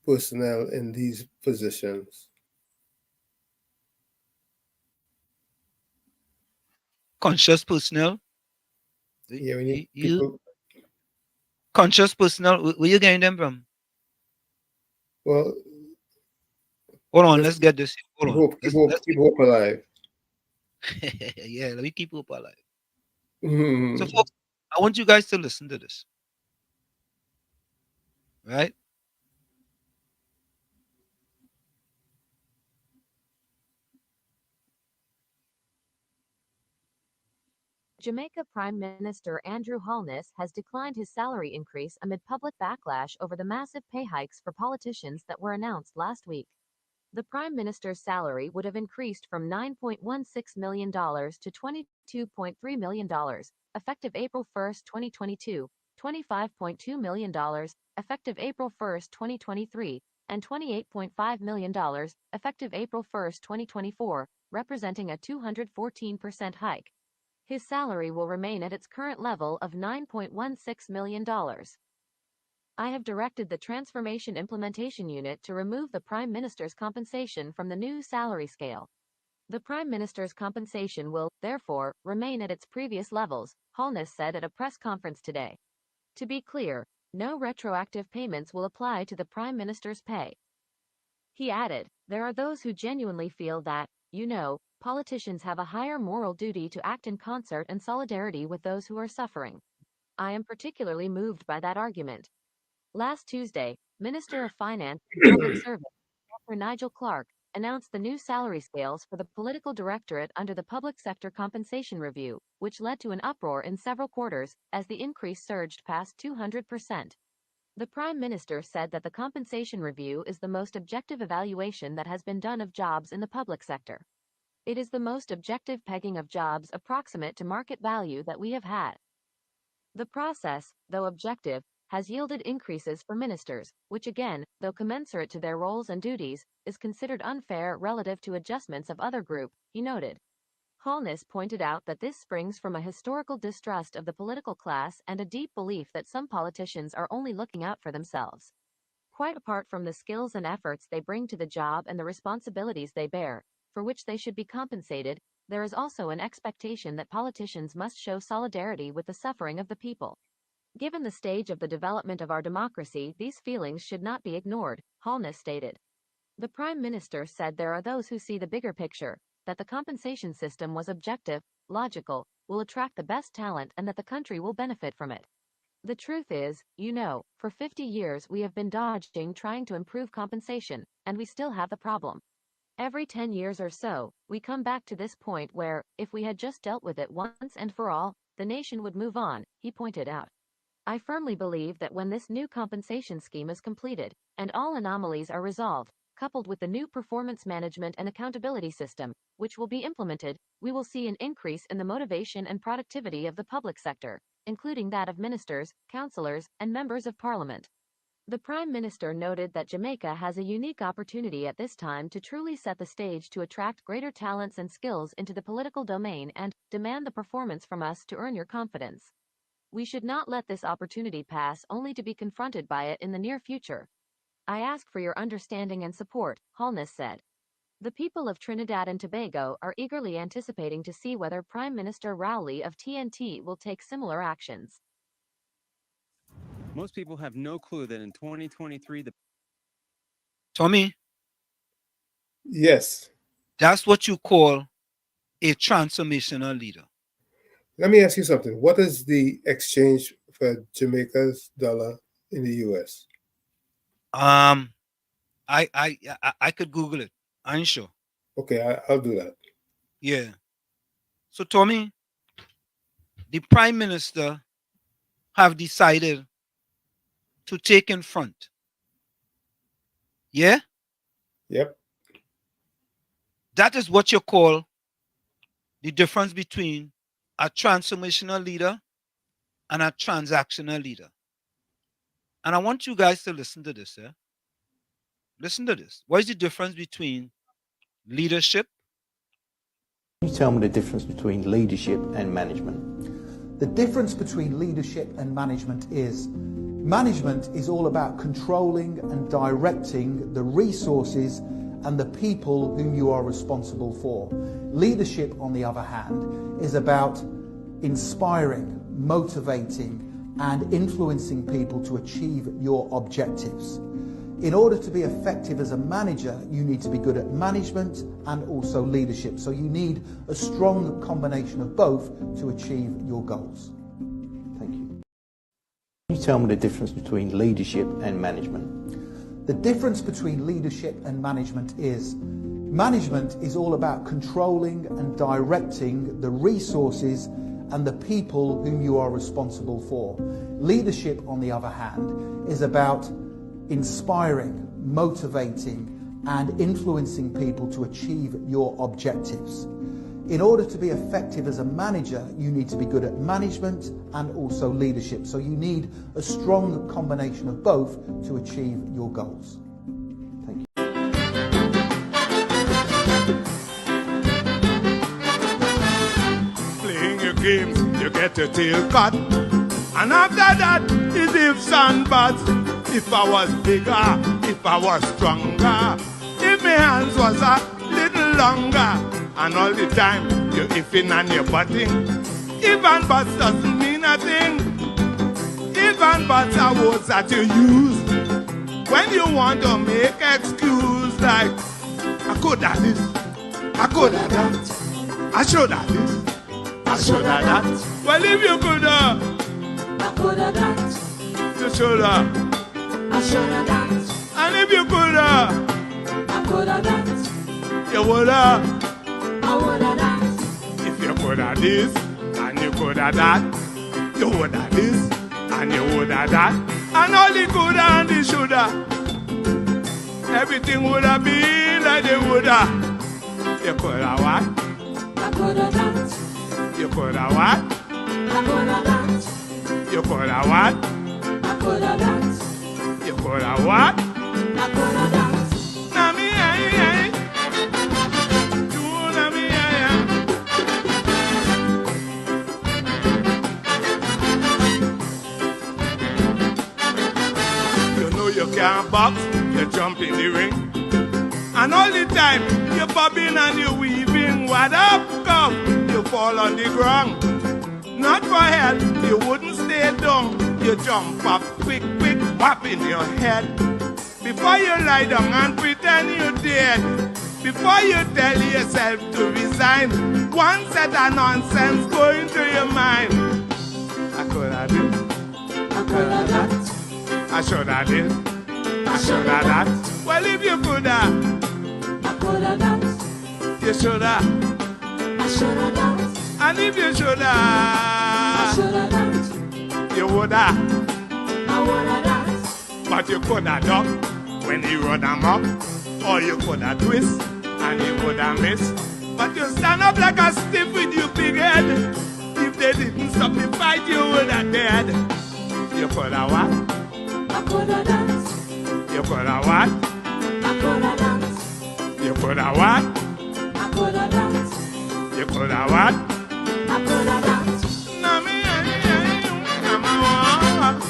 personnel in these positions. Conscious personnel? Yeah, we need people. Conscious personnel, where you getting them from? Well, hold on, let's get this. Hold on. Keep hope alive. Yeah, let me keep hope alive. Mm-hmm. So, folks, I want you guys to listen to this. Right? Jamaica Prime Minister Andrew Holness has declined his salary increase amid public backlash over the massive pay hikes for politicians that were announced last week. The Prime Minister's salary would have increased from $9.16 million to $22.3 million, effective April 1, 2022, $25.2 million, effective April 1, 2023, and $28.5 million, effective April 1, 2024, representing a 214% hike. His salary will remain at its current level of $9.16 million. I have directed the Transformation Implementation Unit to remove the Prime Minister's compensation from the new salary scale. The Prime Minister's compensation will, therefore, remain at its previous levels, Holness said at a press conference today. To be clear, no retroactive payments will apply to the Prime Minister's pay. He added, there are those who genuinely feel that, politicians have a higher moral duty to act in concert and solidarity with those who are suffering. I am particularly moved by that argument. Last Tuesday, Minister of Finance and Public Service, Dr. Nigel Clark, announced the new salary scales for the political directorate under the Public Sector Compensation Review, which led to an uproar in several quarters as the increase surged past 200%. The Prime Minister said that the compensation review is the most objective evaluation that has been done of jobs in the public sector. It is the most objective pegging of jobs approximate to market value that we have had. The process, though objective, has yielded increases for ministers, which again, though commensurate to their roles and duties, is considered unfair relative to adjustments of other group, he noted. Holness pointed out that this springs from a historical distrust of the political class and a deep belief that some politicians are only looking out for themselves. Quite apart from the skills and efforts they bring to the job and the responsibilities they bear, for which they should be compensated, there is also an expectation that politicians must show solidarity with the suffering of the people. Given the stage of the development of our democracy, these feelings should not be ignored, Holness stated. The Prime Minister said there are those who see the bigger picture, that the compensation system was objective, logical, will attract the best talent and that the country will benefit from it. The truth is, for 50 years we have been dodging trying to improve compensation, and we still have the problem. Every 10 years or so, we come back to this point where, if we had just dealt with it once and for all, the nation would move on, he pointed out. I firmly believe that when this new compensation scheme is completed, and all anomalies are resolved, coupled with the new performance management and accountability system, which will be implemented, we will see an increase in the motivation and productivity of the public sector, including that of ministers, councillors, and members of parliament. The Prime Minister noted that Jamaica has a unique opportunity at this time to truly set the stage to attract greater talents and skills into the political domain and demand the performance from us to earn your confidence. We should not let this opportunity pass only to be confronted by it in the near future. I ask for your understanding and support, Holness said. The people of Trinidad and Tobago are eagerly anticipating to see whether Prime Minister Rowley of TNT will take similar actions. Most people have no clue that in 2023, the Tommy, Yes. that's what you call a transformational leader. Let me ask you something. What is the exchange for Jamaica's dollar in the US? I could Google it. I ain't sure. Okay, I'll do that. Yeah. So Tommy, the Prime Minister have decided to take in front. Yeah? Yep. That is what you call the difference between a transformational leader and a transactional leader. And I want you guys to listen to this. Yeah? Listen to this. What is the difference between leadership? Can you tell me the difference between leadership and management? The difference between leadership and management is all about controlling and directing the resources and the people whom you are responsible for. Leadership, on the other hand, is about inspiring, motivating, and influencing people to achieve your objectives. In order to be effective as a manager, you need to be good at management and also leadership. So you need a strong combination of both to achieve your goals. Thank you. Can you tell me the difference between leadership and management? The difference between leadership and management is all about controlling and directing the resources and the people whom you are responsible for. Leadership, on the other hand, is about inspiring, motivating, and influencing people to achieve your objectives. In order to be effective as a manager, you need to be good at management and also leadership. So you need a strong combination of both to achieve your goals. Thank you. Playing your games, you get your tail cut. And after that, is ifs and buts. If I was bigger, if I was stronger, if my hands was a little longer. And all the time, you're ifing and you're butting. If and buts doesn't mean a thing. If and buts are words that you use when you want to make excuse like, I could have this, I could have that, I should have this, I should have that. Well, if you could have, I could have that, you should have. I should have that. And if you could have, I could have that, you would have. I would have that. If you could have this, and you could have that, you would have this, and you would have that. And all the could and the should have. Everything would have been like they would have. You could have what? I could have that. You could have what? I could have that. You could have what? I could have that. You could have what? I could have that. Na me ay. You can't box, you jump in the ring. And all the time, you're bobbing and you're weaving. What up, come? You fall on the ground. Not for help, you wouldn't stay down. You jump up quick, whap in your head. Before you lie down and pretend you're dead. Before you tell yourself to resign. One set of nonsense going through your mind. I could have this, I could have that. I should have this, I should have that. Well, if you could have, I could have that. you should have, I should have that. and if you should I have, should have that. you would have. I would have that. But you could have duck when you run amok, or you could have twist and you would have missed. But you stand up like a stiff with your big head. If they didn't stop the fight, you would have dead. You could have what? I could have that. You could have what? I could have that. You could have what? I could have that. You could have what? I could have that. Na me ay, na ma wa.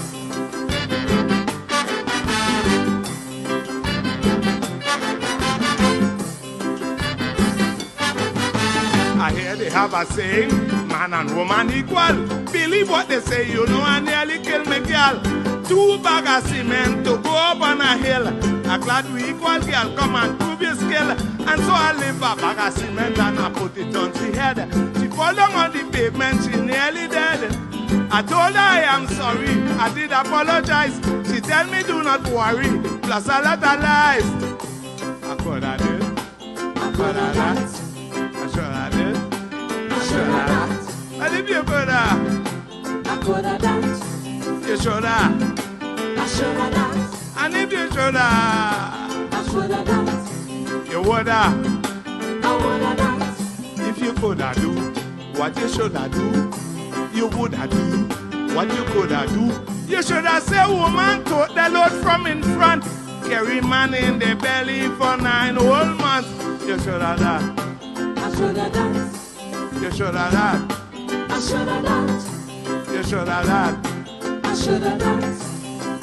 Yeah, they have a saying, man and woman equal. Believe what they say, you know, I nearly killed me, girl. 2 bags of cement to go up on a hill. I'm glad we equal, girl. Come and prove your skill. And so I live a bag of cement and I put it on her head. She fall down on the pavement, she nearly dead. I told her I am sorry, I did apologize. She tell me do not worry, plus a lot of lies. I could have did, I could have that, I should have did, I should have that. And if you could have, I could have that, you should have, I should have that. And if you should have, I should have that, you would have, I would have that. If you could have do what you should have do, you would have do what you could have do. You should have said, woman, tote the load from in front, carry man in the belly for 9 whole months. You should have that. I should have that. You should have that. I should have that. You should have that. I should have that.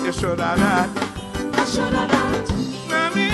You should have that. I should have that. Mami,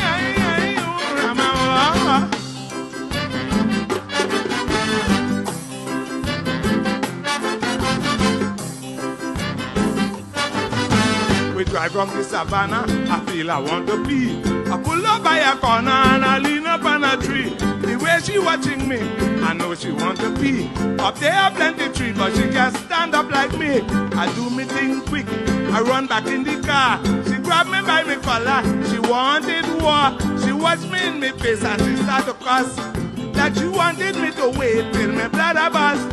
we drive from the savannah, I feel I want to pee. I pull up by a corner and I lean up on a tree. The way she watching me, I know she want to pee. Up there plenty tree, but she can't stand up like me. I do me thing quick, I run back in the car. She grabbed me by me collar, she wanted war. She watched me in my face and she started to cuss. That she wanted me to wait till my blood a bust.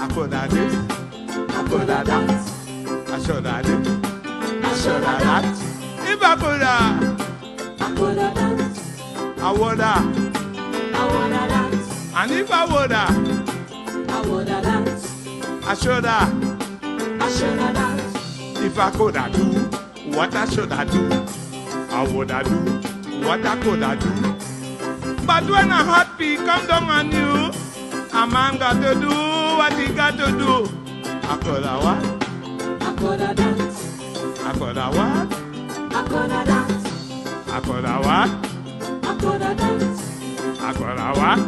I could have this, I could have that. I should have did, I should have that. If I could have, I could have done. I would have, I would have done. And if I would have, I would have done. I should have, I should have done. If I could have do what I should have do, I would have do what I could have do. But when a hot pea come down on you, a man got to do what he got to do. I could have what? I could have danced. I could have what? I could have danced. I could have what? I could have danced. I could have what?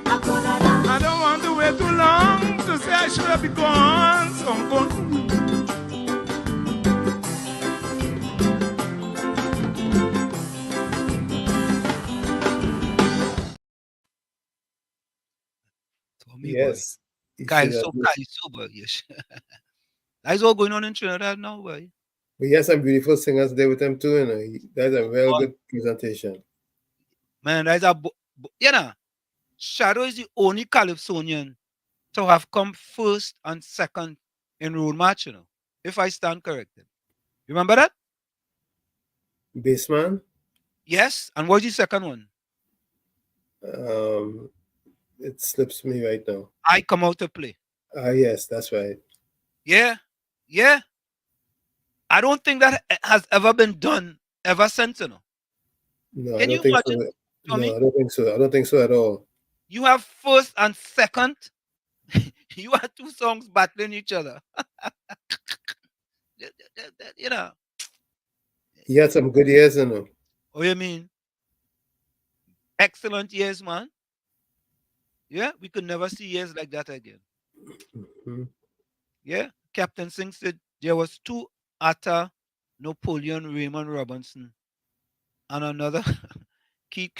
I could have danced. I don't want to wait too long to say I should have been gone. So I'm going. Yes. Guys, sober, yes. That's all going on in Trinidad now, boy. We have some beautiful singers there with them too, you know. That's a very good presentation. Man, that's you know, Shadow is the only Calypsonian to have come first and second in road match, you know, if I stand corrected. Remember that? Bassman? Yes. And what's the second one? It slips me right now. I Come Out to Play. Yes, that's right. Yeah. Yeah. I don't think that has ever been done ever since, you know. No, Can I you don't think so. imagine, No, Tommy? I don't think so. I don't think so at all. You have first and second. You have 2 songs battling each other. You know. He had some good years, you know. Oh, you mean? Excellent years, man. Yeah, we could never see years like that again. Mm-hmm. Yeah, Captain Singh said there was 2 Atta, Napoleon, Raymond Robinson, and another Keith.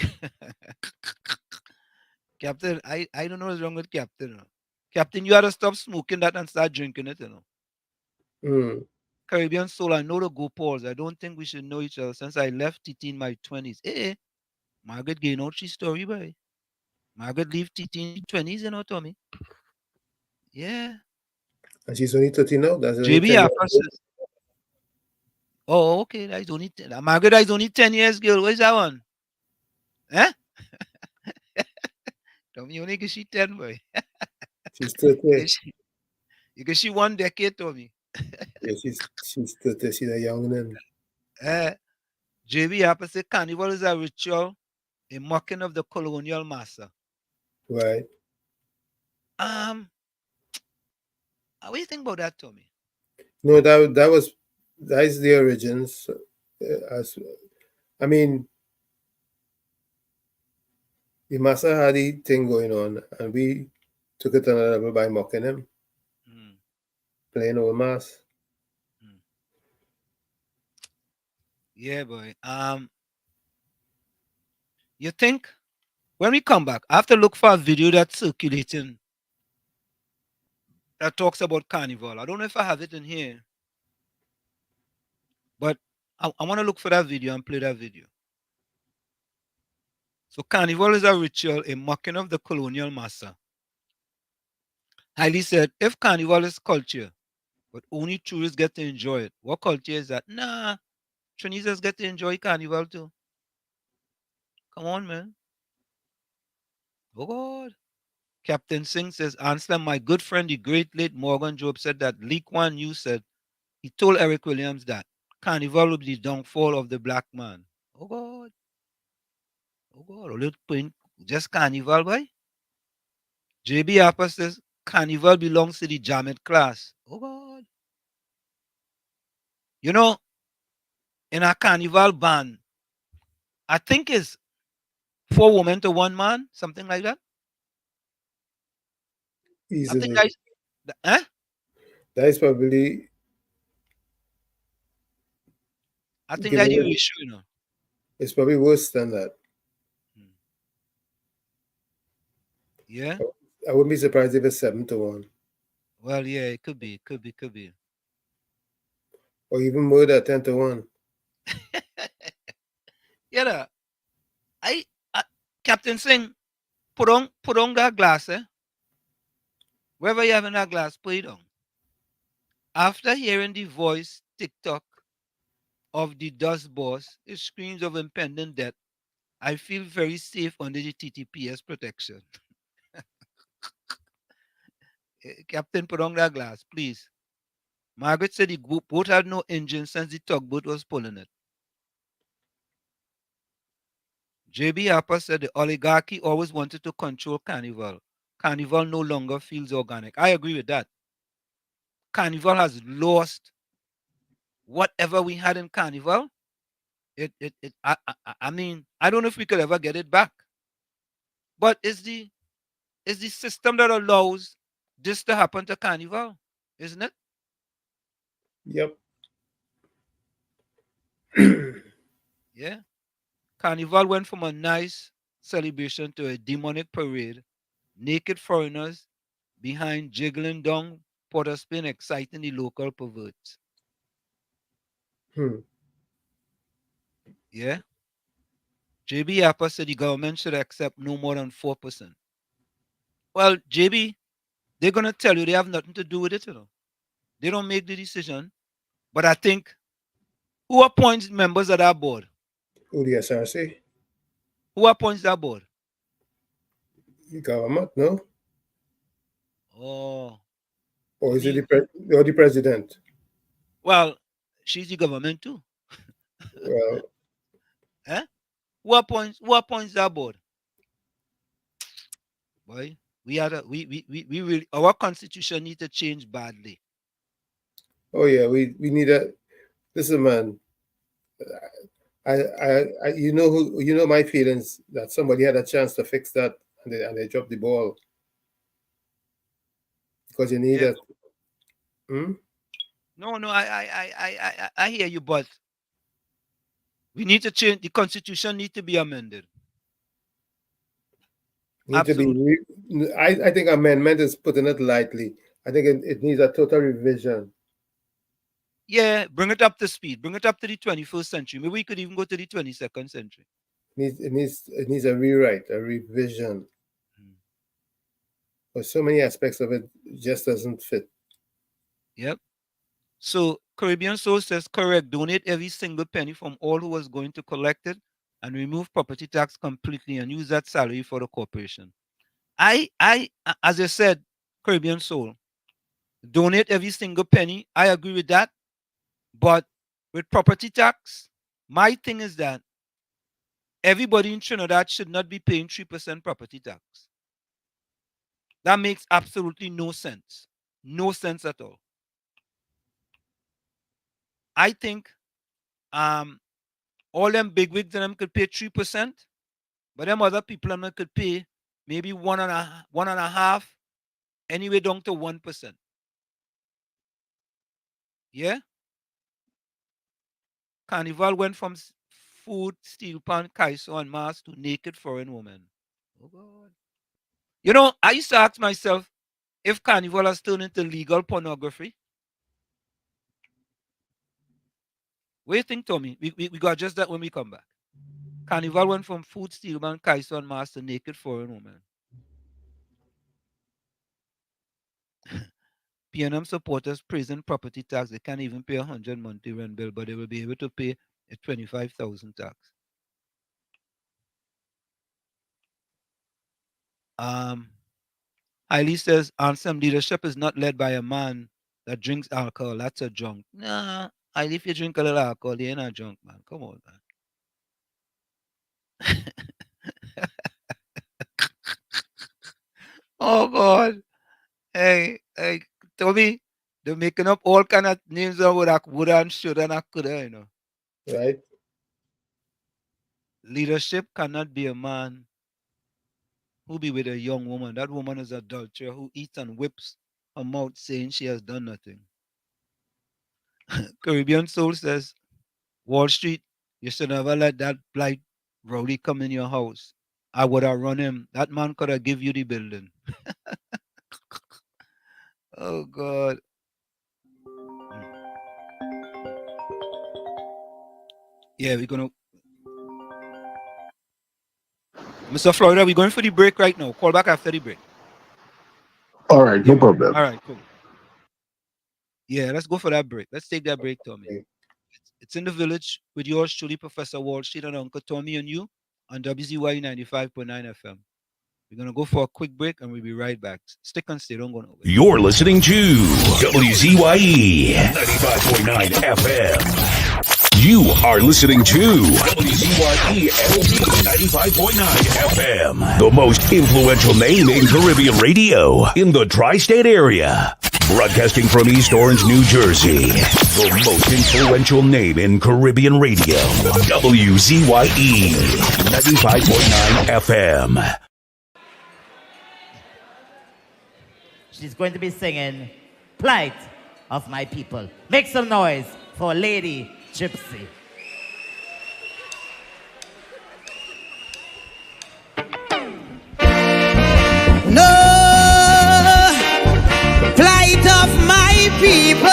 Captain, I don't know what's wrong with Captain. You know. Captain, you had to stop smoking that and start drinking it, you know. Mm. Caribbean Soul, I know the Go Pauls. I don't think we should know each other since I left TT in my 20s. Hey, Margaret gained out she story, boy. Margaret leave TT in 20s, you know, Tommy. Yeah. And she's only 30 now. That's only JB 10 Afra years. says. Oh, okay. That's only Margaret is only 10 years, girl. Where's that one? Eh? Tommy, only because she 10, boy. She's 30. You can see 1 decade, Tommy. Yeah, she's 30. She's a young man. JB Afra says carnival is a ritual, a mocking of the colonial master. Right. What do you think about that, Tommy? No, that is the origins. I mean, The master had the thing going on, and we took it to another level by mocking him, playing old mass. Yeah, boy. You think when we come back, I have to look for a video that's circulating that talks about carnival. I don't know if I have it in here, but I want to look for that video and play that video. So carnival is a ritual, a mocking of the colonial master. Haile said, if carnival is culture, but only tourists get to enjoy it, what culture is that? Nah, Trinidadians get to enjoy carnival too. Come on, man. Oh, God. Captain Singh says, Answer, my good friend, the great late Morgan Job said that Lee Kuan Yew said, he told Eric Williams that carnival will be the downfall of the black man. Oh, God. Oh, God. A little point, just carnival, boy. J.B. Harper says, carnival belongs to the Jamet class. Oh, God. You know, in a carnival band, I think it's 4 women to 1 man, something like that. Easily. I think that's, eh? That is probably. I think that's the ratio, you know. It's probably worse than that. Yeah. I wouldn't be surprised if it's 7 to 1. Well, yeah, it could be. Or even more than 10 to 1. Yeah, I Captain Singh, put on that glass, eh? Wherever you have in that glass, put it on. After hearing the voice TikTok of the dust boss, it screams of impending death. I feel very safe under the TTPS protection. Captain, put on that glass, please. Margaret said the boat had no engine since the tugboat was pulling it. J.B. Harper said the oligarchy always wanted to control Carnival. Carnival no longer feels organic. I agree with that. Carnival has lost whatever we had in Carnival. I mean, I don't know if we could ever get it back. But it's the system that allows this to happen to Carnival, isn't it? Yep. Yeah. Carnival went from a nice celebration to a demonic parade. Naked foreigners behind jiggling down Port of Spain, exciting the local perverts. Yeah. JB Harper said the government should accept no more than 4%. Well, JB, they're going to tell you they have nothing to do with it, you know. They don't make the decision. But I think, who appoints members of that board? Who, the SRC? Who appoints that board? The government, no? Oh. Or is it the president? Well, she's the government too. Well. Eh? Who appoints that board? Boy, we really, our constitution needs to change badly. Oh yeah, we need a. Listen, man. I you know my feelings that somebody had a chance to fix that and they dropped the ball because you need that. No, I hear you, but we need to change. The constitution needs to be amended. I think amendment is putting it lightly. I think it needs a total revision. Yeah, bring it up to speed. Bring it up to the 21st century. Maybe we could even go to the 22nd century. It needs a rewrite, a revision. But so many aspects of it just doesn't fit. Yep. So Caribbean Soul says, correct, donate every single penny from all who was going to collect it and remove property tax completely and use that salary for the corporation. I as I said, Caribbean Soul, donate every single penny. I agree with that. But with property tax, my thing is that everybody in Trinidad should not be paying 3% property tax. That makes absolutely no sense. No sense at all. I think all them bigwigs and them could pay 3%, But them other people them could pay maybe 1.5, anyway down to 1%. Yeah? Carnival went from food, steel pan, kaiso, and mask to naked foreign women. Oh God. You know, I used to ask myself if Carnival has turned into legal pornography. What do you think, Tommy? We got just that when we come back. Carnival went from food, steel pan, kaiso, and mask to naked foreign women. PNM supporters praising property tax. They can't even pay 100 monthly rent bill, but they will be able to pay a 25,000 tax. Hailey says, Ansem, leadership is not led by a man that drinks alcohol. That's a drunk. Nah, Hailey, if you drink a little alcohol, you ain't a drunk, man. Come on, man. Oh, God. Hey, Tommy, they're making up all kind of names of what I would and should and I could, you know. Right. Leadership cannot be a man who be with a young woman. That woman is adulterer who eats and whips her mouth saying she has done nothing. Caribbean Soul says, Wall Street, you should never let that blight rowdy come in your house. I would have run him. That man could have give you the building. Oh, God. Yeah, we're going to... Mr. Florida, we're going for the break right now. Call back after the break. All right, no problem. All right, cool. Yeah, let's go for that break. Let's take that break, Tommy. It's in the village with yours truly, Professor Wall Street and Uncle Tommy and you on WZYU 95.9 FM. We're going to go for a quick break and we'll be right back. Stick and stay. Don't go nowhere. You're listening to WZYE 95.9 FM. You are listening to WZYE LP 95.9 FM, the most influential name in Caribbean radio in the tri-state area. Broadcasting from East Orange, New Jersey, the most influential name in Caribbean radio, WZYE 95.9 FM. She's going to be singing Plight of My People. Make some noise for Lady Gypsy. No plight of my people.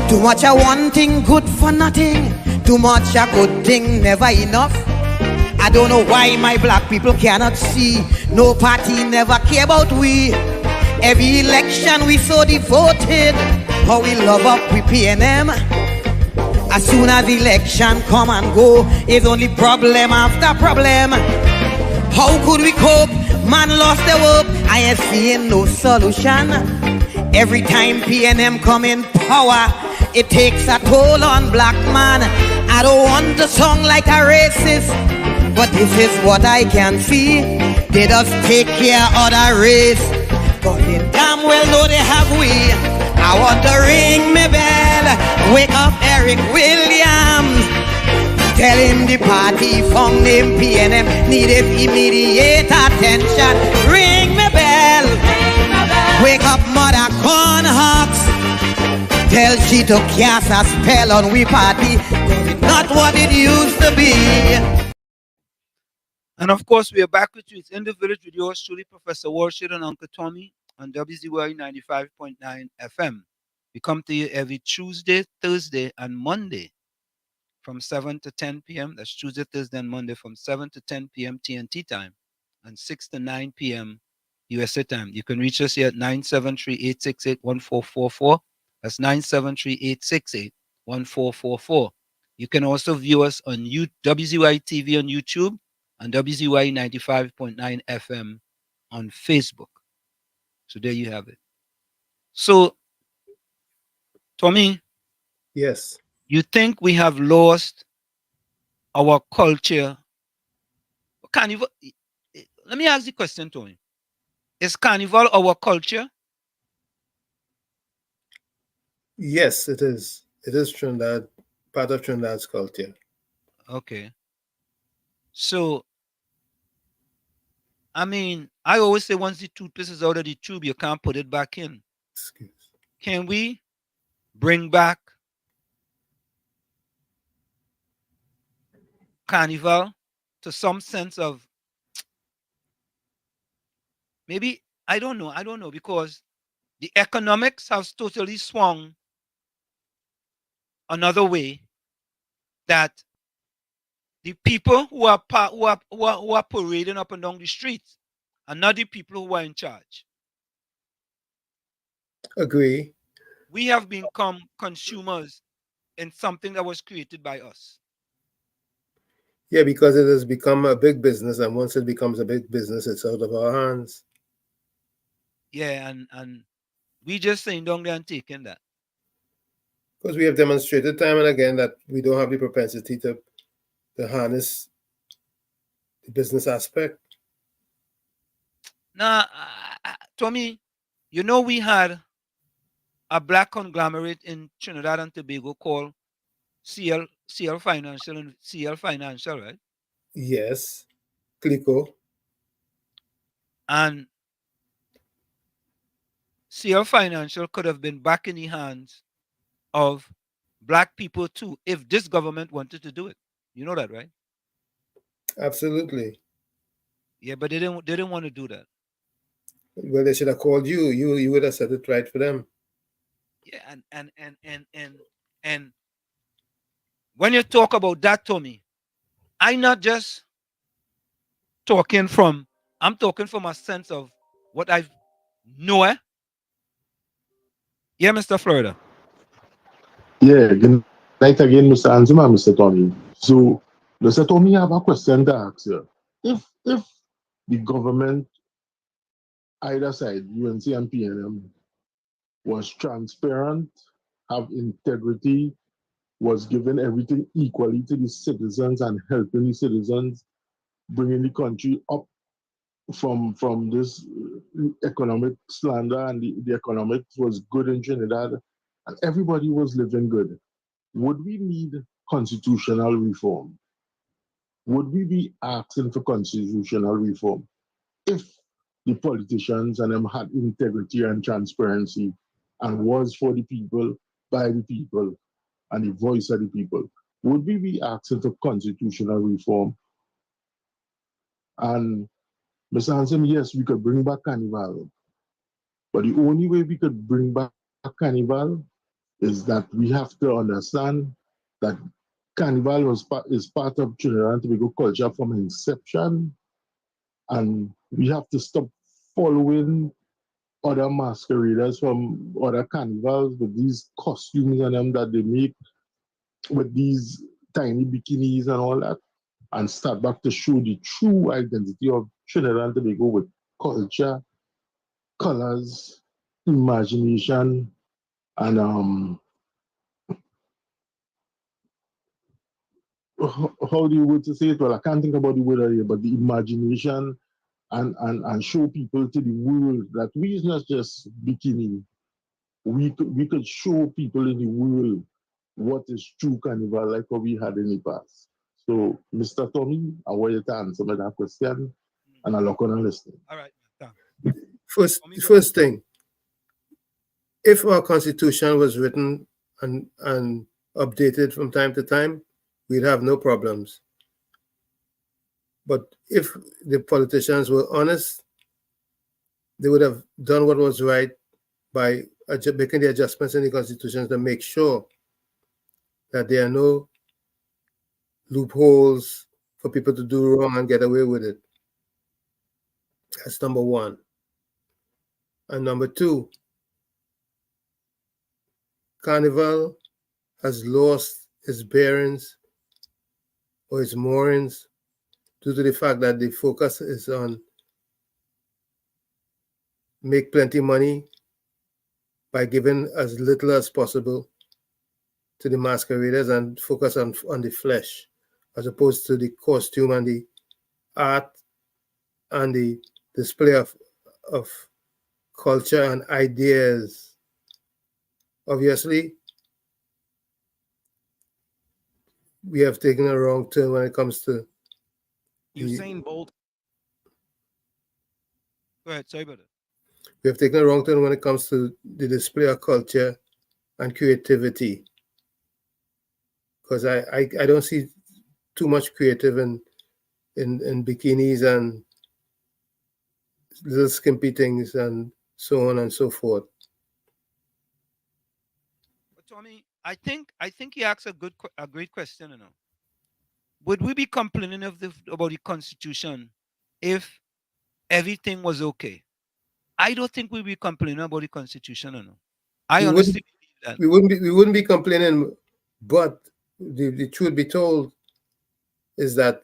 Too much a one thing good for nothing. Too much a good thing never enough. I don't know why my black people cannot see. No party never care about we. Every election we so devoted. How we love up we PNM. As soon as election come and go, it's only problem after problem. How could we cope? Man lost their hope. I ain't seeing no solution. Every time PNM come in power, it takes a toll on black man. I don't want to sound like a racist, but this is what I can see. They just take care of the race, but they damn well know they have we. I want to ring me bell, wake up Eric Williams, tell him the party found him PNM needed immediate attention. Ring me bell, wake up Mother Cornhawks, tell she to cast a spell on we party. Not what it used to be. And of course, we are back with you. It's in the village with yours truly, Professor Warshid and Uncle Tommy on WZY 95.9 FM. We come to you every Tuesday, Thursday, and Monday from 7 to 10 p.m. That's Tuesday, Thursday, and Monday from 7 to 10 p.m. TNT time and 6 to 9 p.m. USA time. You can reach us here at 973-868-1444. That's 973-868-1444. You can also view us on WZY TV on YouTube and WZY 95.9 FM on Facebook. So there you have it. So, Tommy. Yes. You think we have lost our culture? Let Let me ask the question, Tony. Is carnival our culture? Yes, it is. It is Trinidad, part of Trinidad's culture. Okay. So, I mean, I always say once the toothpaste is out of the tube, you can't put it back in. Can we bring back carnival to some sense of maybe, I don't know, because the economics has totally swung another way, that the people who are parading up and down the streets are not the people who are in charge. Agree. We have become consumers in something that was created by us. Yeah, because it has become a big business, and once it becomes a big business, it's out of our hands. Yeah, and we just saying down there and taking that. Because we have demonstrated time and again that we don't have the propensity to harness the business aspect. Now, Tommy, you know we had a black conglomerate in Trinidad and Tobago called CL Financial and CL Financial, right? Yes, Clico. And CL Financial could have been back in the hands of black people too if this government wanted to do it. You know that, right? Absolutely. Yeah, but they didn't want to do that. Well, they should have called you. You would have said it right for them. Yeah, and when you talk about that, Tommy, I'm not just talking from, I'm talking from a sense of what I know. Yeah, Mr. Florida. Yeah, good night again, Mr. Anzima, Mr. Tommy. So, Mr. Tommy, I have a question to ask you. If the government, either side, UNC and PNM, was transparent, have integrity, was giving everything equally to the citizens and helping the citizens, bringing the country up from this economic slander, and the economics was good in Trinidad, and everybody was living good, would we need constitutional reform? Would we be asking for constitutional reform if the politicians and them had integrity and transparency and was for the people, by the people, and the voice of the people? Would we be asking for constitutional reform? And Mr. Hansen, yes, we could bring back carnival, but the only way we could bring back carnival is that we have to understand that carnival is part of Trinidad and Tobago culture from inception, and we have to stop following other masqueraders from other carnivals with these costumes and them that they make with these tiny bikinis and all that, and start back to show the true identity of Trinidad and Tobago with culture, colors, imagination, and how do you want to say it? Well, I can't think about the word here, but the imagination and show people to the world that we is not just bikini. We could show people in the world what is true carnival, like what we had in the past. So, Mr. Tommy, I want you to answer me that question, and I look on and listen. All right. First thing, if our constitution was written and updated from time to time, we'd have no problems. But if the politicians were honest, they would have done what was right by making the adjustments in the constitution to make sure that there are no loopholes for people to do wrong and get away with it. That's number one. And number two, Carnival has lost its bearings or its moorings due to the fact that the focus is on make plenty money by giving as little as possible to the masqueraders and focus on the flesh, as opposed to the costume and the art and the display of culture and ideas. Obviously, we have taken a wrong turn when it comes to Usain Bolt. Go ahead, sorry about that. we have taken a wrong turn when it comes to the display of culture and creativity. Because I don't see too much creative in bikinis and little skimpy things and so on and so forth. But Tommy, I think he asked a great question. You know, would we be complaining about the Constitution if everything was okay? I don't think we'd be complaining about the Constitution. You know, I honestly believe that we wouldn't be complaining, but the truth be told is that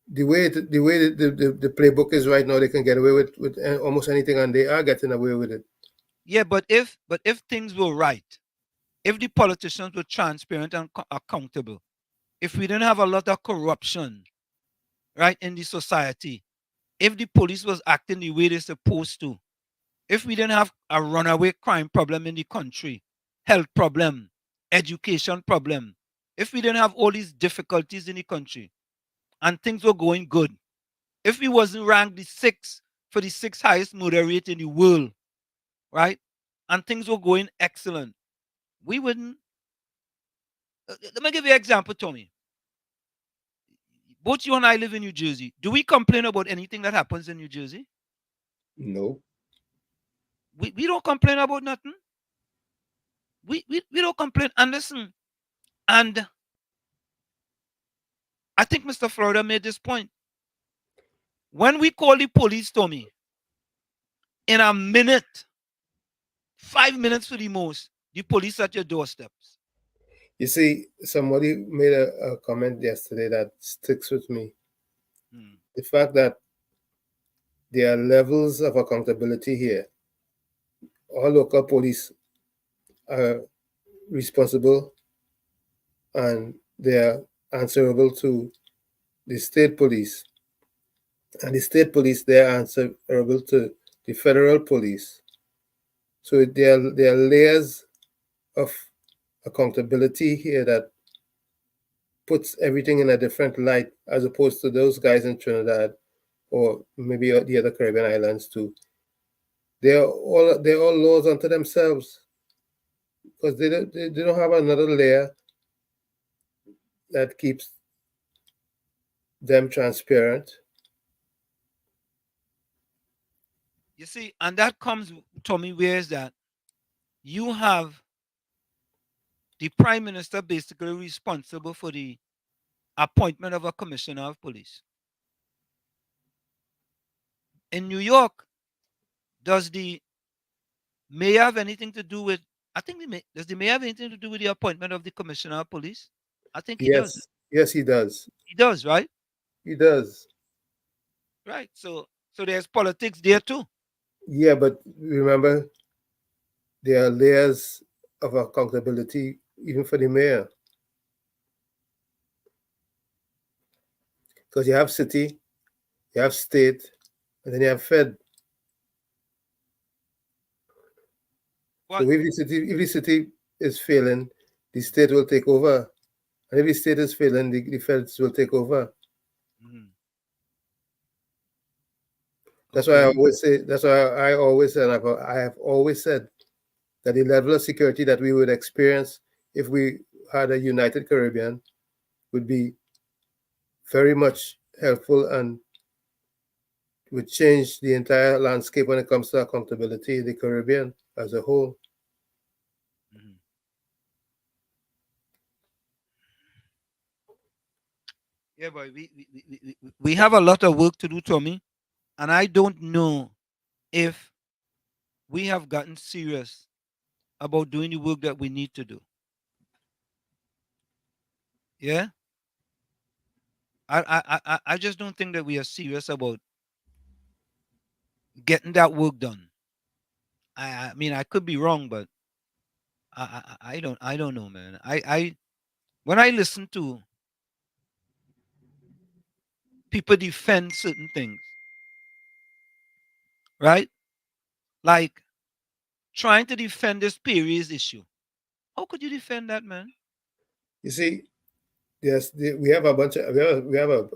the way the playbook is right now, they can get away with almost anything, and they are getting away with it. Yeah, but if things were right, if the politicians were transparent and accountable, if we didn't have a lot of corruption, right, in the society, if the police was acting the way they're supposed to, if we didn't have a runaway crime problem in the country, health problem, education problem, if we didn't have all these difficulties in the country and things were going good, if we wasn't ranked the sixth highest murder rate in the world, right, and things were going excellent, we wouldn't. Let me give you an example, Tommy. Both you and I live in New Jersey. Do we complain about anything that happens in New Jersey? No. We don't complain about nothing. We don't complain. And listen, and I think Mr. Florida made this point. When we call the police, Tommy, in a minute, 5 minutes for the most, the police at your doorsteps. You see, somebody made a comment yesterday that sticks with me. The fact that there are levels of accountability here. All local police are responsible and they are answerable to the state police. And the state police, they are answerable to the federal police. So there are layers of accountability here that puts everything in a different light as opposed to those guys in Trinidad or maybe the other Caribbean islands too. They're all laws unto themselves because they don't have another layer that keeps them transparent. You see, and that comes, Tommy, where is that? You have the Prime Minister basically responsible for the appointment of a commissioner of police. In New York, does the mayor have anything to do with, does the mayor have anything to do with the appointment of the commissioner of police? I think he does. Yes, he does. He does, right? He does. Right. So there's politics there too. Yeah, but remember, there are layers of accountability even for the mayor. Because you have city, you have state, and then you have fed. What? So if the city is failing, the state will take over. And if the state is failing, the feds will take over. That's why I always say, I have always said that the level of security that we would experience if we had a united Caribbean would be very much helpful and would change the entire landscape when it comes to accountability in the Caribbean as a whole. Yeah, but we have a lot of work to do, Tommy. And I don't know if we have gotten serious about doing the work that we need to do. Yeah? I just don't think that we are serious about getting that work done. I mean, I could be wrong, but I don't know, man. When I listen to people defend certain things, right? Like trying to defend this Perry's issue. How could you defend that, man? You see, yes, we have a bunch of we have a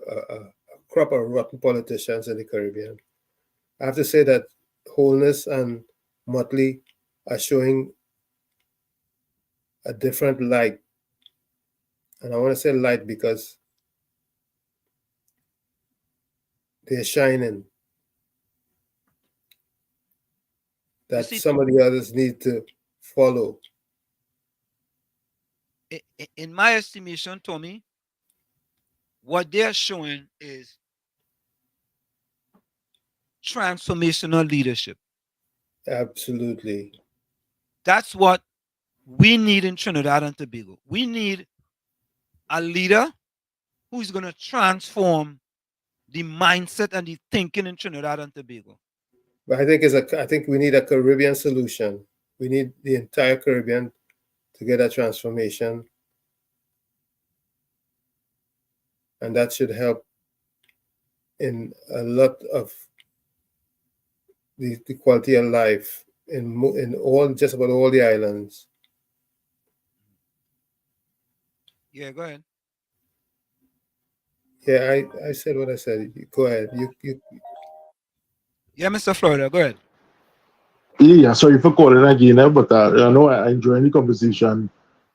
crop of rotten politicians in the Caribbean. I have to say that Holness and Motley are showing a different light, and I want to say light because they're shining. That some of the others need to follow. In my estimation, Tommy, what they're showing is transformational leadership. Absolutely. That's what we need in Trinidad and Tobago. We need a leader who's going to transform the mindset and the thinking in Trinidad and Tobago. But I think we need a Caribbean solution. We need the entire Caribbean to get a transformation. And that should help in a lot of the quality of life in just about all the islands. Yeah, go ahead. Yeah, I said what I said. Go ahead. You. Yeah, Mr. Florida, go ahead. Yeah, sorry for calling again, but I know I enjoy the conversation.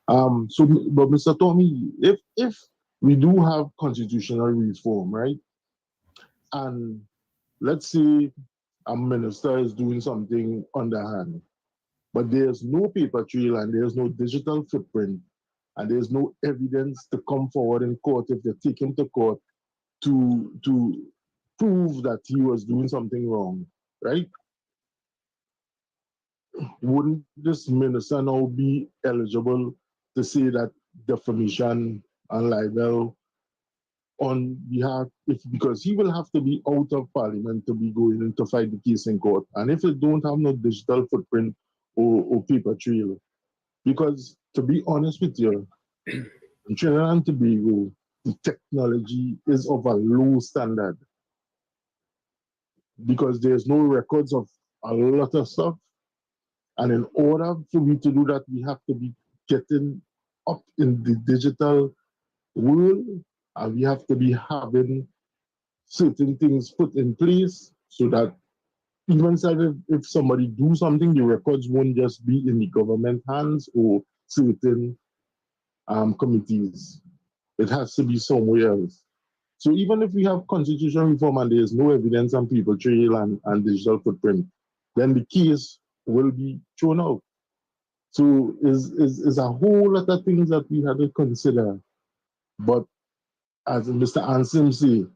But Mr. Tommy, if we do have constitutional reform, right, and let's say a minister is doing something underhand, but there's no paper trail and there's no digital footprint, and there's no evidence to come forward in court if they take him to court to prove that he was doing something wrong, right? Wouldn't this minister now be eligible to say that defamation and libel on behalf, because he will have to be out of parliament to be going in to fight the case in court, and if it don't have no digital footprint or paper trail, because to be honest with you, in Trinidad and Tobago, the technology is of a low standard because there's no records of a lot of stuff. And in order for me to do that, we have to be getting up in the digital world, and we have to be having certain things put in place so that even if somebody do something, the records won't just be in the government hands or certain committees. It has to be somewhere else. So even if we have constitutional reform and there's no evidence on paper trail and digital footprint, then the case will be thrown out. So is a whole lot of things that we have to consider. But as Mr. Anselm said,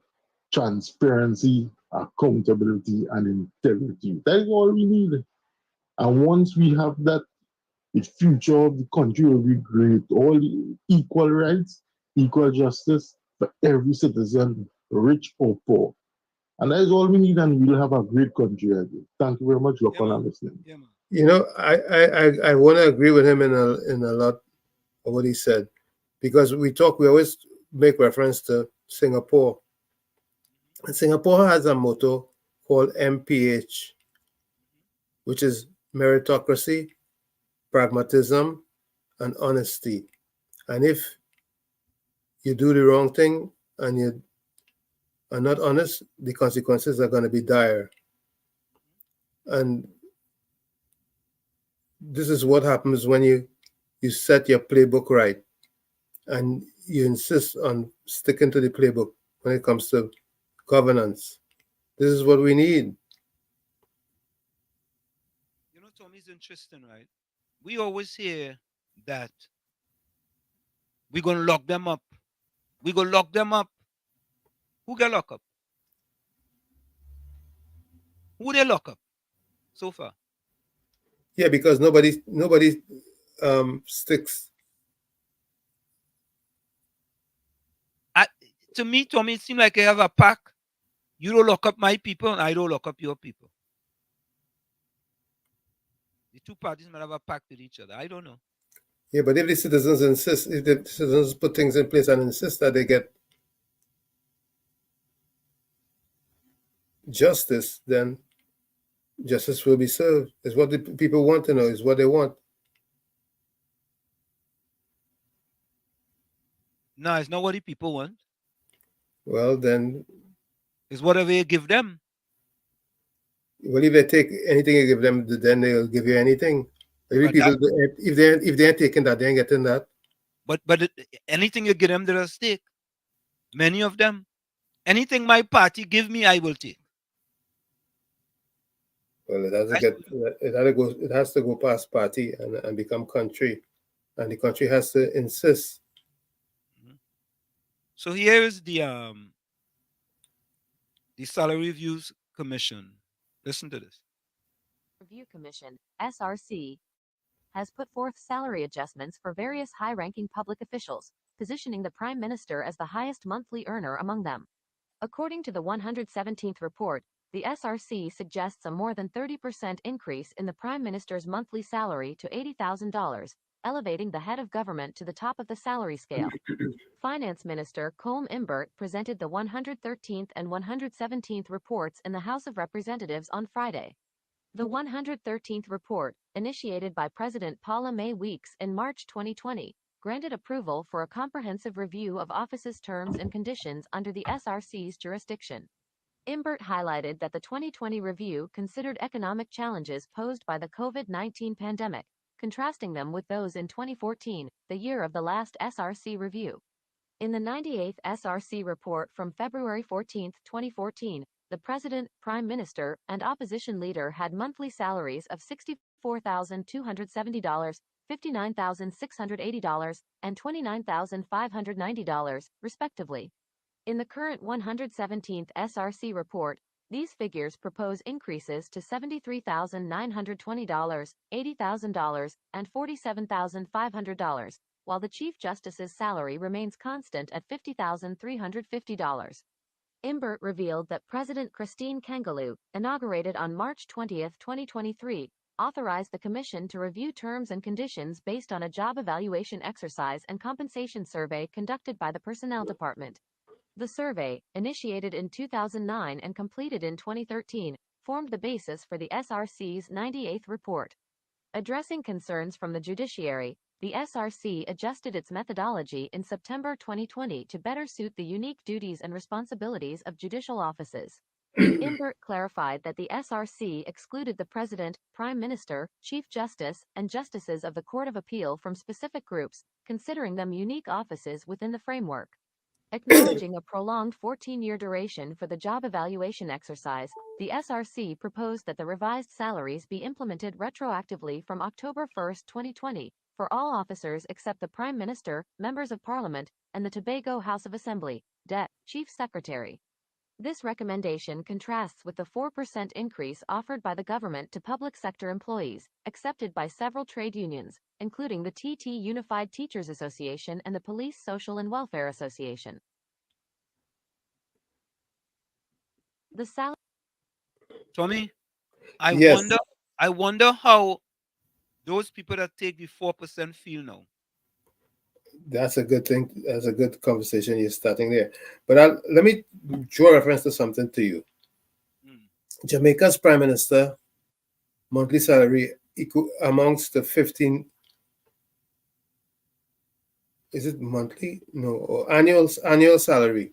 transparency, accountability, and integrity. That is all we need. And once we have that, the future of the country will be great. All the equal rights, equal justice for every citizen, rich or poor. And that is all we need, and we'll have a great country. Thank you very much, Local, and listening. You know, I want to agree with him in a lot of what he said, because we always make reference to Singapore. And Singapore has a motto called MPH, which is meritocracy, pragmatism, and honesty. And if you do the wrong thing and you are not honest, the consequences are going to be dire. And this is what happens when you set your playbook right and you insist on sticking to the playbook when it comes to governance. This is what we need. You know, Tommy, it's interesting, right? We always hear that we're going to lock them up. We're going to lock them up. Who get locked up? Who they lock up so far? Yeah, because nobody sticks. To me, Tommy, it seems like I have a pack. You don't lock up my people, and I don't lock up your people. The two parties might have a pact with each other. I don't know. Yeah, but if the citizens insist, if the citizens put things in place and insist that they get justice, then justice will be served. Is what the people want to know, is what they want. No, it's not what the people want. Well, then, It's whatever you give them. well, if they take anything you give them, then they'll give you anything. Maybe But people, if they ain't taking that, they ain't getting that. But anything you give them, they'll take. Many of them. Anything my party give me, I will take. Well, it has to go past party and become country, and the country has to insist. So here is the Salary Reviews Commission. Listen to this. Review Commission, SRC, has put forth salary adjustments for various high-ranking public officials, positioning the Prime Minister as the highest monthly earner among them. According to the 117th report, the SRC suggests a more than 30% increase in the Prime Minister's monthly salary to $80,000, elevating the head of government to the top of the salary scale. Finance Minister Colm Imbert presented the 113th and 117th reports in the House of Representatives on Friday. The 113th report, initiated by President Paula May Weeks in March 2020, granted approval for a comprehensive review of office's terms and conditions under the SRC's jurisdiction. Imbert highlighted that the 2020 review considered economic challenges posed by the COVID-19 pandemic, contrasting them with those in 2014, the year of the last SRC review. In the 98th SRC report from February 14, 2014, the President, Prime Minister, and Opposition Leader had monthly salaries of $64,270, $59,680, and $29,590, respectively. In the current 117th SRC report, these figures propose increases to $73,920, $80,000, and $47,500, while the Chief Justice's salary remains constant at $50,350. Imbert revealed that President Christine Kangaloo, inaugurated on March 20, 2023, authorized the Commission to review terms and conditions based on a job evaluation exercise and compensation survey conducted by the Personnel Department. The survey, initiated in 2009 and completed in 2013, formed the basis for the SRC's 98th report. Addressing concerns from the judiciary, the SRC adjusted its methodology in September 2020 to better suit the unique duties and responsibilities of judicial offices. Imbert clarified that the SRC excluded the President, Prime Minister, Chief Justice, and Justices of the Court of Appeal from specific groups, considering them unique offices within the framework. Acknowledging a prolonged 14-year duration for the job evaluation exercise, the SRC proposed that the revised salaries be implemented retroactively from October 1, 2020, for all officers except the Prime Minister, Members of Parliament, and the Tobago House of Assembly, DEP, Chief Secretary. This recommendation contrasts with the 4% increase offered by the government to public sector employees, accepted by several trade unions, including the TT Unified Teachers Association and the Police Social and Welfare Association. The salary. Tommy, Yes. I wonder how those people that take the 4% feel now. That's a good thing. That's a good conversation you're starting there. But let me draw reference to something to you. Jamaica's Prime Minister monthly salary amongst the 15. Is it monthly? No, or annual salary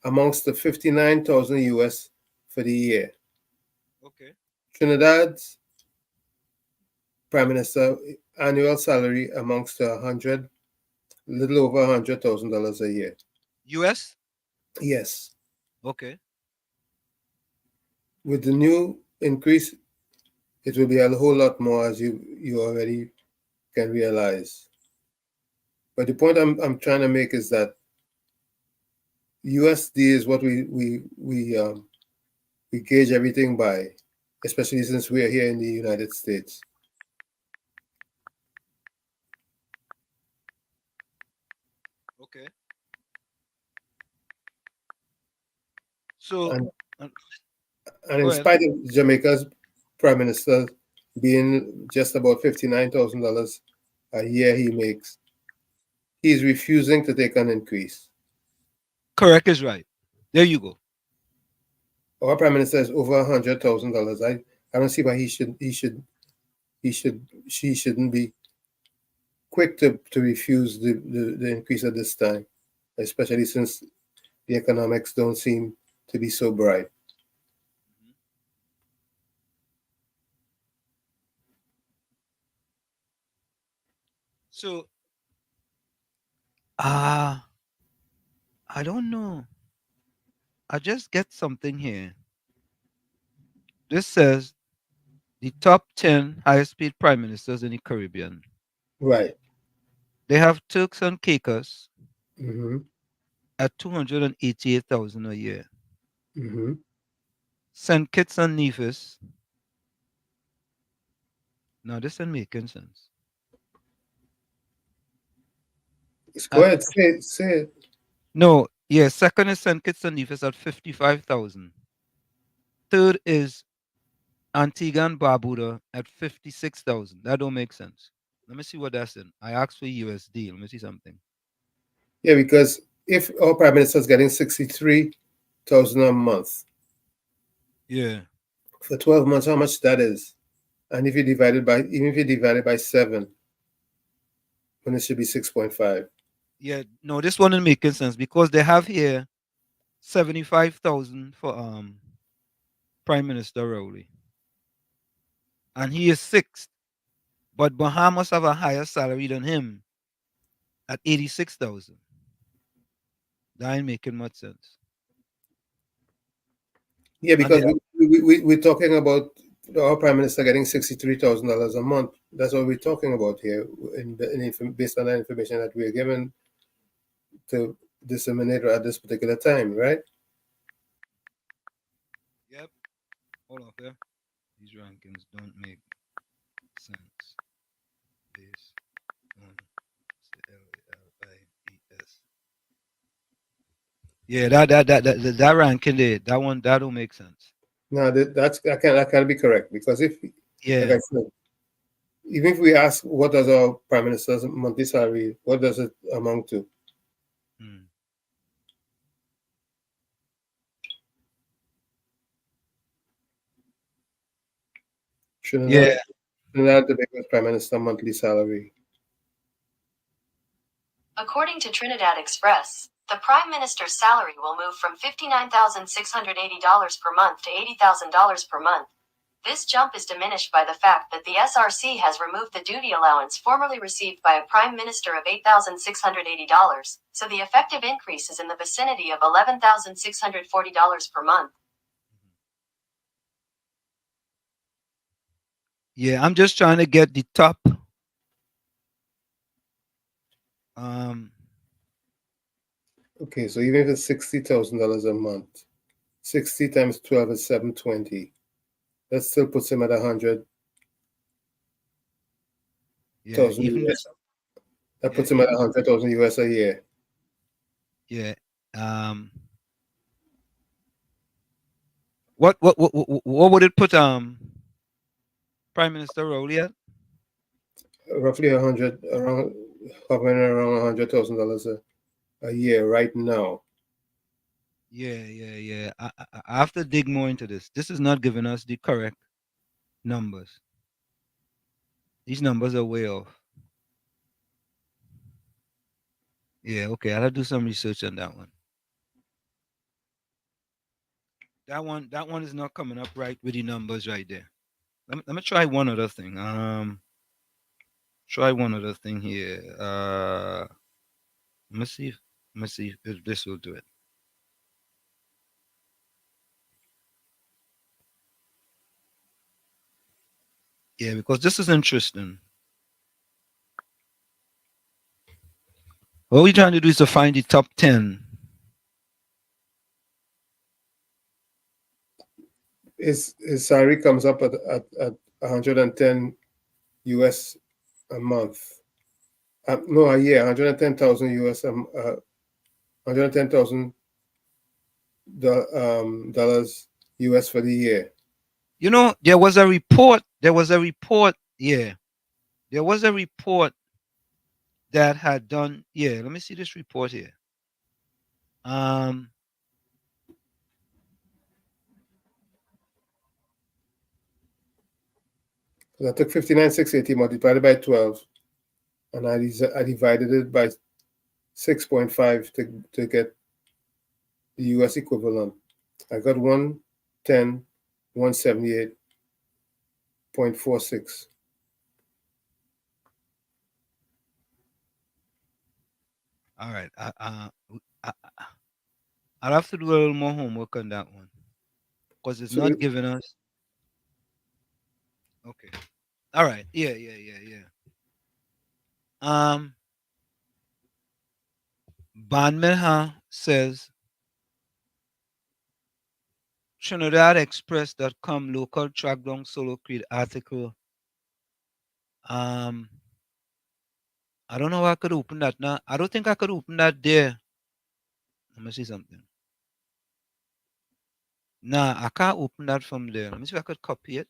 amongst the 59,000 US for the year. Okay. Trinidad's Prime Minister annual salary amongst the little over $100,000 a year. US? Yes. Okay. With the new increase, it will be a whole lot more, as you already can realize. But the point I'm trying to make is that USD is what we gauge everything by, especially since we are here in the United States. Okay. So, and in spite of Jamaica's Prime Minister being just about $59,000 a year he makes, he's refusing to take an increase. Correct is right. There you go. our prime minister is over $100,000. I don't see why she shouldn't be quick to refuse the increase at this time, especially since the economics don't seem to be so bright. So, I don't know. I just get something here. This says the top 10 highest paid prime ministers in the Caribbean. Right. They have Turks and Caicos Mm-hmm. at $288,000 a year. Mm-hmm. St. Kitts and Nevis. Now, this isn't making sense. Go ahead, say it. No, yeah, second is St. Kitts and Nevis at 55,000. Third is Antigua and Barbuda at 56,000. That don't make sense. Let me see what that's in. I asked for USD. Let me see something. Yeah, because if our prime minister is getting $63,000 a month, yeah, for 12 months, how much that is? And if you divide it by, even if you divide it by 7, then it should be 6.5. Yeah, no, this one isn't making sense because they have here 75,000 for Prime Minister Rowley, and he is 6th, but Bahamas have a higher salary than him at 86,000. That ain't making much sense. Yeah, because we're talking about our prime minister getting $63,000 a month. That's what we're talking about here, based on the information that we are given to disseminate at this particular time, right? Yep. Hold on, there. These rankings don't make sense based on LALIES. Yeah, that ranking there, that don't make sense. No, that can't be correct, because if, Yeah, like I said, even if we ask what does our prime minister's monthly salary, what does it amount to? Yeah. Trinidad Tobago's prime minister monthly salary. According to Trinidad Express, the Prime Minister's salary will move from $59,680 per month to $80,000 per month. This jump is diminished by the fact that the SRC has removed the duty allowance formerly received by a Prime Minister of $8,680, so the effective increase is in the vicinity of $11,640 per month. Yeah, I'm just trying to get the top. Okay, so even if it's $60,000 a month, 60 times 12 is 720. That still puts him at 100,000 US. That puts him at 100,000 US a year. Yeah. What would it put Prime Minister Rowley at? Roughly hovering around $100,000 a year right now. Yeah. I have to dig more into this. This is not giving us the correct numbers. These numbers are way off. Yeah, okay. I'll have to do some research on that one. That one is not coming up right with the numbers right there. Let me try one other thing. Try one other thing here. Let me see if this will do it. Yeah, because this is interesting. What we're trying to do is to find the top 10. His salary comes up at 110 US a month. No, a year, 110,000 US, $110,000 US for the year. You know, there was a report. Yeah, there was a report that had done. Yeah, let me see this report here. I took 59,680 multiplied by 12, and I divided it by 6.5 to get the US equivalent. I got 110,178.46. All right. I'll have to do a little more homework on that one because it's not giving us. Okay. All right. Yeah. Banmeha says TrinidadExpress.com local track down Solo Creed article. I don't know if I could open that now. I don't think I could open that there. Let me see something. Nah, I can't open that from there. Let me see if I could copy it.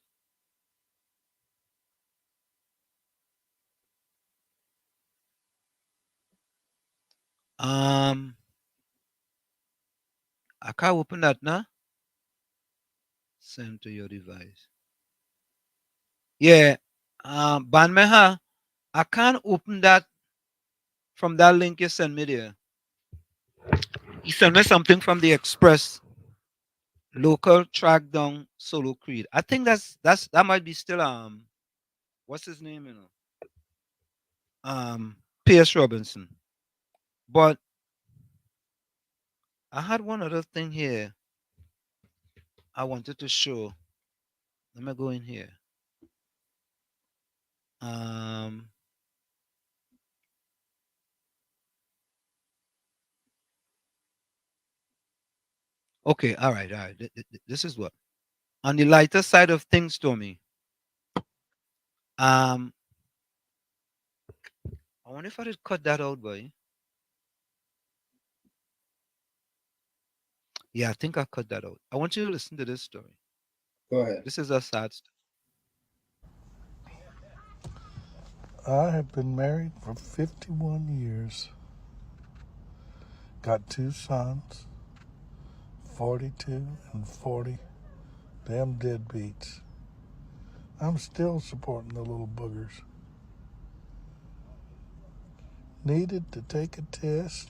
I can't open that now. Send to your device. Yeah. Banmeha, I can't open that from that link you sent me there. You sent me something from the Express. Local track down Solo Creed. I think that might be still what's his name, you know? P.S. Robinson. But I had one other thing here I wanted to show. Let me go in here. Okay, all right. This is what. On the lighter side of things, Tommy. I wonder if I did cut that out, boy. Yeah, I think I cut that out. I want you to listen to this story. Go ahead. This is a sad story. I have been married for 51 years. Got 2 sons, 42 and 40. Damn deadbeats. I'm still supporting the little boogers. Needed to take a test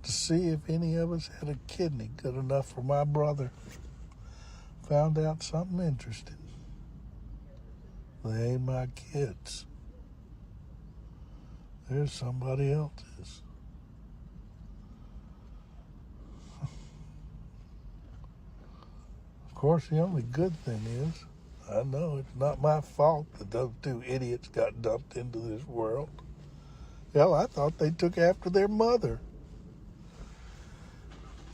to see if any of us had a kidney good enough for my brother. Found out something interesting. They ain't my kids. There's somebody else's. Of course, the only good thing is, I know it's not my fault that those 2 idiots got dumped into this world. Hell, I thought they took after their mother.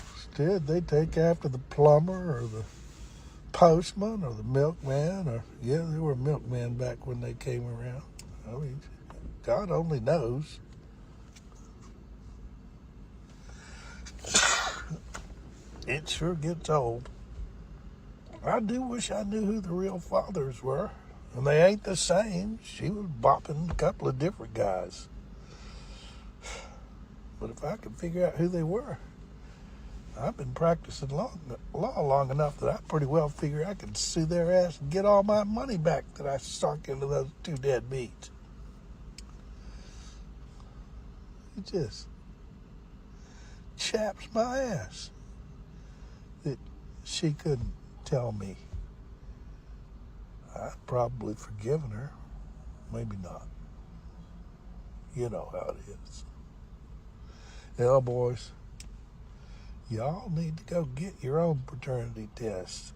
Instead, they take after the plumber or the postman or the milkman, or, yeah, they were milkmen back when they came around. I mean, God only knows. It sure gets old. I do wish I knew who the real fathers were. And they ain't the same. She was bopping a couple of different guys. But if I could figure out who they were, I've been practicing law long enough that I pretty well figure I could sue their ass and get all my money back that I sunk into those 2 deadbeats. It just chaps my ass that she couldn't tell me. I'd probably forgiven her. Maybe not. You know how it is. Yeah, boys, y'all need to go get your own paternity test.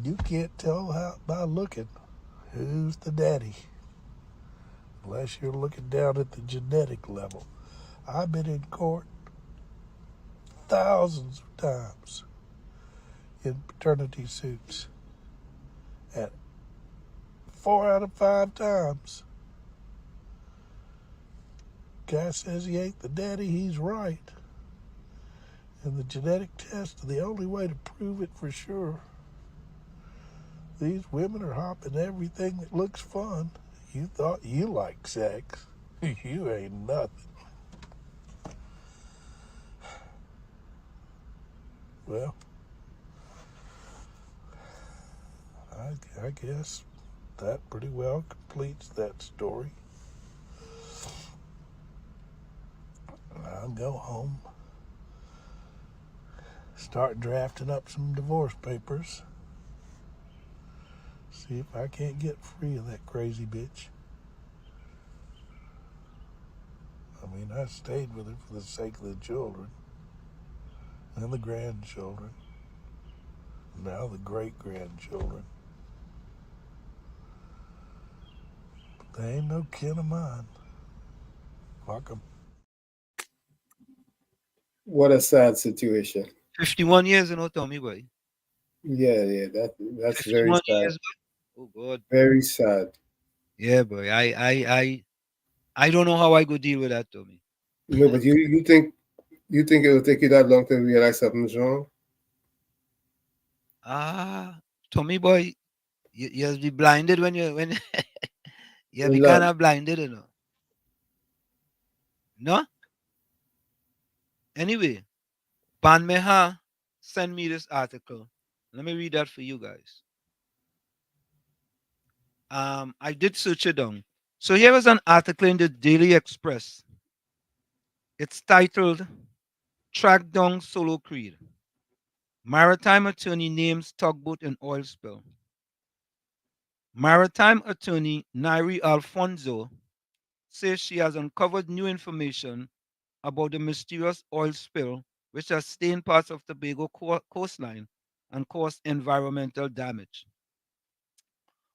You can't tell by looking who's the daddy unless you're looking down at the genetic level. I've been in court thousands of times in paternity suits, and 4 out of 5 times, guy says he ain't the daddy, he's right. And the genetic test is the only way to prove it for sure. These women are hopping everything that looks fun. You thought you liked sex. You ain't nothing. Well, I guess that pretty well completes that story. I'll go home, start drafting up some divorce papers, see if I can't get free of that crazy bitch. I mean, I stayed with her for the sake of the children and the grandchildren, now the great-grandchildren. But they ain't no kin of mine. Fuck 'em. What a sad situation. 51 years, you know, Tommy boy. Yeah, that's very 51 sad. years, boy. Oh God. Very sad. Yeah, boy. I don't know how I go deal with that, Tommy. No, but you think it will take you that long to realize something's wrong? Tommy boy, you have to be blinded when you have to be Well, kind of blinded, you know. No? Anyway, Ban Meha sent me this article. Let me read that for you guys. I did search it down. So here is an article in the Daily Express. It's titled Track Down Solo Creed. Maritime attorney names tugboat in oil spill. Maritime attorney Nairi Alfonso says she has uncovered new information about the mysterious oil spill which has stained parts of Tobago coastline and caused environmental damage.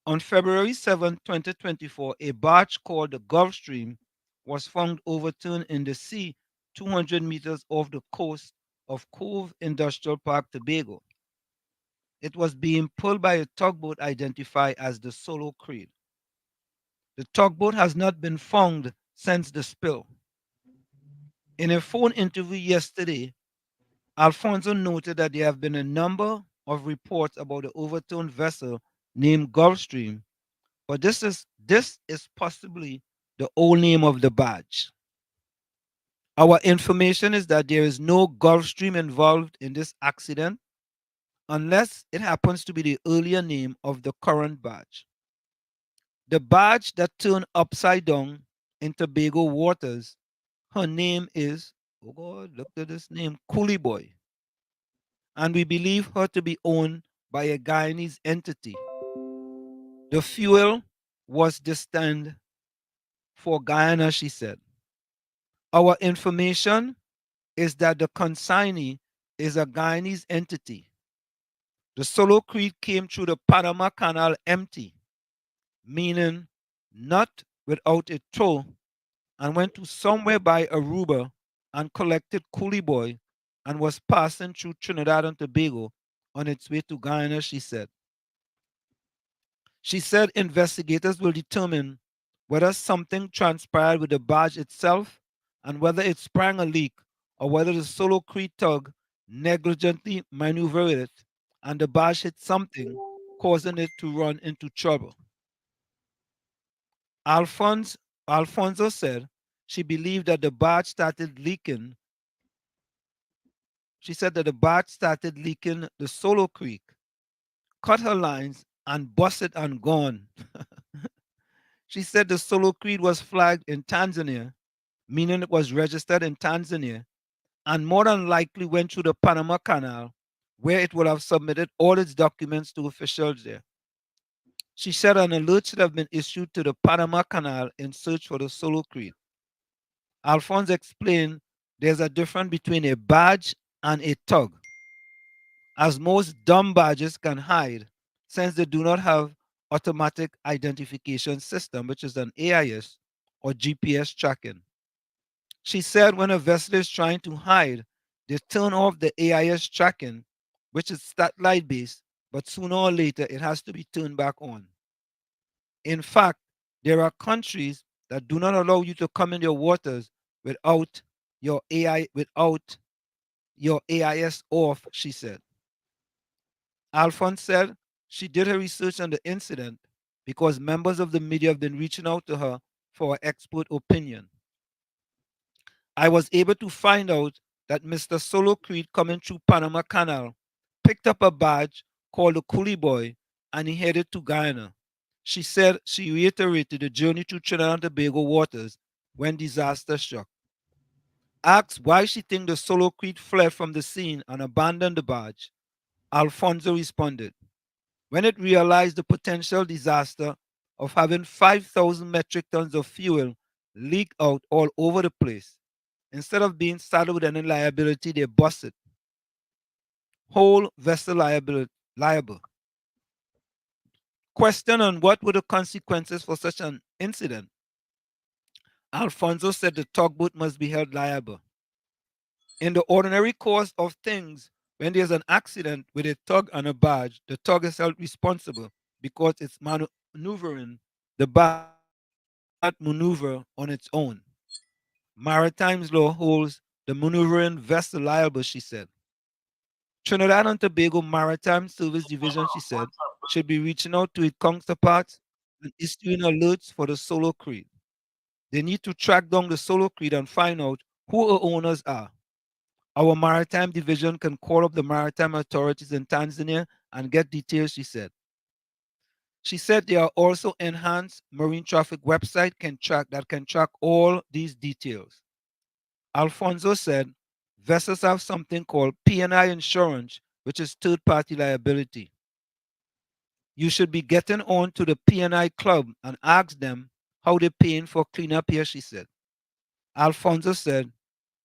On February 7, 2024, a barge called the Gulfstream was found overturned in the sea 200 meters off the coast of Cove Industrial Park, Tobago. It was being pulled by a tugboat identified as the Solo Creed. The tugboat has not been found since the spill. In a phone interview yesterday, Alfonso noted that there have been a number of reports about the overturned vessel named Gulfstream, but this is possibly the old name of the barge. Our information is that there is no Gulfstream involved in this accident unless it happens to be the earlier name of the current barge. The barge that turned upside down in Tobago waters, her name is, oh God, look at this name, Coolie Boy. And we believe her to be owned by a Guyanese entity. The fuel was destined for Guyana, she said. Our information is that the consignee is a Guyanese entity. The Solo Creed came through the Panama Canal empty, meaning not without a tow, and went to somewhere by Aruba and collected Coolie Boy and was passing through Trinidad and Tobago on its way to Guyana, she said. She said investigators will determine whether something transpired with the barge itself and whether it sprang a leak or whether the Solo Creed tug negligently maneuvered it and the barge hit something, causing it to run into trouble. Alfonso said she believed that the barge started leaking. She said that the barge started leaking the Solo Creek, cut her lines, and busted and gone. She said the Solo Creed was flagged in Tanzania, meaning it was registered in Tanzania, and more than likely went through the Panama Canal, where it would have submitted all its documents to officials there. She said an alert should have been issued to the Panama Canal in search for the Solo Creed. Alphonse explained there's a difference between a barge and a tug, as most dumb barges can hide since they do not have automatic identification system, which is an AIS or GPS tracking. She said when a vessel is trying to hide, they turn off the AIS tracking, which is satellite based, but sooner or later it has to be turned back on. In fact, there are countries that do not allow you to come in your waters without your AIS off, she said. Alphonse said she did her research on the incident because members of the media have been reaching out to her for an expert opinion. I was able to find out that Mr. Solo Creed coming through Panama Canal picked up a barge called the Coolie Boy and he headed to Guyana. She said she reiterated the journey to Trinidad and Tobago waters when disaster struck. Asked why she think the Solo Creed fled from the scene and abandoned the barge, Alfonso responded, when it realized the potential disaster of having 5,000 metric tons of fuel leak out all over the place, instead of being saddled with any liability, they busted. Whole vessel liable. Question on what were the consequences for such an incident, Alfonso said the tugboat must be held liable. In the ordinary course of things, when there's an accident with a tug and a barge, the tug is held responsible because it's maneuvering the barge maneuver on its own. Maritime law holds the maneuvering vessel liable, she said. Trinidad and Tobago Maritime Service Division, she said, should be reaching out to its counterparts and issuing alerts for the Solo Creed. They need to track down the Solo Creed and find out who her owners are. Our Maritime Division can call up the maritime authorities in Tanzania and get details, she said. She said there are also enhanced marine traffic website that can track all these details. Alfonso said vessels have something called P&I insurance, which is third-party liability. You should be getting on to the P&I club and ask them how they're paying for cleanup here, she said. Alfonso said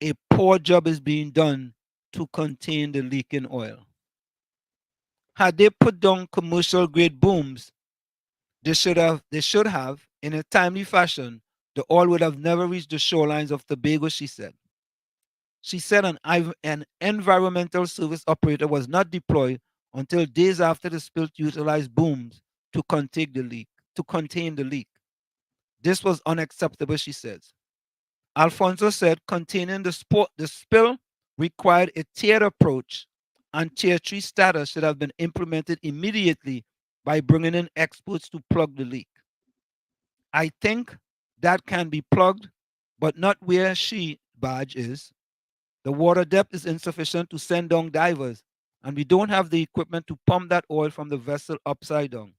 a poor job is being done to contain the leaking oil. Had they put down commercial grade booms, they should have, in a timely fashion, the oil would have never reached the shorelines of Tobago, she said. She said an environmental service operator was not deployed until days after the spill to utilize booms to contain the leak. This was unacceptable, she says. Alfonso said containing the spill required a tiered approach, and Tier 3 status should have been implemented immediately by bringing in experts to plug the leak. I think that can be plugged, but not where she barge is. The water depth is insufficient to send down divers, and we don't have the equipment to pump that oil from the vessel upside down.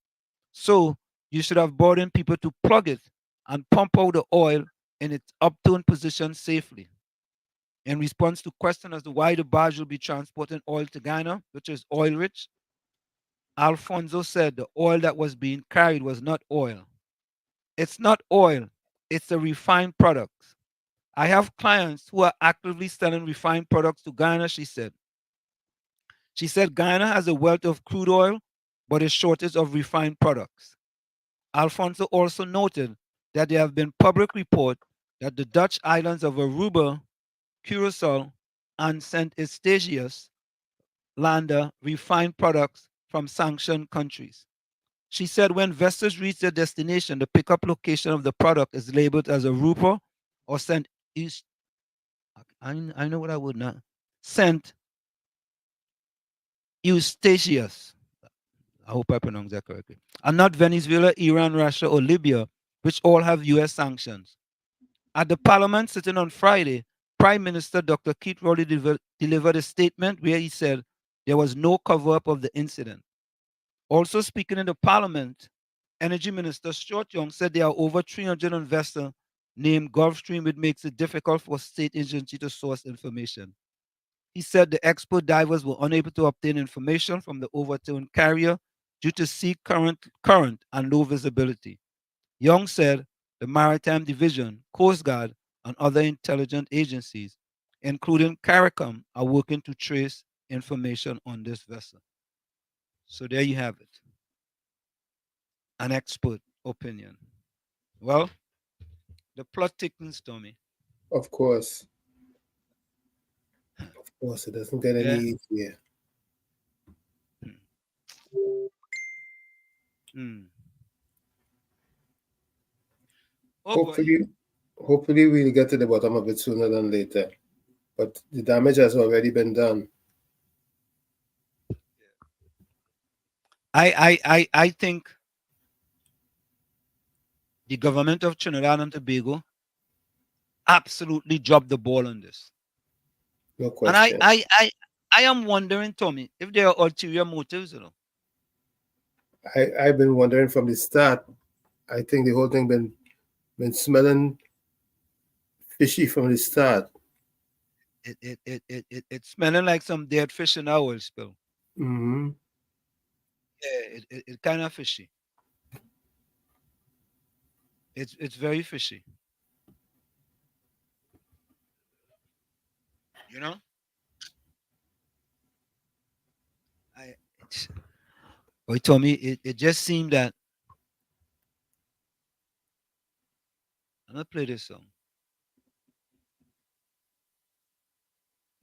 So you should have brought in people to plug it and pump out the oil in its upturned position safely. In response to question as to why the barge will be transporting oil to Ghana, which is oil rich, Alfonso said the oil that was being carried was not oil. It's not oil, it's a refined product. I have clients who are actively selling refined products to Ghana, she said. She said Ghana has a wealth of crude oil, but a shortage of refined products. Alfonso also noted that there have been public reports that the Dutch islands of Aruba, Curacao, and St. Eustatius launder refined products from sanctioned countries. She said when vessels reach their destination, the pickup location of the product is labeled as Aruba or St. I know what I would not. St. Eustatius. I hope I pronounced that correctly. And not Venezuela, Iran, Russia, or Libya, which all have U.S. sanctions. At the parliament sitting on Friday, Prime Minister Dr. Keith Rowley delivered a statement where he said there was no cover-up of the incident. Also speaking in the parliament, Energy Minister Stuart Young said there are over 300 investors named Gulfstream, which makes it difficult for state agency to source information. He said the expert divers were unable to obtain information from the overturned carrier due to sea current and low visibility. Young said the Maritime Division, Coast Guard, and other intelligence agencies, including CARICOM, are working to trace information on this vessel. So there you have it. An expert opinion. Well, the plot thickens, Tommy. Of course. Of course, it doesn't get any easier. Oh, hopefully we'll get to the bottom of it sooner than later. But the damage has already been done. I think the government of Trinidad and Tobago absolutely dropped the ball on this. No question. And I am wondering, Tommy, if there are ulterior motives, you know. I've been wondering from the start. I think the whole thing been smelling fishy from the start. It's smelling like some dead fish in our oil spill. Mm-hmm. Yeah, it kind of fishy. It's very fishy. You know? Boy, Tommy, it just seemed that I'm gonna play this song.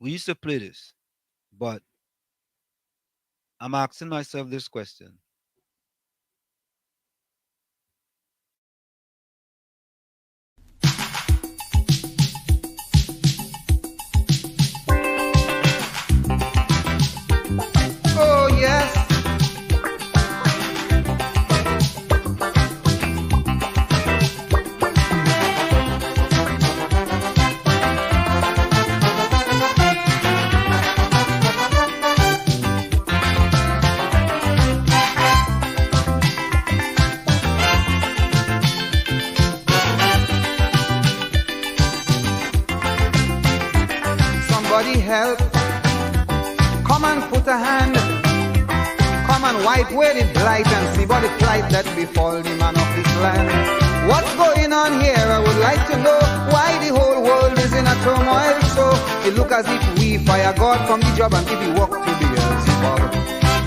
We used to play this, but I'm asking myself this question. Oh, yes. Somebody help. Come and put a hand. Come and wipe away the blight and see what the plight that befall the man of this land. What's going on here? I would like to know why the whole world is in a turmoil. So it look as if we fire God from the job and give the work to the Beelzebub.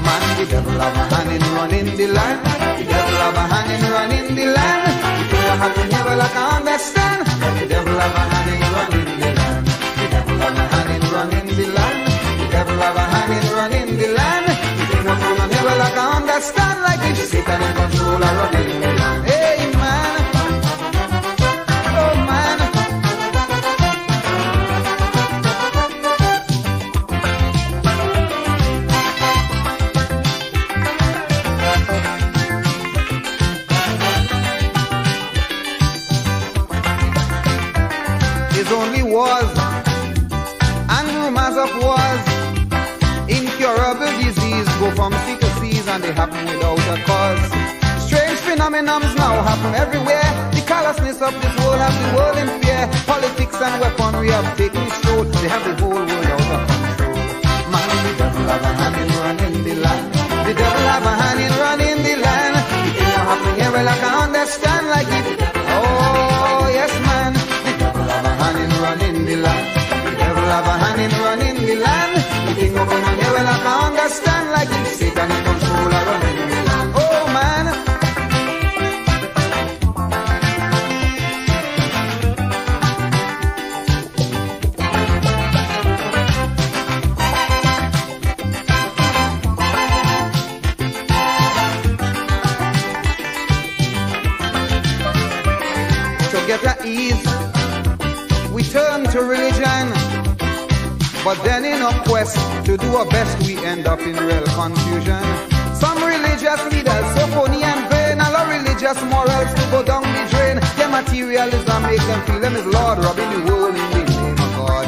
Man, the devil have a hand in running the land. The devil have a hand in running the land. You don't have to never like understand. The devil have a hand in running the land. The devil have a hand in running the land. The devil have a hand in running the land. You think I'm gonna never like understand like if Satan in control of running the land. Hey man, oh man. There's only wars and rumors of wars. Incurable disease go from sea to seas and they happen without a cause. Strange phenomena now happen everywhere. The callousness of this world has the world in fear. Politics and weaponry have taken its toll. They have the whole world out of control. Man, the devil have a hand in running the land. The devil have a hand in running the land. It don't happen here well I can understand like it. Oh yes man, the devil have a hand in running the land. The devil have a hand in running the land. The thing over here well I can understand like it. Satan in control of running the land. Oh man. To get at ease, we turn to religion. But then in our quest to do our best, we end up in real confusion. Some religious leaders so phony and vain, all our religious morals to go down the drain. Their materialism make them feel them is Lord, robbing the world in the name of God.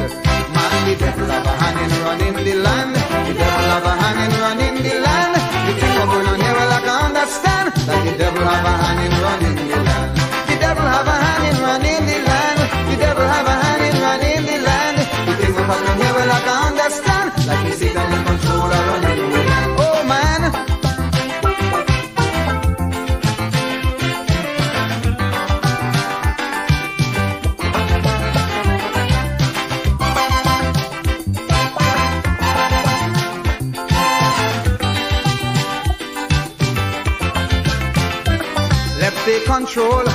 Man, the devil have a hand in running the land. The devil have a hand in running the land. The thing of going on here, well I can understand that the devil have a hand in running the land. The devil have a hand in running the land. The devil have a hand in running the land. The thing of going on here, well I can understand like he Satan in control of running the land. Oh man. Let's take control.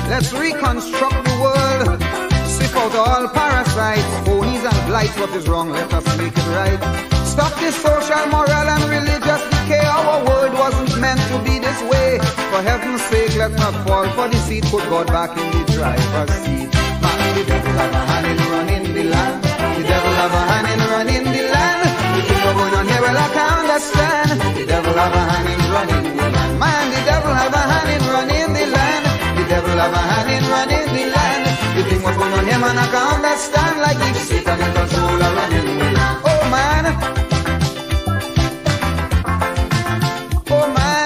Let's reconstruct the world. Sip out all parasites, phonies and blights. What is wrong? Let us make it right. Stop this social, moral and religious decay. Our world wasn't meant to be this way. For heaven's sake, let's not fall for the seat. Put God back in the driver's seat. Man, the devil have a hand in running the land. The devil have a hand in running the land. The thing going on here, well I can understand. The devil have a hand in running the land. Man, the devil have a hand in running the land. The devil have a hand in running the land. The thing what's going on here, man, I can understand. Like if Satan in control of running the land. Oh man. Oh man.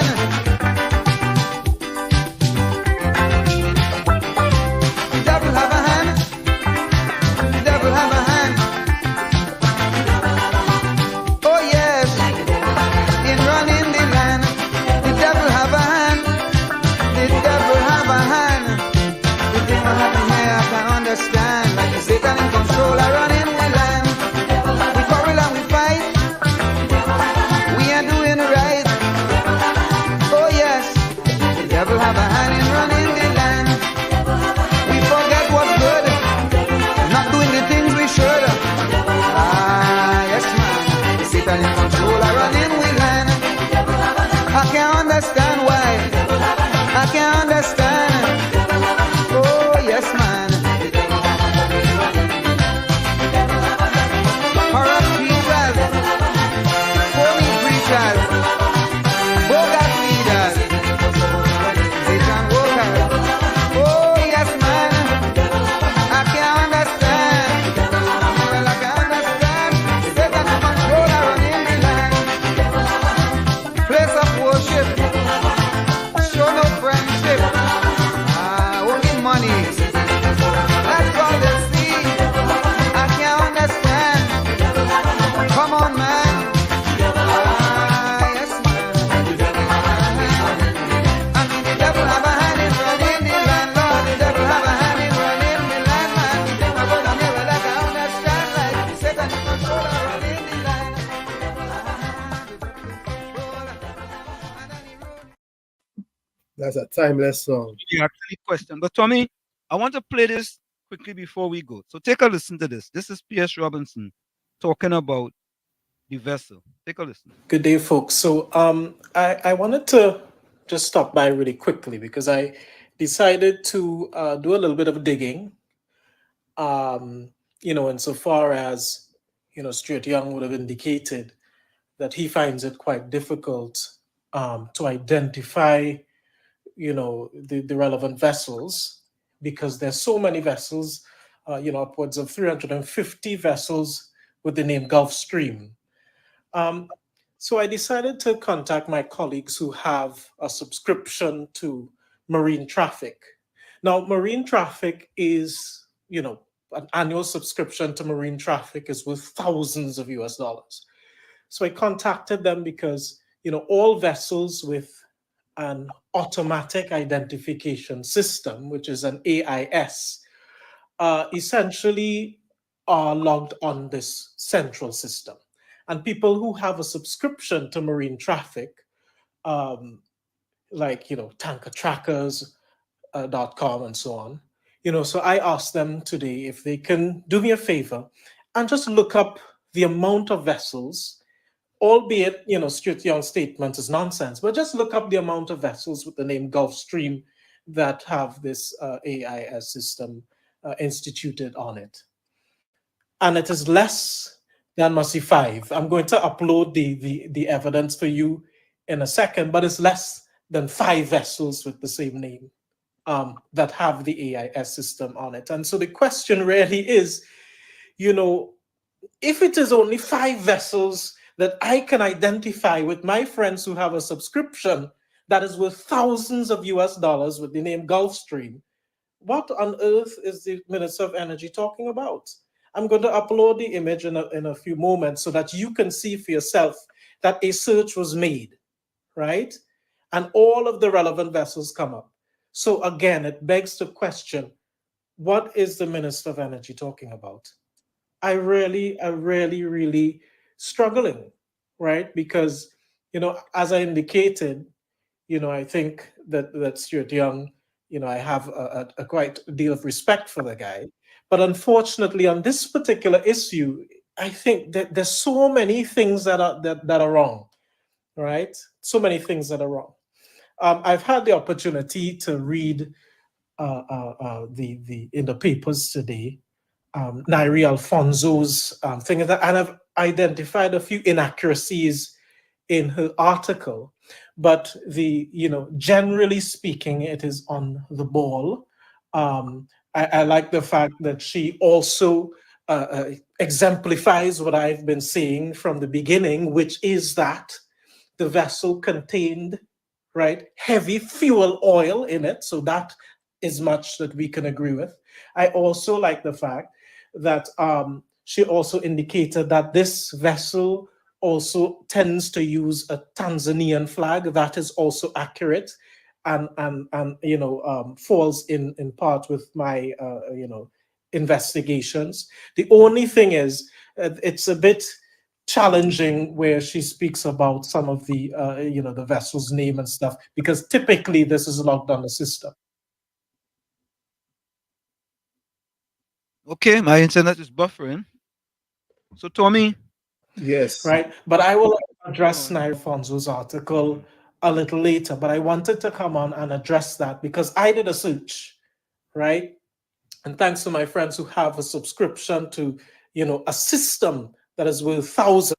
Bogus leaders. Politician workers. Oh, yes, man. I can't understand. Well, I can't understand. They got the controller running the land. Place of worship. Show no friendship. Only money. That's all they see. I can't understand. Come on, man. Yes, man. I mean, the devil have a hand in running the land, Lord. The devil have a hand in running the land, man. My brother never like I understand, like Satan is controller running the land. That's a timeless song. You actually question. But Tommy, I want to play this quickly before we go. So take a listen to this. This is P.S. Robinson talking about the vessel. Take a listen. Good day, folks. So I wanted to just stop by really quickly because I decided to do a little bit of digging. Insofar as, Stuart Young would have indicated that he finds it quite difficult to identify, the relevant vessels because there's so many vessels, upwards of 350 vessels with the name Gulfstream. So I decided to contact my colleagues who have a subscription to Marine Traffic. Now, Marine Traffic is, an annual subscription to Marine Traffic is worth thousands of US dollars. So I contacted them because, all vessels with an automatic identification system, which is an AIS, essentially are logged on this central system. And people who have a subscription to Marine Traffic, tankertrackers.com and so on, so I asked them today if they can do me a favor and just look up the amount of vessels, albeit, Stuart Young's statement is nonsense, but just look up the amount of vessels with the name Gulfstream that have this AIS system instituted on it. And it is less than must be 5. I'm going to upload the evidence for you in a second, but it's less than 5 vessels with the same name that have the AIS system on it. And so the question really is, if it is only 5 vessels that I can identify with my friends who have a subscription that is worth thousands of US dollars with the name Gulfstream, what on earth is the Minister of Energy talking about? I'm going to upload the image in a few moments so that you can see for yourself that a search was made, right? And all of the relevant vessels come up. So again, it begs the question, what is the Minister of Energy talking about? I really struggling, right? Because, as I indicated, I think that Stuart Young, I have a quite deal of respect for the guy. But unfortunately, on this particular issue, I think that there's so many things that are wrong, right? So many things that are wrong. I've had the opportunity to read in the papers today, Nairi Alfonso's thing, and I've identified a few inaccuracies in her article. But generally speaking, it is on the ball. I like the fact that she also exemplifies what I've been saying from the beginning, which is that the vessel contained, right, heavy fuel oil in it. So that is much that we can agree with. I also like the fact that she also indicated that this vessel also tends to use a Tanzanian flag. That is also accurate. And falls in part with my investigations. The only thing is, it's a bit challenging where she speaks about some of the the vessel's name and stuff, because typically this is logged on the system. Okay, my internet is buffering. So Tommy, yes, right. But I will address Nairi Alfonso's article a little later, but I wanted to come on and address that because I did a search, right? And thanks to my friends who have a subscription to, a system that is worth thousands.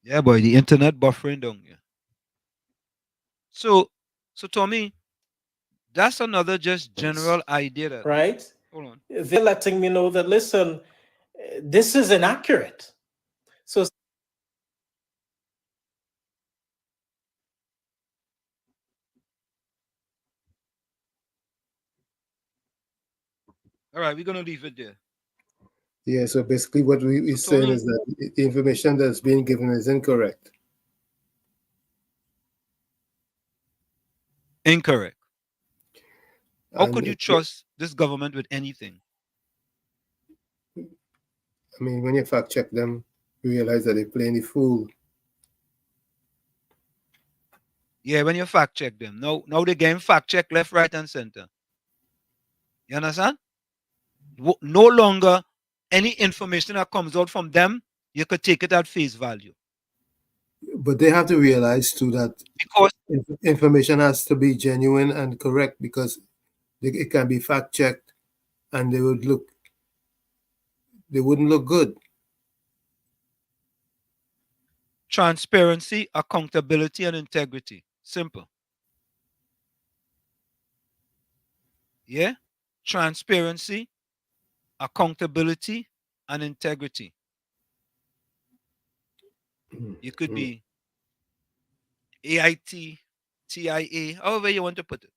Yeah, boy, the internet buffering down here. So Tommy, that's another just general idea that. Right? Hold on. They're letting me know that, listen, this is inaccurate. So All right, we're gonna leave it there. Yeah, so basically what we're saying Tony? is that the information that's being given is incorrect. Incorrect. How And could you trust this government with anything? I mean, when you fact check them, you realize that they're playing the fool. Yeah, when you fact check them. Now they game fact check left, right, and center. You understand? No longer any information that comes out from them, you could take it at face value. But they have to realize too that because information has to be genuine and correct, because it can be fact checked and they wouldn't look good. Transparency, accountability, and integrity. Simple. Yeah? Transparency, accountability, and integrity. You could be AIT, TIA, however you want to put it.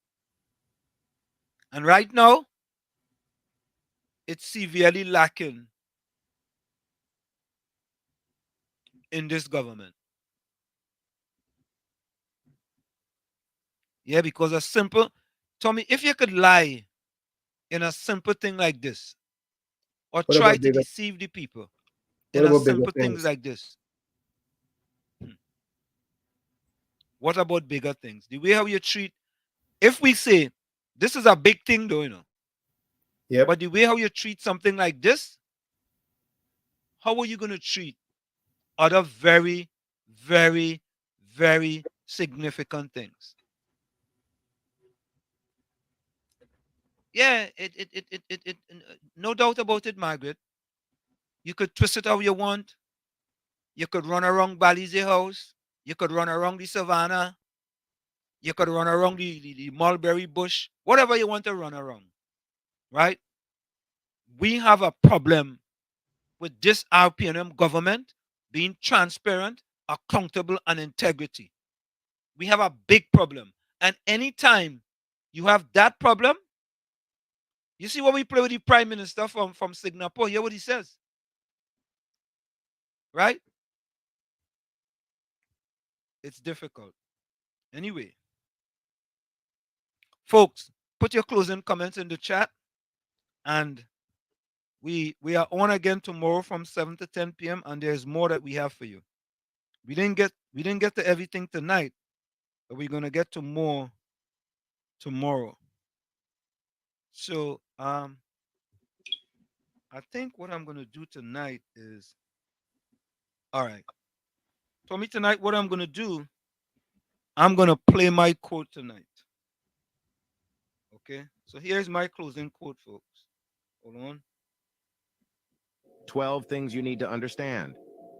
And right now, it's severely lacking in this government. Yeah, because a simple, Tommy, if you could lie in a simple thing like this, or What try about to bigger- deceive the people What in a about bigger simple things things? like this. What about bigger things? The way how you treat, if we say this is a big thing though, you know. Yep. But the way how you treat something like this, how are you going to treat other very, very, very significant things? Yeah, no doubt about it, Margaret. You could twist it how you want. You could run around Balize House. You could run around the savannah. You could run around the mulberry bush. Whatever you want to run around. Right? We have a problem with this RPNM government being transparent, accountable, and integrity. We have a big problem. And anytime you have that problem, you see what we play with the Prime Minister from Singapore, hear what he says. Right? It's difficult. Anyway, folks, put your closing comments in the chat. And we are on again tomorrow from 7 to 10 p.m. and there's more that we have for you. We didn't get to everything tonight, but we're gonna get to more tomorrow. So I think what I'm gonna do tonight is, all right. For me tonight, what I'm gonna do, I'm gonna play my quote tonight. Okay, so here's my closing quote, folks. Hold on. 12 things you need to understand.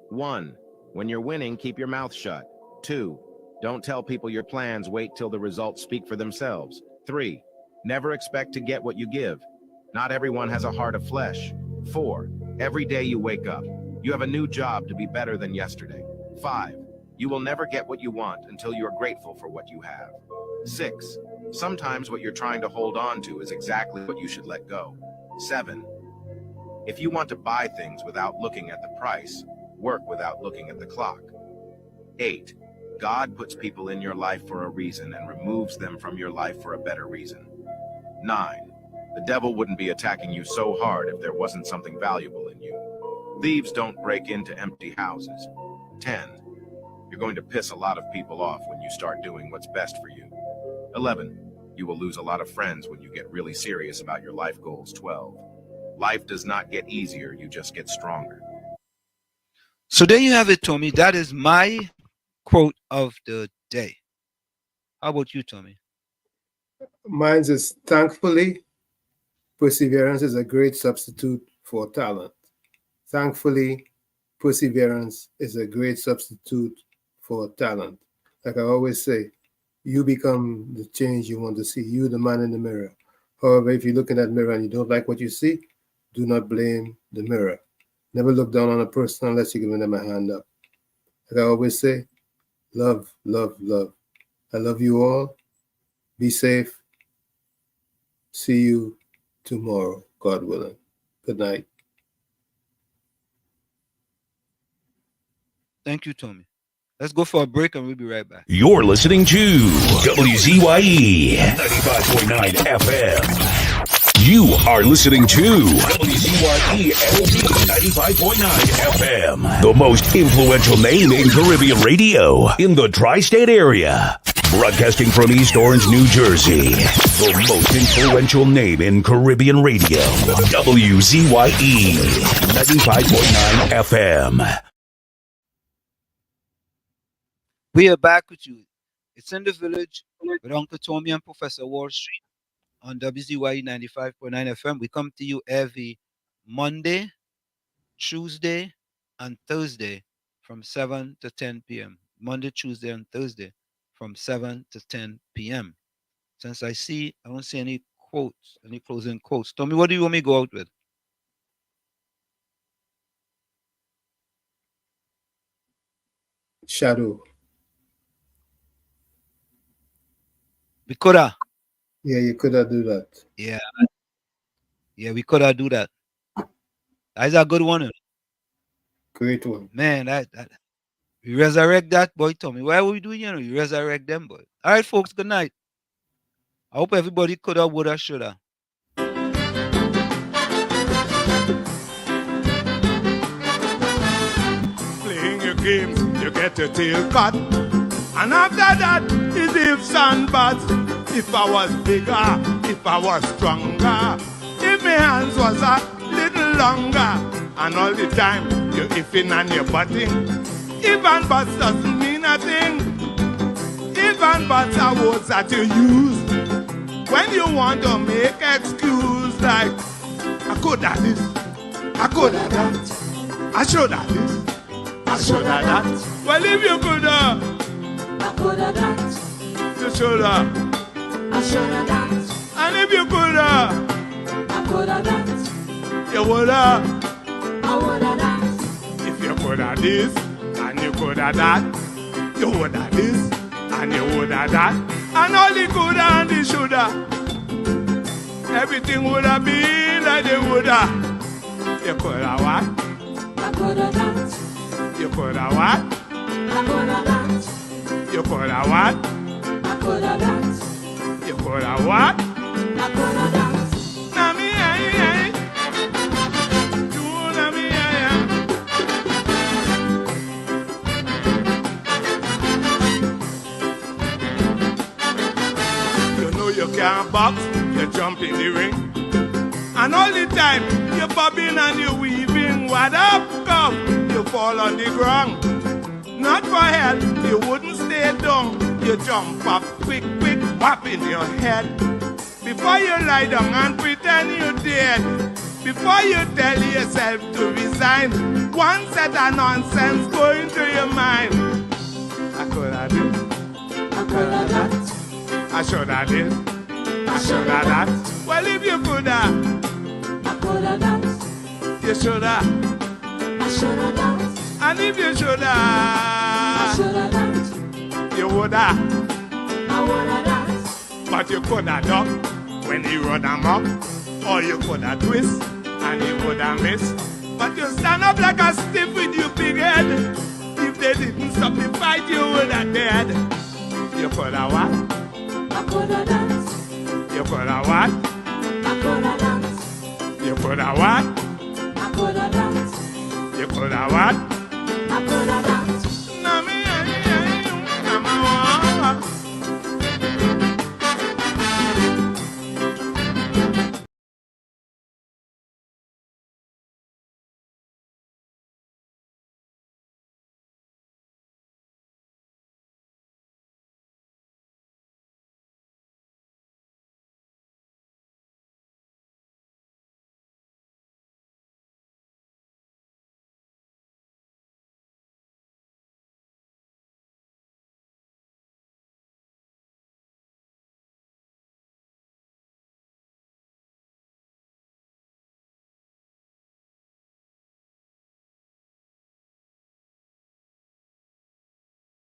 1. When you're winning, keep your mouth shut. 2. Don't tell people your plans, wait till the results speak for themselves. 3. Never expect to get what you give. Not everyone has a heart of flesh. 4. Every day you wake up, you have a new job to be better than yesterday. 5. You will never get what you want until you're grateful for what you have. 6. Sometimes what you're trying to hold on to is exactly what you should let go. 7. If you want to buy things without looking at the price, work without looking at the clock. 8. God puts people in your life for a reason and removes them from your life for a better reason. 9. The devil wouldn't be attacking you so hard if there wasn't something valuable in you. Thieves don't break into empty houses. 10. You're going to piss a lot of people off when you start doing what's best for you. 11. You will lose a lot of friends when you get really serious about your life goals. 12. Life does not get easier, you just get stronger. So there you have it, Tommy. That is my quote of the day. How about you, Tommy? Mine is, thankfully, perseverance is a great substitute for talent. Thankfully, perseverance is a great substitute for talent. Like I always say, you become the change you want to see. You, the man in the mirror. However, if you look in that mirror and you don't like what you see, do not blame the mirror. Never look down on a person unless you're giving them a hand up. Like I always say, love, love, love. I love you all. Be safe. See you tomorrow, God willing. Good night. Thank you, Tommy. Let's go for a break and we'll be right back. You're listening to WZYE 95.9 FM. You are listening to WZYE LP 95.9 FM, the most influential name in Caribbean radio in the tri-state area. Broadcasting from East Orange, New Jersey, the most influential name in Caribbean radio. WZYE 95.9 FM. We are back with you. It's in the village with Uncle Tommy and Professor Wall Street on WZYE 95.9 FM. We come to you every Monday, Tuesday, and Thursday from 7 to 10 p.m. Monday, Tuesday, and Thursday from 7 to 10 p.m. Since I don't see any quotes, any closing quotes. Tommy, what do you want me to go out with? Shadow. We coulda. Yeah, you coulda do that. Yeah. Yeah, we coulda do that. That's a good one. Great one. Man, that we resurrect that boy, Tommy. Why are we doing, you resurrect them, boy. All right, folks, good night. I hope everybody coulda, woulda, shoulda. Playing your games, you get your tail cut. And after that is ifs and buts. If I was bigger, if I was stronger, if my hands was a little longer, and all the time you're ifing and you're butting. If and buts doesn't mean a thing. If and buts are words that you use when you want to make excuse, like I could have this, I could have that, I should have this, I should have that. Well, if you could I coulda that. You shoulda. I shoulda that. And if you coulda, I coulda that. You woulda. I woulda that. If you coulda this and you coulda that, you woulda this and you woulda that, and all the coulda and the shoulda, everything woulda been like they woulda. You coulda what? I coulda that. You coulda what? I coulda that. You coulda what? I coulda that. You coulda what? I coulda that. Na me ay. You na me ay. You know you can't box, you jump in the ring, and all the time you bobbing and you weaving. What up, come? You fall on the ground. Not for help, you wouldn't stay down. You jump up quick, whap in your head. Before you lie down and pretend you're dead. Before you tell yourself to resign, one set of nonsense going through your mind. I could have this, I could have that, I should have this, I should have that. Well, if you could have, I could have that, you should have, I should have that. And if you shoulda, I shoulda done. You woulda, I woulda done. But you coulda duck when he run amok, or you coulda twist and he woulda miss. But you stand up like a stiff with your big head. If they didn't stop the fight, you woulda dead. You coulda what? I coulda dance. You coulda what? I coulda dance. You coulda what? I coulda dance. You coulda what? I coulda